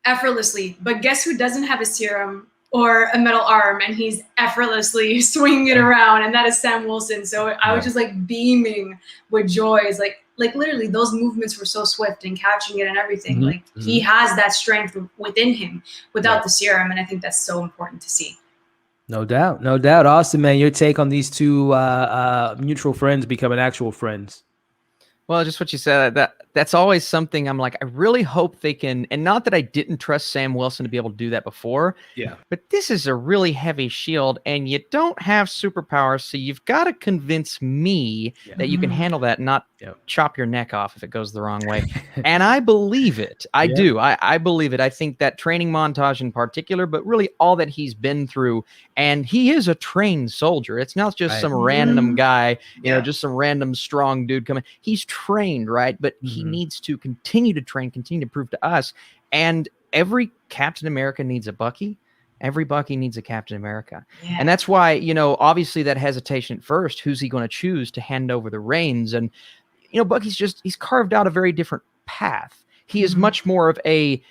effortlessly. But guess who doesn't have a serum or a metal arm, and he's effortlessly swinging it around, and that is Sam Wilson. So I was just beaming with joy. It's like literally those movements were so swift and catching it and everything. He has that strength within him without the serum, and I think that's so important to see. No doubt. Austin, man, your take on these two mutual friends becoming actual friends? Well, just what you said, that's always something I'm like, I really hope they can, and not that I didn't trust Sam Wilson to be able to do that before, Yeah. but this is a really heavy shield and you don't have superpowers, so you've got to convince me that you can handle that, not chop your neck off if it goes the wrong way. And I believe it. I do. I believe it. I think that training montage in particular, but really all that he's been through, and he is a trained soldier. It's not just some random guy, you know, just some random strong dude coming. He's trained, right? But he needs to continue to train, continue to prove to us. And every Captain America needs a Bucky. Every Bucky needs a Captain America. Yeah. And that's why, you know, obviously that hesitation at first, who's he going to choose to hand over the reins? And, you know, Bucky's he's carved out a very different path. He is much more of a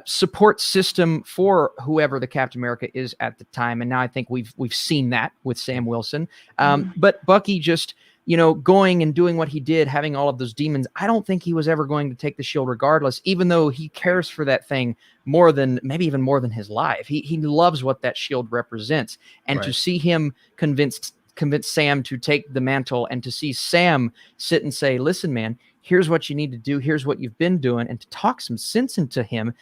support system for whoever the Captain America is at the time. And now I think we've seen that with Sam Wilson. But Bucky just, you know, going and doing what he did, having all of those demons, I don't think he was ever going to take the shield regardless, even though he cares for that thing more than, maybe even more than his life. He loves what that shield represents. And to see him convince Sam to take the mantle, and to see Sam sit and say, listen, man, here's what you need to do. Here's what you've been doing. And to talk some sense into him.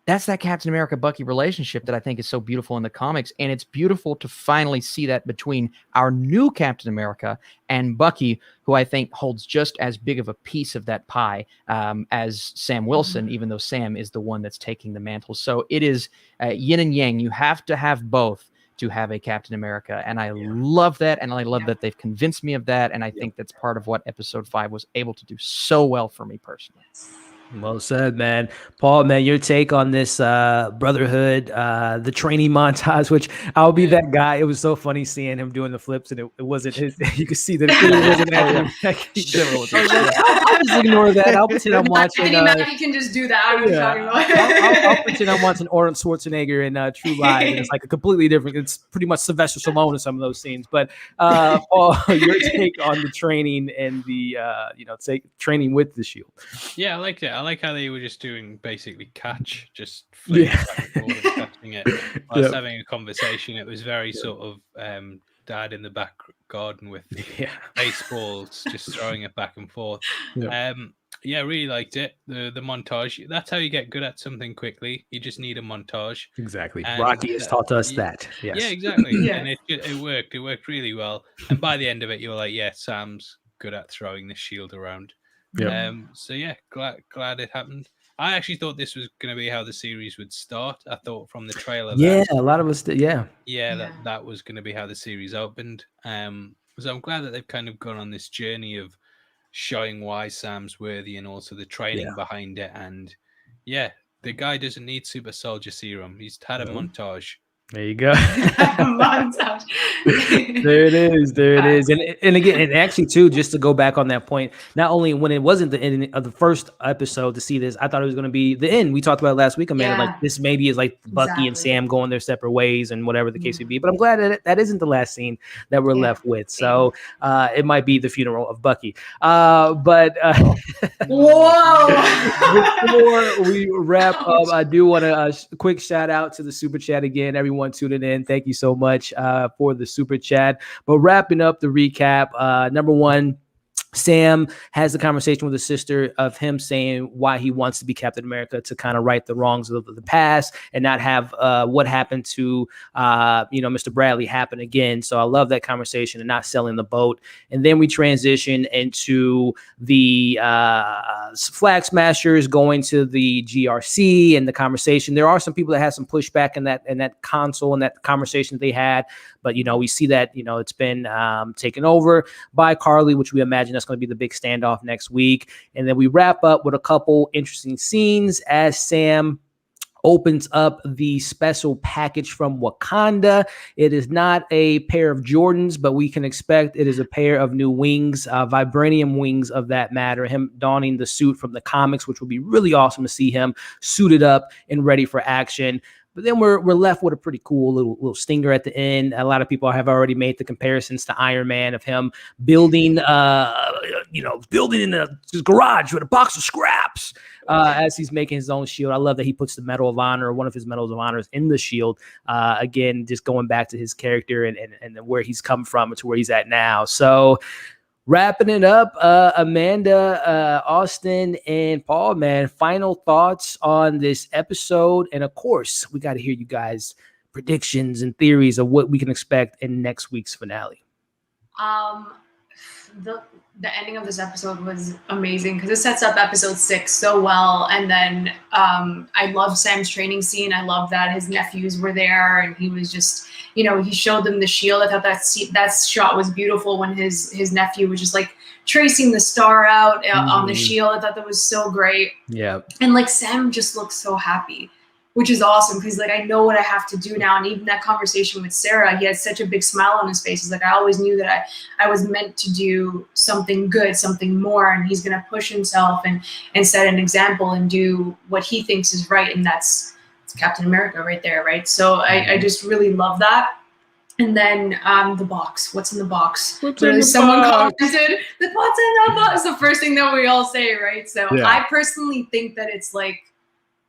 That's that Captain America Bucky relationship that I think is so beautiful in the comics. And it's beautiful to finally see that between our new Captain America and Bucky, who I think holds just as big of a piece of that pie as Sam Wilson, even though Sam is the one that's taking the mantle. So it is yin and yang. You have to have both to have a Captain America. And I love that. And I love that they've convinced me of that. And I think that's part of what episode 5 was able to do so well for me personally. Well said, man. Paul, man, your take on this brotherhood, the training montage, which I'll be that guy. It was so funny seeing him doing the flips, and it wasn't his. You could see that it wasn't actually. I'll just ignore that. I'll pretend I'm watching. Mackie can just do that. I don't know what you're talking about. I'll pretend I'm watching Arnold Schwarzenegger in True Lies, and it's like a completely different. It's pretty much Sylvester Stallone in some of those scenes. But Paul, your take on the training and the training with the shield. Yeah, I liked it. I like how they were just doing basically catch, just flicking back and forth and catching it whilst having a conversation. It was very sort of dad in the back garden with baseballs, just throwing it back and forth. Really liked it. The montage. That's how you get good at something quickly. You just need a montage. Exactly. And Rocky has taught us that. Yes. Yeah, exactly. And it worked. It worked really well. And by the end of it, you were like, yeah, Sam's good at throwing the shield around. Glad it happened. I actually thought this was going to be how the series would start. I thought from the trailer. A lot of us did. That was going to be how the series opened. So I'm glad that they've kind of gone on this journey of showing why Sam's worthy and also the training behind it. And the guy doesn't need super soldier serum. He's had a montage. There you go. There it is. And again, and actually too, just to go back on that point, not only when it wasn't the end of the first episode to see this, I thought it was going to be the end. We talked about it last week, Amanda. Like this maybe is like Bucky and Sam going their separate ways and whatever the case may be. But I'm glad that that isn't the last scene that we're left with. So it might be the funeral of Bucky. But before we wrap up, I do want to quick shout out to the super chat again. Everyone tuning in, thank you so much for the super chat. But wrapping up the recap, number one, Sam has the conversation with his sister of him saying why he wants to be Captain America, to kind of right the wrongs of the past and not have what happened to Mr. Bradley happen again. So I love that conversation and not selling the boat. And then we transition into the Flag Smashers going to the GRC and the conversation. There are some people that have some pushback in that console and that conversation that they had, but we see that it's been taken over by Karli, which we imagine that's going to be the big standoff next week. And then we wrap up with a couple interesting scenes as Sam opens up the special package from Wakanda. It is not a pair of Jordans, but we can expect it is a pair of new wings, vibranium wings of that matter, him donning the suit from the comics, which will be really awesome to see him suited up and ready for action. But then we're left with a pretty cool little stinger at the end. A lot of people have already made the comparisons to Iron Man of him building in his garage with a box of scraps as he's making his own shield. I love that he puts the Medal of Honor, one of his Medals of Honors, in the shield. Again, just going back to his character and where he's come from to where he's at now. So Wrapping it up, Amanda, Austin, and Paul, man, final thoughts on this episode. And of course, we got to hear you guys' predictions and theories of what we can expect in next week's finale. The ending of this episode was amazing because it sets up episode 6 so well. And then I love Sam's training scene. I love that his nephews were there and he was just, you know, he showed them the shield. I thought that shot was beautiful when his nephew was just like tracing the star out on the shield. I thought that was so great. Yeah. And like Sam just looks so happy, which is awesome because like I know what I have to do now. And even that conversation with Sarah, he had such a big smile on his face. He's like, I always knew that I was meant to do something good, something more, and he's gonna push himself and set an example and do what he thinks is right, and it's Captain America right there, right? So I just really love that. And then the box. What's in the box? Someone commented, what's in the box? The first thing that we all say, right? So yeah. I personally think that it's like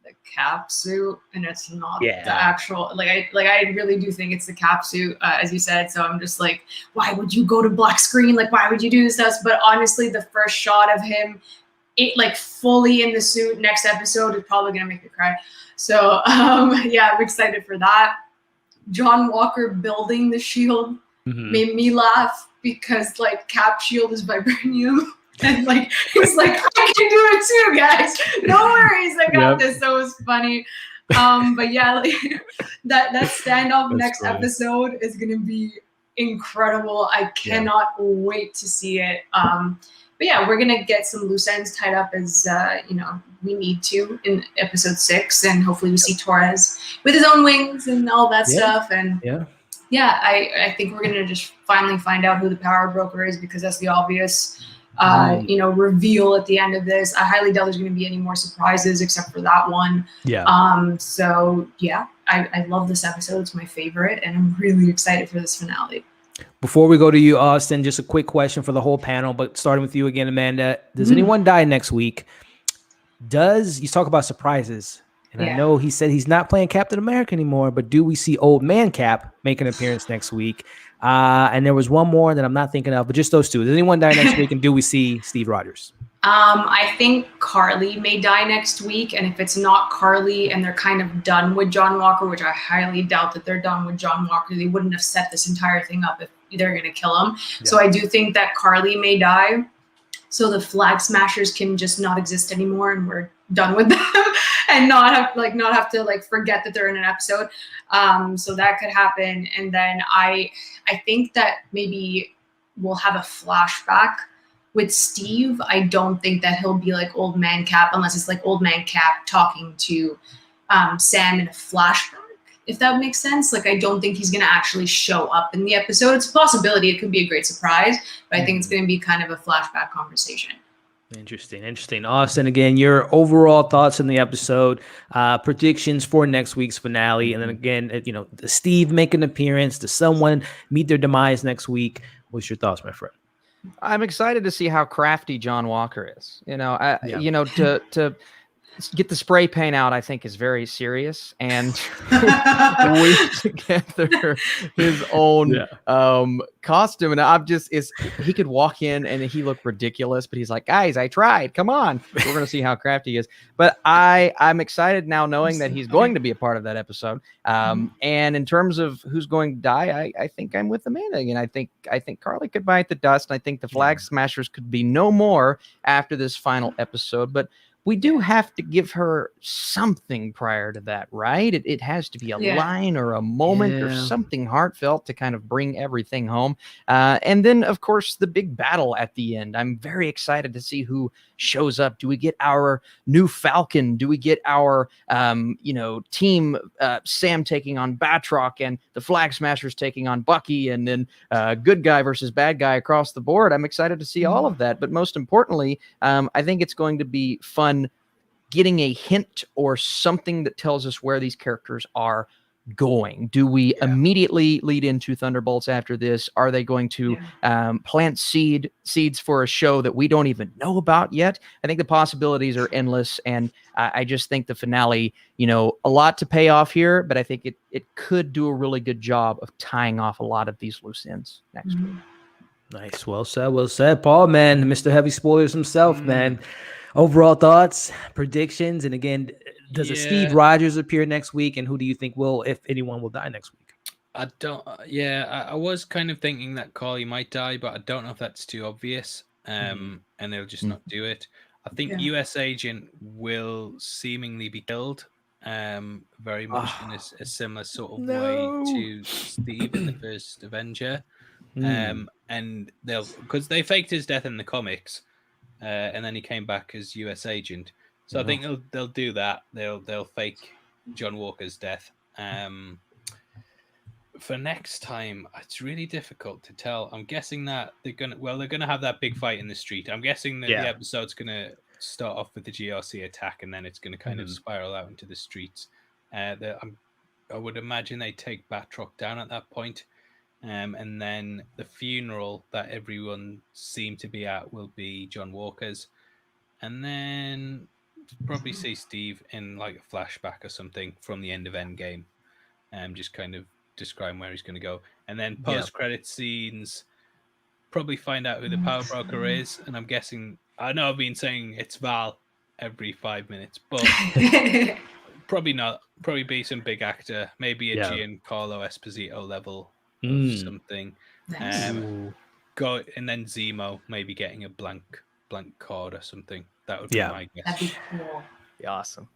the cap suit, and it's not the actual. I really do think it's the cap suit, as you said. So I'm just like, why would you go to black screen? Like, why would you do this stuff? But honestly, the first shot of him, like fully in the suit next episode is probably gonna make me cry. So yeah, I'm excited for that. John Walker building the shield made me laugh because like Cap shield is vibranium. And like he's like, I can do it too, guys. No worries, I got this. So it was funny. But yeah, like that standoff next episode is gonna be incredible. I cannot wait to see it. But yeah, we're gonna get some loose ends tied up as you know, we need to in episode 6, and hopefully we see Torres with his own wings and all that stuff. And I think we're gonna just finally find out who the power broker is, because that's the obvious you know, reveal at the end of this. I highly doubt there's going to be any more surprises except for that one. So yeah, I love this episode. It's my favorite, and I'm really excited for this finale. Before we go to you, Austin, just a quick question for the whole panel, but starting with you again, Amanda. Does anyone die next week? You talk about surprises, and I know he said he's not playing Captain America anymore, but do we see Old Man Cap make an appearance next week? And there was one more that I'm not thinking of, but just those two. Does anyone die next week, and do we see Steve Rogers? I think Karli may die next week, and if it's not Karli and they're kind of done with John Walker, which I highly doubt that they're done with John Walker, they wouldn't have set this entire thing up if they're going to kill him. So I do think that Karli may die, so the Flag Smashers can just not exist anymore, and we're done with them, and not have to forget that they're in an episode. So that could happen, and then I think that maybe we'll have a flashback with Steve. I don't think that he'll be like Old Man Cap, unless it's like Old Man Cap talking to Sam in a flashback, if that makes sense. Like, I don't think he's going to actually show up in the episode. It's a possibility. It could be a great surprise, but I think it's going to be kind of a flashback conversation. Interesting. Austin, again, your overall thoughts on the episode, predictions for next week's finale, and then again, you know, Steve make an appearance, does someone meet their demise next week? What's your thoughts, my friend? I'm excited to see how crafty John Walker is. You know, you know, to get the spray paint out, I think is very serious, and weave together his own costume. And he could walk in and he looked ridiculous, but he's like, guys, I tried. Come on. We're going to see how crafty he is. But I'm excited now knowing that he's going to be a part of that episode. And in terms of who's going to die, I think I'm with Amanda. And I think Karli could bite the dust. And I think the Flag Smashers could be no more after this final episode. But we do have to give her something prior to that, right? It has to be a line or a moment or something heartfelt to kind of bring everything home. And then, of course, the big battle at the end. I'm very excited to see who shows up. Do we get our new Falcon? Do we get our, team, Sam taking on Batroc and the Flag Smashers taking on Bucky, and then good guy versus bad guy across the board? I'm excited to see all of that. But most importantly, I think it's going to be fun getting a hint or something that tells us where these characters are going. Do we immediately lead into Thunderbolts after this? Are they going to plant seeds for a show that we don't even know about yet? I think the possibilities are endless, and I just think the finale, you know, a lot to pay off here, but I think it could do a really good job of tying off a lot of these loose ends next week. Nice. Well said. Well said, Paul, man. Mr. Heavy Spoilers himself, man. Overall thoughts, predictions, and again, does a Steve Rogers appear next week? And who do you think will, if anyone, will die next week? I don't. I was kind of thinking that Karli might die, but I don't know if that's too obvious. And they'll just not do it. I think US Agent will seemingly be killed. Very much in a similar sort of way to Steve in the first Avenger. And because they faked his death in the comics, and then he came back as US Agent. So I think they'll do that. They'll fake John Walker's death. For next time, it's really difficult to tell. I'm guessing that they're gonna have that big fight in the street. I'm guessing that the episode's gonna start off with the GRC attack, and then it's gonna kind of spiral out into the streets. I would imagine they take Batroc down at that point. And then the funeral that everyone seemed to be at will be John Walker's. And then probably see Steve in like a flashback or something from the end of Endgame. Just kind of describing where he's going to go. And then post-credit scenes, probably find out who the power broker is. And I'm guessing, I know I've been saying it's Val every 5 minutes, but probably not. Probably be some big actor, maybe a Giancarlo Esposito level. Something. Go and then Zemo maybe getting a blank card or something. That would be my guess. That'd be cool. Be awesome.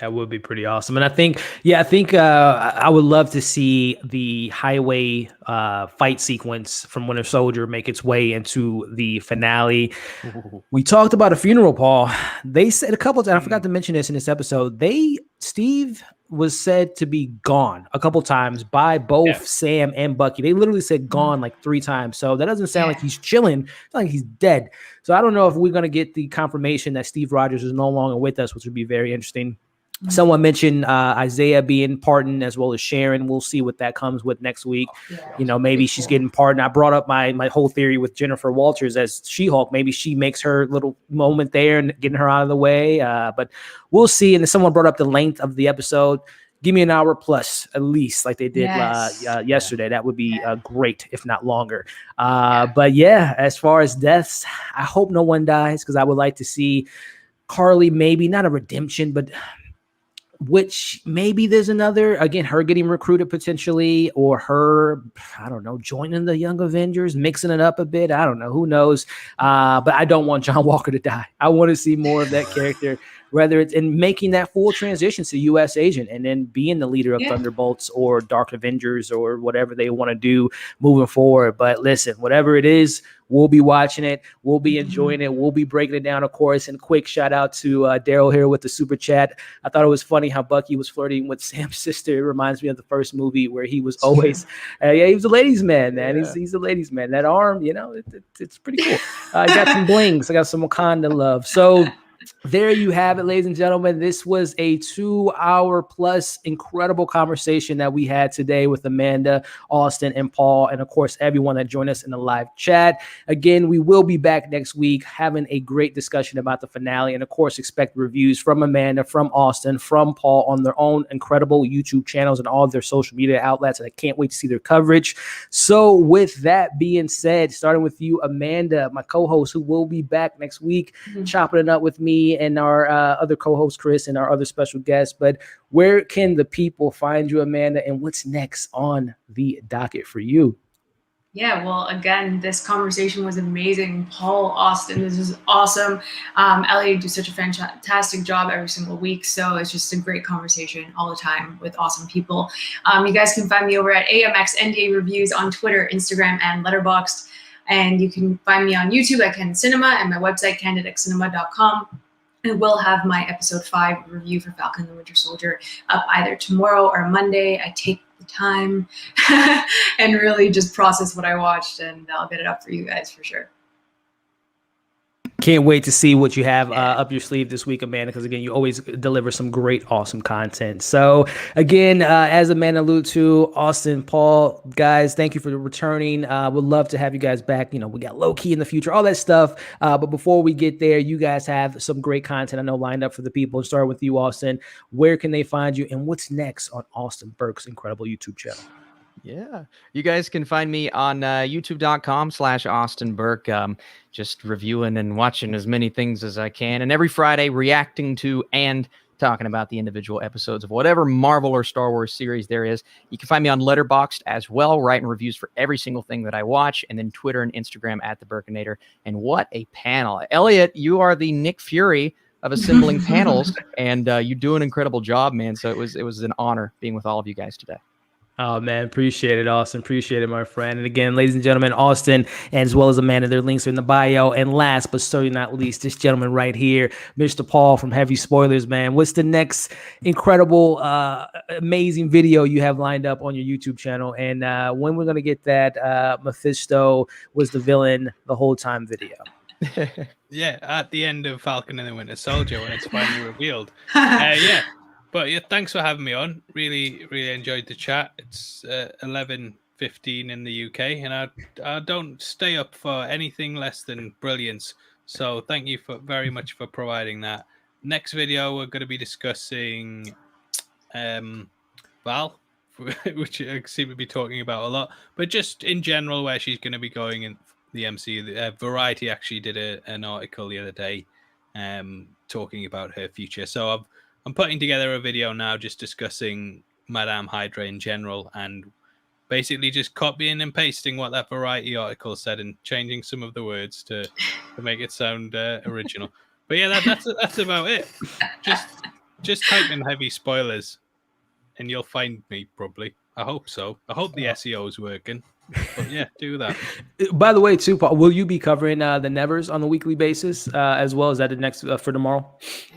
That would be pretty awesome. And I think I would love to see the highway fight sequence from Winter Soldier make its way into the finale. We talked about a funeral, Paul. They said a couple times, I forgot to mention this in this episode, Steve was said to be gone a couple times by both Sam and Bucky. They literally said gone like 3 times. So that doesn't sound like he's chilling. It's like he's dead. So I don't know if we're going to get the confirmation that Steve Rogers is no longer with us, which would be very interesting. Someone mentioned Isiah being pardoned as well as Sharon. We'll see what that comes with next week. Maybe she's getting pardoned. I brought up my whole theory with Jennifer Walters as She-Hulk. Maybe she makes her little moment there and getting her out of the way. But we'll see. And then someone brought up the length of the episode. Give me an hour plus at least, like they did yesterday. That would be great, if not longer. But as far as deaths, I hope no one dies because I would like to see Karli, maybe not a redemption, but which maybe there's another, again, her getting recruited potentially, or her, I don't know, joining the Young Avengers, mixing it up a bit. I don't know. Who knows? But I don't want John Walker to die. I want to see more of that character, whether it's in making that full transition to US Agent and then being the leader of Thunderbolts or Dark Avengers or whatever they want to do moving forward. But listen, whatever it is, we'll be watching it. We'll be enjoying it. We'll be breaking it down, of course. And quick shout out to Daryl here with the super chat. I thought it was funny how Bucky was flirting with Sam's sister. It reminds me of the first movie where he was always, he was a ladies' man, man. He's a ladies' man. That arm, it's pretty cool. I got some blings. I got some Wakanda love. So there you have it, ladies and gentlemen. This was a 2-hour plus incredible conversation that we had today with Amanda, Austin, and Paul, and of course, everyone that joined us in the live chat. Again, we will be back next week having a great discussion about the finale, and of course, expect reviews from Amanda, from Austin, from Paul on their own incredible YouTube channels and all of their social media outlets, and I can't wait to see their coverage. So with that being said, starting with you, Amanda, my co-host, who will be back next week, chopping it up with me and our other co-host Chris and our other special guests. But where can the people find you, Amanda, and what's next on the docket for you? Yeah, well, again, this conversation was amazing. Paul, Austin, this is awesome. Ellie do such a fantastic job every single week. So it's just a great conversation all the time with awesome people. You guys can find me over at AMX NDA Reviews on Twitter, Instagram, and Letterboxd. And you can find me on YouTube at Candid Cinema and my website, candidxcinema.com. And we'll have my episode 5 review for Falcon and the Winter Soldier up either tomorrow or Monday. I take the time and really just process what I watched, and I'll get it up for you guys for sure. Can't wait to see what you have up your sleeve this week, Amanda, because, again, you always deliver some great, awesome content. So, again, as Amanda alluded to, Austin, Paul, guys, thank you for returning. Would love to have you guys back. We got low-key in the future, all that stuff. But before we get there, you guys have some great content, I know, lined up for the people. Start with you, Austin. Where can they find you, and what's next on Austin Burke's incredible YouTube channel? Yeah. You guys can find me on youtube.com/Austin Burke. Just reviewing and watching as many things as I can. And every Friday reacting to and talking about the individual episodes of whatever Marvel or Star Wars series there is. You can find me on Letterboxd as well, writing reviews for every single thing that I watch, and then Twitter and Instagram at the Burkinator. And what a panel. Elliot, you are the Nick Fury of assembling panels, and you do an incredible job, man. So it was an honor being with all of you guys today. Oh, man. Appreciate it, Austin. Appreciate it, my friend. And again, ladies and gentlemen, Austin, and as well as Amanda, their links are in the bio. And last but certainly not least, this gentleman right here, Mr. Paul from Heavy Spoilers, man. What's the next incredible, amazing video you have lined up on your YouTube channel? And when we're going to get that Mephisto was the villain the whole time video? Yeah, at the end of Falcon and the Winter Soldier when it's finally revealed. Yeah. But yeah, thanks for having me on. Really, really enjoyed the chat. It's 11:15 in the UK, and I don't stay up for anything less than brilliance. So thank you very much for providing that. Next video, we're going to be discussing Val, which I seem to be talking about a lot, but just in general where she's going to be going in the MCU. Variety actually did an article the other day talking about her future. So I'm putting together a video now just discussing Madame Hydra in general and basically just copying and pasting what that Variety article said and changing some of the words to make it sound original. But yeah, that's about it. Just type in Heavy Spoilers and you'll find me probably. I hope so. I hope the SEO is working. But yeah, do that. By the way, too, Paul, will you be covering the Nevers on a weekly basis as well? Is that the next for tomorrow?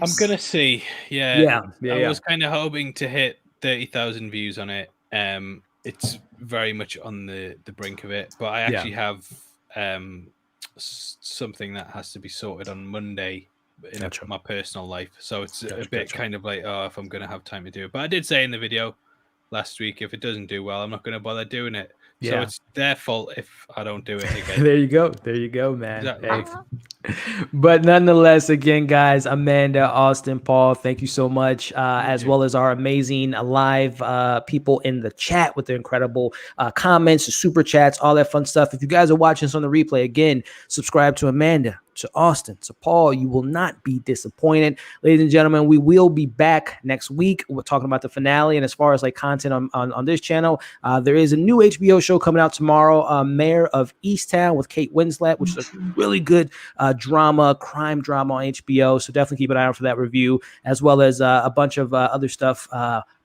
I'm gonna see. Yeah. I was kind of hoping to hit 30,000 views on it. It's very much on the brink of it, but I actually have something that has to be sorted on Monday in my personal life. So it's a bit kind of like, if I'm gonna have time to do it. But I did say in the video last week, if it doesn't do well, I'm not gonna bother doing it. Yeah. So it's their fault if I don't do it again. There you go, man. Exactly. Hey. But nonetheless, again, guys, Amanda, Austin, Paul, thank you so much, as well as our amazing live people in the chat with their incredible comments, super chats, all that fun stuff. If you guys are watching this on the replay, again, subscribe to Amanda, to Austin, to Paul. You will not be disappointed. Ladies and gentlemen, we will be back next week. We're talking about the finale. And as far as like content on this channel, there is a new HBO show coming out tomorrow, Mayor of Easttown with Kate Winslet, which is a really good crime drama on HBO. So definitely keep an eye out for that review, as well as a bunch of other stuff,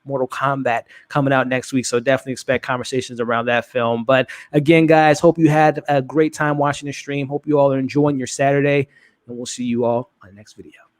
Mortal Kombat coming out next week. So definitely expect conversations around that film. But again, guys, hope you had a great time watching the stream. Hope you all are enjoying your Saturday, and we'll see you all on the next video.